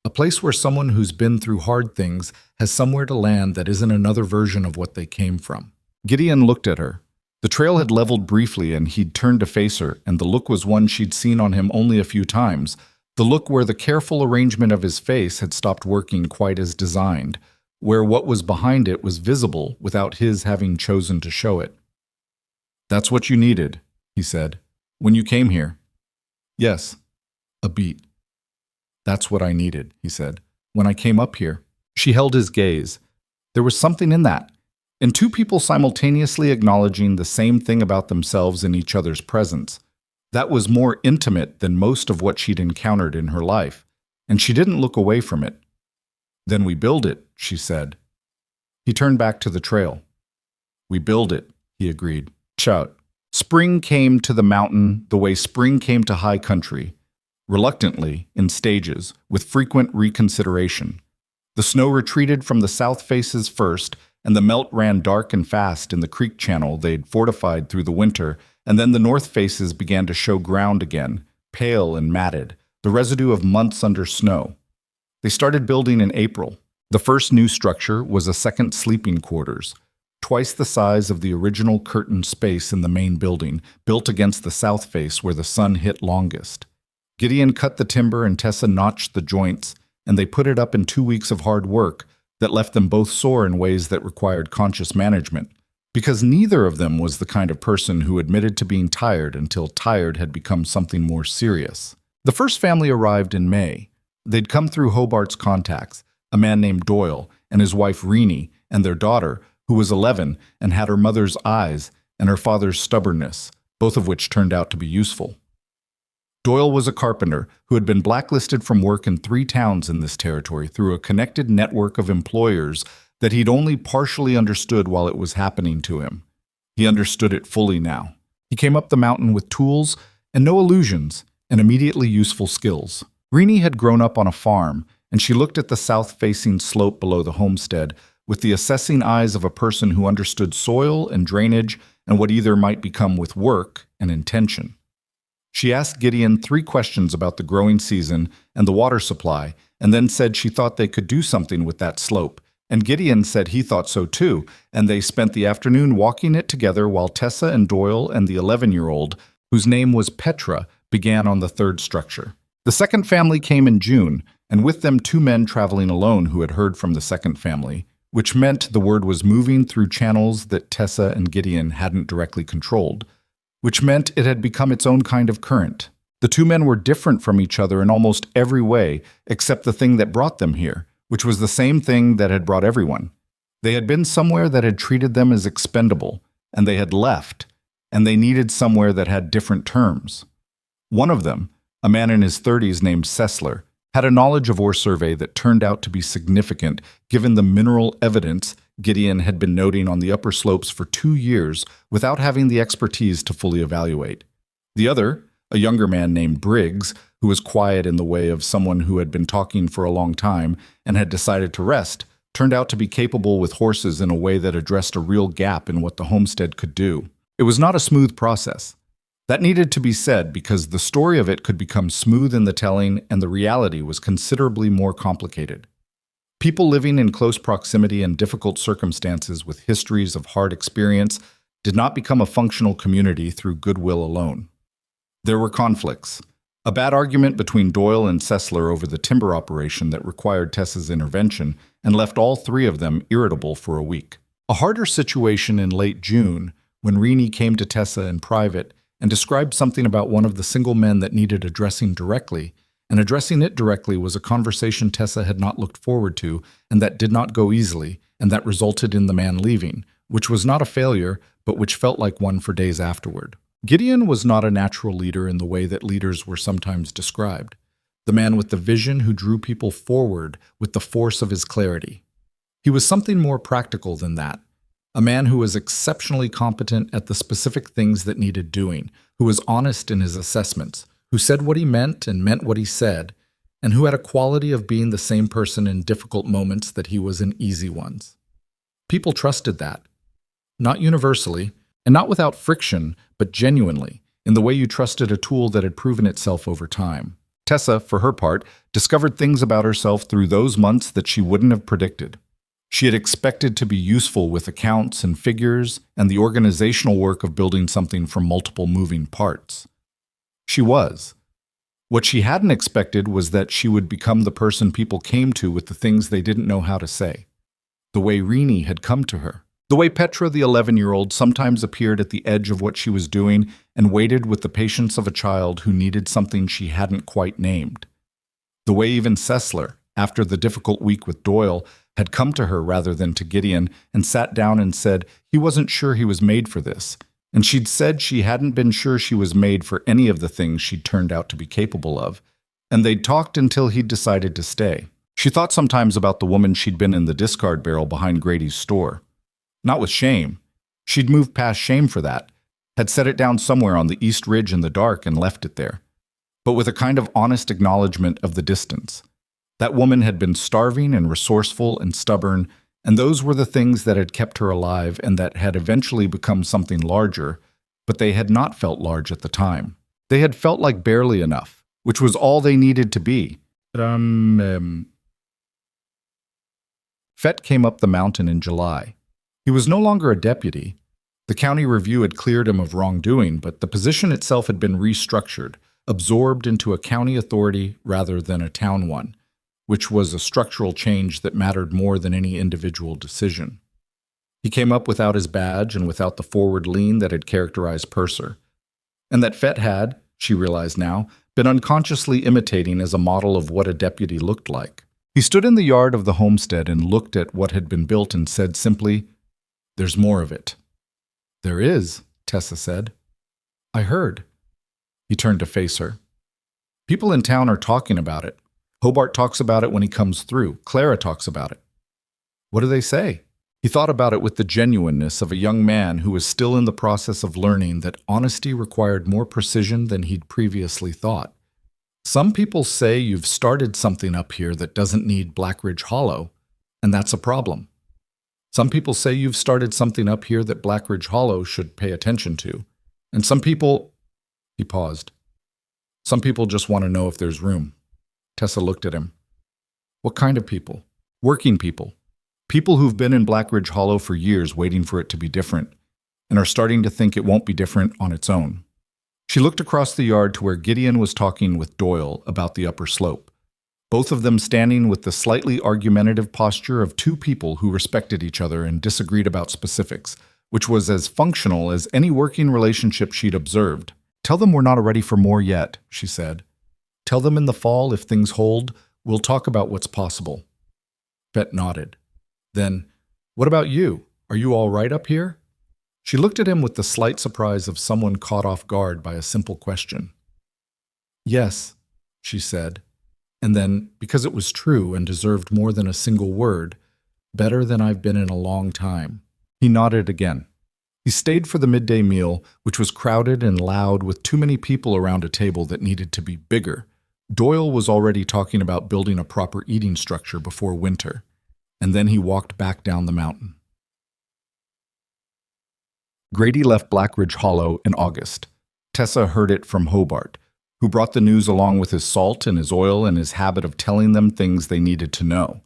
A place where someone who's been through hard things has somewhere to land that isn't another version of what they came from. Gideon looked at her. The trail had leveled briefly and he'd turned to face her, and the look was one she'd seen on him only a few times, the look where the careful arrangement of his face had stopped working quite as designed, where what was behind it was visible without his having chosen to show it. That's what you needed, he said, when you came here. Yes, a beat. That's what I needed, he said. When I came up here. She held his gaze. There was something in that. In 2 people simultaneously acknowledging the same thing about themselves in each other's presence. That was more intimate than most of what she'd encountered in her life, and she didn't look away from it. Then we build it, she said. He turned back to the trail. We build it, he agreed. Shout. Spring came to the mountain the way spring came to high country, reluctantly, in stages, with frequent reconsideration. The snow retreated from the south faces first, and the melt ran dark and fast in the creek channel they'd fortified through the winter, and then the north faces began to show ground again, pale and matted, the residue of months under snow. They started building in April. The first new structure was a second sleeping quarters, twice the size of the original curtained space in the main building, built against the south face where the sun hit longest. Gideon cut the timber and Tessa notched the joints, and they put it up in 2 weeks of hard work that left them both sore in ways that required conscious management, because neither of them was the kind of person who admitted to being tired until tired had become something more serious. The first family arrived in May. They'd come through Hobart's contacts, a man named Doyle and his wife Renee and their daughter, who was 11 and had her mother's eyes and her father's stubbornness, both of which turned out to be useful. Doyle was a carpenter who had been blacklisted from work in 3 towns in this territory through a connected network of employers that he'd only partially understood while it was happening to him. He understood it fully now. He came up the mountain with tools and no illusions and immediately useful skills. Renee had grown up on a farm, and she looked at the south-facing slope below the homestead with the assessing eyes of a person who understood soil and drainage and what either might become with work and intention. She asked Gideon 3 questions about the growing season and the water supply, and then said she thought they could do something with that slope. And Gideon said he thought so too, and they spent the afternoon walking it together while Tessa and Doyle and the 11-year-old, whose name was Petra, began on the third structure. The second family came in June, and with them 2 men traveling alone who had heard from the second family, which meant the word was moving through channels that Tessa and Gideon hadn't directly controlled, which meant it had become its own kind of current. The 2 men were different from each other in almost every way, except the thing that brought them here, which was the same thing that had brought everyone. They had been somewhere that had treated them as expendable, and they had left, and they needed somewhere that had different terms. One of them, a man in his 30s named Sessler, had a knowledge of ore survey that turned out to be significant given the mineral evidence Gideon had been noting on the upper slopes for 2 years without having the expertise to fully evaluate. The other, a younger man named Briggs, who was quiet in the way of someone who had been talking for a long time and had decided to rest, turned out to be capable with horses in a way that addressed a real gap in what the homestead could do. It was not a smooth process. That needed to be said because the story of it could become smooth in the telling and the reality was considerably more complicated. People living in close proximity and difficult circumstances with histories of hard experience did not become a functional community through goodwill alone. There were conflicts. A bad argument between Doyle and Sessler over the timber operation that required Tessa's intervention and left all 3 of them irritable for a week. A harder situation in late June when Renee came to Tessa in private and described something about one of the single men that needed addressing directly, and addressing it directly was a conversation Tessa had not looked forward to and that did not go easily, and that resulted in the man leaving, which was not a failure, but which felt like one for days afterward. Gideon was not a natural leader in the way that leaders were sometimes described, the man with the vision who drew people forward with the force of his clarity. He was something more practical than that, a man who was exceptionally competent at the specific things that needed doing, who was honest in his assessments, who said what he meant and meant what he said, and who had a quality of being the same person in difficult moments that he was in easy ones. People trusted that, not universally, and not without friction, but genuinely, in the way you trusted a tool that had proven itself over time. Tessa, for her part, discovered things about herself through those months that she wouldn't have predicted. She had expected to be useful with accounts and figures and the organizational work of building something from multiple moving parts. She was. What she hadn't expected was that she would become the person people came to with the things they didn't know how to say. The way Renee had come to her. The way Petra, the 11-year-old, sometimes appeared at the edge of what she was doing and waited with the patience of a child who needed something she hadn't quite named. The way even Sessler, after the difficult week with Doyle, had come to her rather than to Gideon and sat down and said he wasn't sure he was made for this, and she'd said she hadn't been sure she was made for any of the things she'd turned out to be capable of, and they'd talked until he'd decided to stay. She thought sometimes about the woman she'd been in the discard barrel behind Grady's store. Not with shame. She'd moved past shame for that, had set it down somewhere on the East Ridge in the dark and left it there, but with a kind of honest acknowledgement of the distance. That woman had been starving and resourceful and stubborn, and those were the things that had kept her alive and that had eventually become something larger, but they had not felt large at the time. They had felt like barely enough, which was all they needed to be. Fett came up the mountain in July. He was no longer a deputy. The county review had cleared him of wrongdoing, but the position itself had been restructured, absorbed into a county authority rather than a town one, which was a structural change that mattered more than any individual decision. He came up without his badge and without the forward lean that had characterized Purser, and that Fett had, she realized now, been unconsciously imitating as a model of what a deputy looked like. He stood in the yard of the homestead and looked at what had been built and said simply, "There's more of it." "There is," Tessa said. "I heard." He turned to face her. "People in town are talking about it. Hobart talks about it when he comes through. Clara talks about it." "What do they say?" He thought about it with the genuineness of a young man who was still in the process of learning that honesty required more precision than he'd previously thought. "Some people say you've started something up here that doesn't need Blackridge Hollow, and that's a problem. Some people say you've started something up here that Blackridge Hollow should pay attention to. And some people—" He paused. Some people just want to know if there's room. Tessa looked at him. What kind of people? Working people. People who've been in Blackridge Hollow for years waiting for it to be different, and are starting to think it won't be different on its own. She looked across the yard to where Gideon was talking with Doyle about the upper slope, both of them standing with the slightly argumentative posture of two people who respected each other and disagreed about specifics, which was as functional as any working relationship she'd observed. "Tell them we're not ready for more yet," she said. "Tell them in the fall, if things hold, we'll talk about what's possible." Bet nodded. Then, "What about you? Are you all right up here?" She looked at him with the slight surprise of someone caught off guard by a simple question. "Yes," she said, and then, because it was true and deserved more than a single word, "better than I've been in a long time." He nodded again. He stayed for the midday meal, which was crowded and loud with too many people around a table that needed to be bigger. Doyle was already talking about building a proper eating structure before winter, and then he walked back down the mountain. Grady left Blackridge Hollow in August. Tessa heard it from Hobart, who brought the news along with his salt and his oil and his habit of telling them things they needed to know.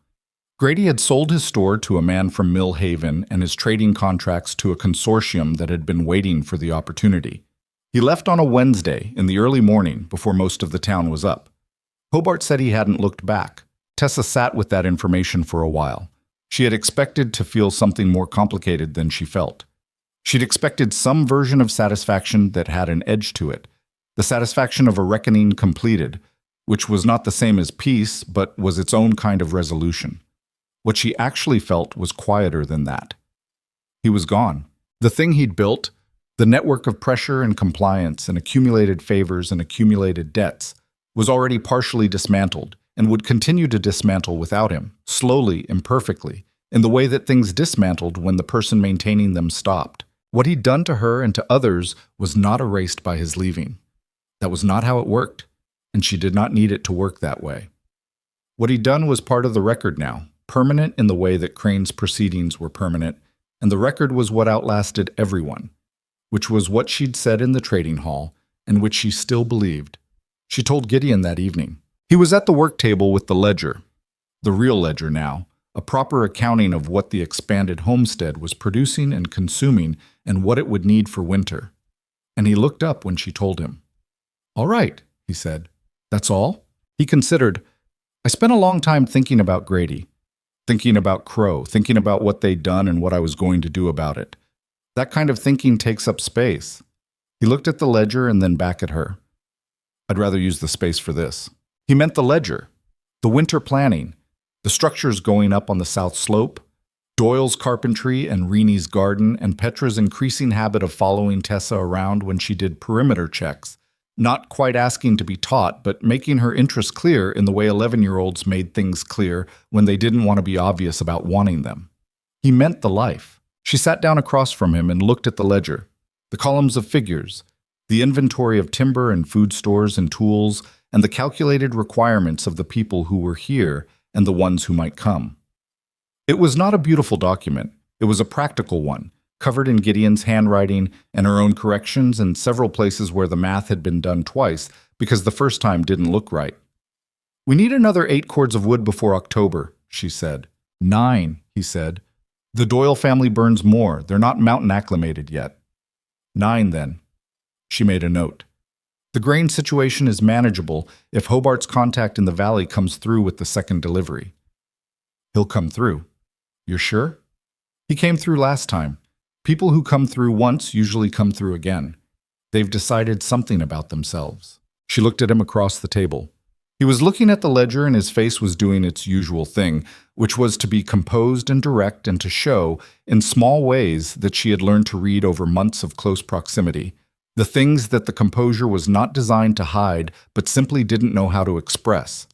Grady had sold his store to a man from Mill Haven and his trading contracts to a consortium that had been waiting for the opportunity. He left on a Wednesday in the early morning before most of the town was up. Hobart said he hadn't looked back. Tessa sat with that information for a while. She had expected to feel something more complicated than she felt. She'd expected some version of satisfaction that had an edge to it, the satisfaction of a reckoning completed, which was not the same as peace, but was its own kind of resolution. What she actually felt was quieter than that. He was gone. The thing he'd built, the network of pressure and compliance and accumulated favors and accumulated debts, was already partially dismantled and would continue to dismantle without him, slowly, imperfectly, in the way that things dismantled when the person maintaining them stopped. What he'd done to her and to others was not erased by his leaving. That was not how it worked, and she did not need it to work that way. What he'd done was part of the record now, permanent in the way that Crane's proceedings were permanent, and the record was what outlasted everyone, which was what she'd said in the trading hall, and which she still believed. She told Gideon that evening. He was at the work table with the ledger, the real ledger now, a proper accounting of what the expanded homestead was producing and consuming and what it would need for winter. And he looked up when she told him. "All right," he said. "That's all?" He considered. "I spent a long time thinking about Grady, thinking about Crow, thinking about what they'd done and what I was going to do about it. That kind of thinking takes up space." He looked at the ledger and then back at her. "I'd rather use the space for this." He meant the ledger, the winter planning, the structures going up on the south slope, Doyle's carpentry and Reenie's garden, and Petra's increasing habit of following Tessa around when she did perimeter checks, not quite asking to be taught, but making her interest clear in the way 11-year-olds made things clear when they didn't want to be obvious about wanting them. He meant the life. She sat down across from him and looked at the ledger, the columns of figures, the inventory of timber and food stores and tools, and the calculated requirements of the people who were here and the ones who might come. It was not a beautiful document. It was a practical one, covered in Gideon's handwriting and her own corrections and several places where the math had been done twice because the first time didn't look right. "We need another 8 cords of wood before October," she said. 9, he said. "The Doyle family burns more. They're not mountain acclimated yet." 9, then. She made a note. "The grain situation is manageable if Hobart's contact in the valley comes through with the second delivery." "He'll come through." "You're sure?" "He came through last time. People who come through once usually come through again. They've decided something about themselves." She looked at him across the table. He was looking at the ledger and his face was doing its usual thing, which was to be composed and direct and to show, in small ways that she had learned to read over months of close proximity, the things that the composure was not designed to hide but simply didn't know how to express.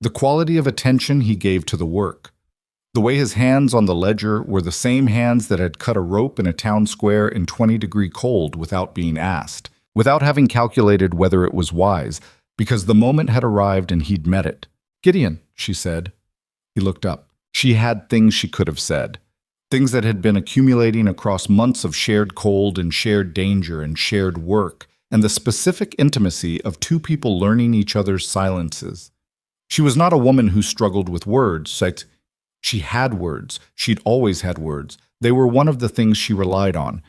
The quality of attention he gave to the work. The way his hands on the ledger were the same hands that had cut a rope in a town square in 20-degree cold without being asked, without having calculated whether it was wise, because the moment had arrived and he'd met it. "Gideon," she said. He looked up. She had things she could have said. Things that had been accumulating across months of shared cold and shared danger and shared work, and the specific intimacy of two people learning each other's silences. She was not a woman who struggled with words. She had words. She'd always had words. They were one of the things she relied on.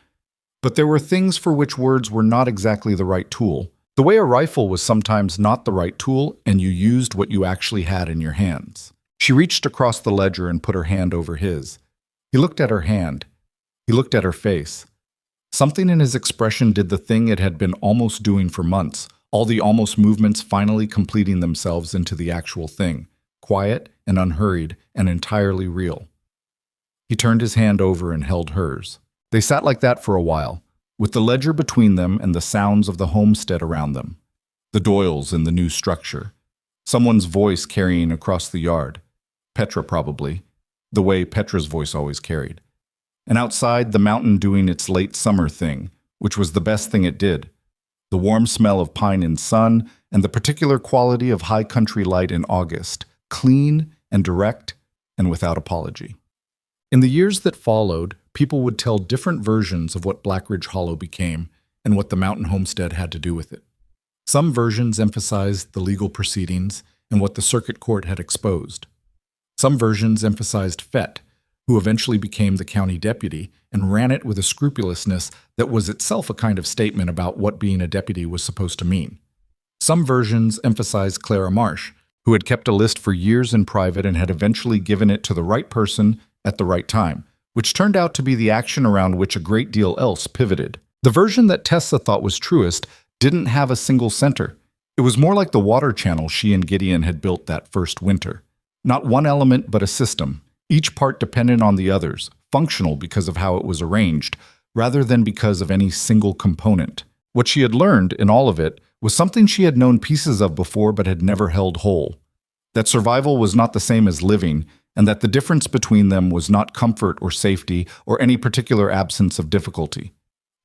But there were things for which words were not exactly the right tool. The way a rifle was sometimes not the right tool, and you used what you actually had in your hands. She reached across the ledger and put her hand over his. He looked at her hand. He looked at her face. Something in his expression did the thing it had been almost doing for months, all the almost movements finally completing themselves into the actual thing, quiet and unhurried and entirely real. He turned his hand over and held hers. They sat like that for a while, with the ledger between them and the sounds of the homestead around them, the Doyles in the new structure, someone's voice carrying across the yard, Petra probably, the way Petra's voice always carried. And outside, the mountain doing its late summer thing, which was the best thing it did. The warm smell of pine and sun, and the particular quality of high country light in August, clean and direct and without apology. In the years that followed, people would tell different versions of what Blackridge Hollow became and what the mountain homestead had to do with it. Some versions emphasized the legal proceedings and what the circuit court had exposed. Some versions emphasized Fett, who eventually became the county deputy and ran it with a scrupulousness that was itself a kind of statement about what being a deputy was supposed to mean. Some versions emphasized Clara Marsh, who had kept a list for years in private and had eventually given it to the right person at the right time, which turned out to be the action around which a great deal else pivoted. The version that Tessa thought was truest didn't have a single center. It was more like the water channel she and Gideon had built that first winter. Not one element, but a system, each part dependent on the others, functional because of how it was arranged, rather than because of any single component. What she had learned in all of it was something she had known pieces of before but had never held whole. That survival was not the same as living, and that the difference between them was not comfort or safety or any particular absence of difficulty.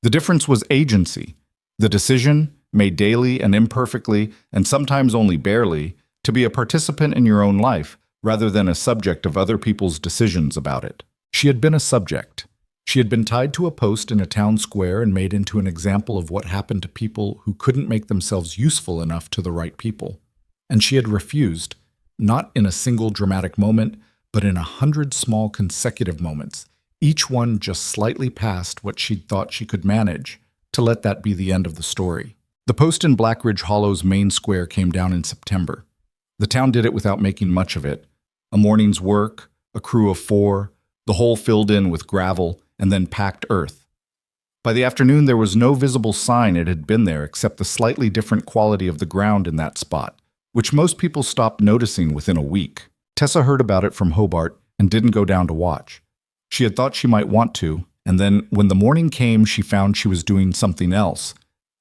The difference was agency, the decision, made daily and imperfectly, and sometimes only barely, to be a participant in your own life, rather than a subject of other people's decisions about it. She had been a subject. She had been tied to a post in a town square and made into an example of what happened to people who couldn't make themselves useful enough to the right people. And she had refused, not in a single dramatic moment, but in 100 small consecutive moments, each one just slightly past what she'd thought she could manage, to let that be the end of the story. The post in Blackridge Hollow's main square came down in September. The town did it without making much of it. A morning's work, a crew of 4, the hole filled in with gravel, and then packed earth. By the afternoon, there was no visible sign it had been there except the slightly different quality of the ground in that spot, which most people stopped noticing within a week. Tessa heard about it from Hobart and didn't go down to watch. She had thought she might want to, and then when the morning came, she found she was doing something else.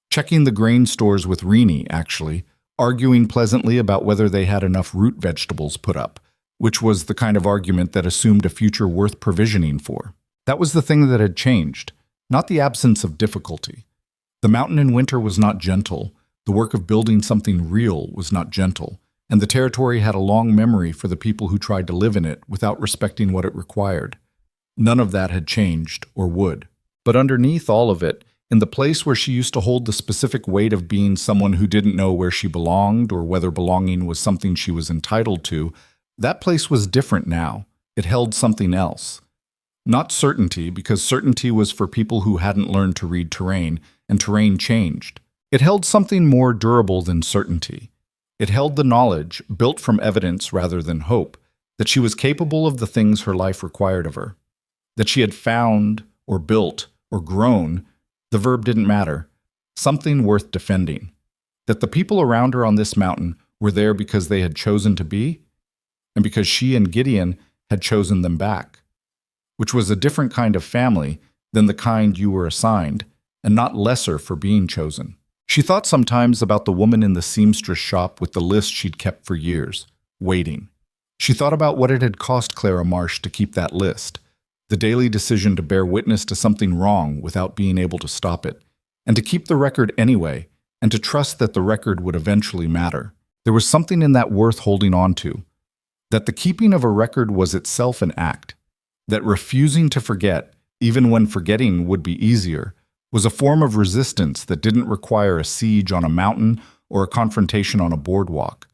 Checking the grain stores with Renee, actually, arguing pleasantly about whether they had enough root vegetables put up, which was the kind of argument that assumed a future worth provisioning for. That was the thing that had changed, not the absence of difficulty. The mountain in winter was not gentle, the work of building something real was not gentle, and the territory had a long memory for the people who tried to live in it without respecting what it required. None of that had changed, or would. But underneath all of it, in the place where she used to hold the specific weight of being someone who didn't know where she belonged or whether belonging was something she was entitled to, that place was different now. It held something else. Not certainty, because certainty was for people who hadn't learned to read terrain, and terrain changed. It held something more durable than certainty. It held the knowledge, built from evidence rather than hope, that she was capable of the things her life required of her. That she had found, or built, or grown, the verb didn't matter, something worth defending. That the people around her on this mountain were there because they had chosen to be, and because she and Gideon had chosen them back, which was a different kind of family than the kind you were assigned, and not lesser for being chosen. She thought sometimes about the woman in the seamstress shop with the list she'd kept for years, waiting. She thought about what it had cost Clara Marsh to keep that list, the daily decision to bear witness to something wrong without being able to stop it, and to keep the record anyway, and to trust that the record would eventually matter. There was something in that worth holding on to, that the keeping of a record was itself an act, that refusing to forget, even when forgetting would be easier, was a form of resistance that didn't require a siege on a mountain or a confrontation on a boardwalk.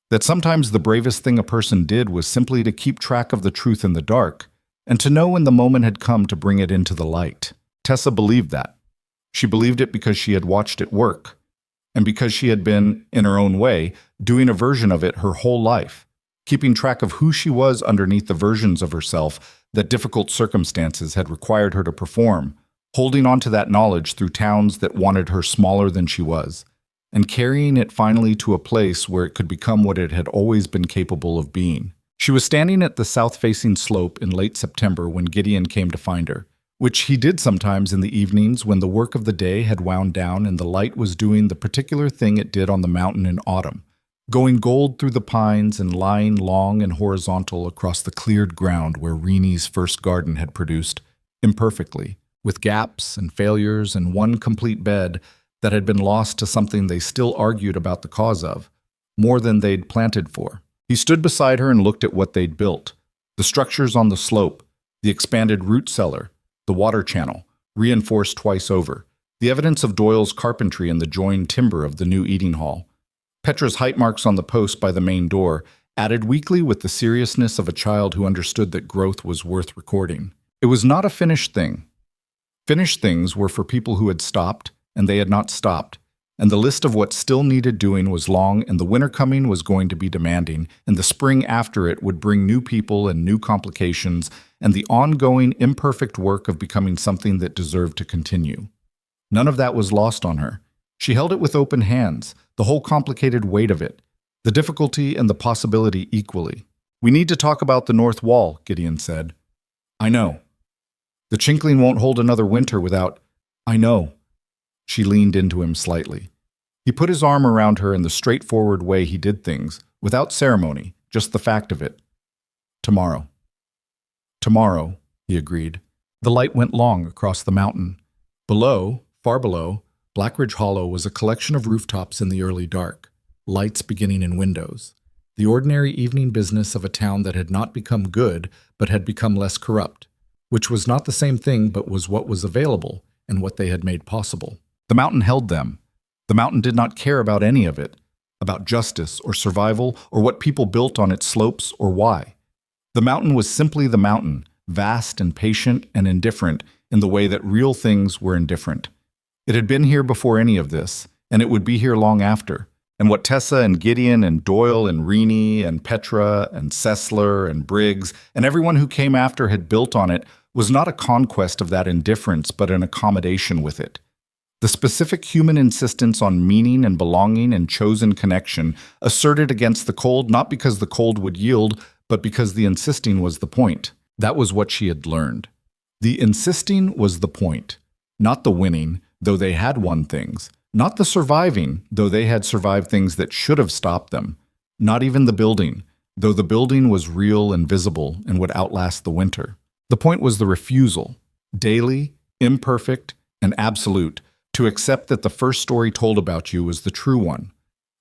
That sometimes the bravest thing a person did was simply to keep track of the truth in the dark, and to know when the moment had come to bring it into the light. Tessa believed that. She believed it because she had watched it work, and because she had been, in her own way, doing a version of it her whole life, keeping track of who she was underneath the versions of herself that difficult circumstances had required her to perform, holding on to that knowledge through towns that wanted her smaller than she was, and carrying it finally to a place where it could become what it had always been capable of being. She was standing at the south-facing slope in late September when Gideon came to find her, which he did sometimes in the evenings when the work of the day had wound down and the light was doing the particular thing it did on the mountain in autumn, going gold through the pines and lying long and horizontal across the cleared ground where Reenie's first garden had produced, imperfectly, with gaps and failures and one complete bed that had been lost to something they still argued about the cause of, more than they'd planted for. He stood beside her and looked at what they'd built, the structures on the slope, the expanded root cellar, the water channel, reinforced twice over, the evidence of Doyle's carpentry and the joined timber of the new eating hall. Petra's height marks on the post by the main door, added weakly with the seriousness of a child who understood that growth was worth recording. It was not a finished thing. Finished things were for people who had stopped, and they had not stopped, and the list of what still needed doing was long, and the winter coming was going to be demanding, and the spring after it would bring new people and new complications, and the ongoing, imperfect work of becoming something that deserved to continue. None of that was lost on her. She held it with open hands, the whole complicated weight of it, the difficulty and the possibility equally. "We need to talk about the north wall," Gideon said. "I know. The Chinkling won't hold another winter without—" "I know." She leaned into him slightly. He put his arm around her in the straightforward way he did things, without ceremony, just the fact of it. "Tomorrow." "Tomorrow," he agreed. The light went long across the mountain. Below, far below, Blackridge Hollow was a collection of rooftops in the early dark, lights beginning in windows. The ordinary evening business of a town that had not become good, but had become less corrupt, which was not the same thing but was what was available and what they had made possible. The mountain held them. The mountain did not care about any of it, about justice or survival or what people built on its slopes or why. The mountain was simply the mountain, vast and patient and indifferent in the way that real things were indifferent. It had been here before any of this, and it would be here long after. And what Tessa and Gideon and Doyle and Reenie and Petra and Sessler and Briggs and everyone who came after had built on it was not a conquest of that indifference, but an accommodation with it. The specific human insistence on meaning and belonging and chosen connection asserted against the cold not because the cold would yield, but because the insisting was the point. That was what she had learned. The insisting was the point, not the winning, though they had won things, not the surviving, though they had survived things that should have stopped them, not even the building, though the building was real and visible and would outlast the winter. The point was the refusal, daily, imperfect, and absolute, to accept that the first story told about you was the true one.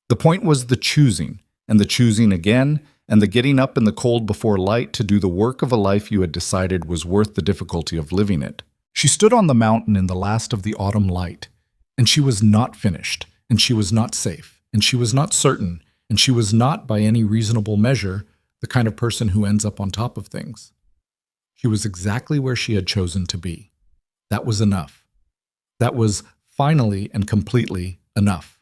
The point was the choosing, and the choosing again, and the getting up in the cold before light to do the work of a life you had decided was worth the difficulty of living it. She stood on the mountain in the last of the autumn light, and she was not finished, and she was not safe, and she was not certain, and she was not, by any reasonable measure, the kind of person who ends up on top of things. She was exactly where she had chosen to be. That was enough. That was finally and completely enough.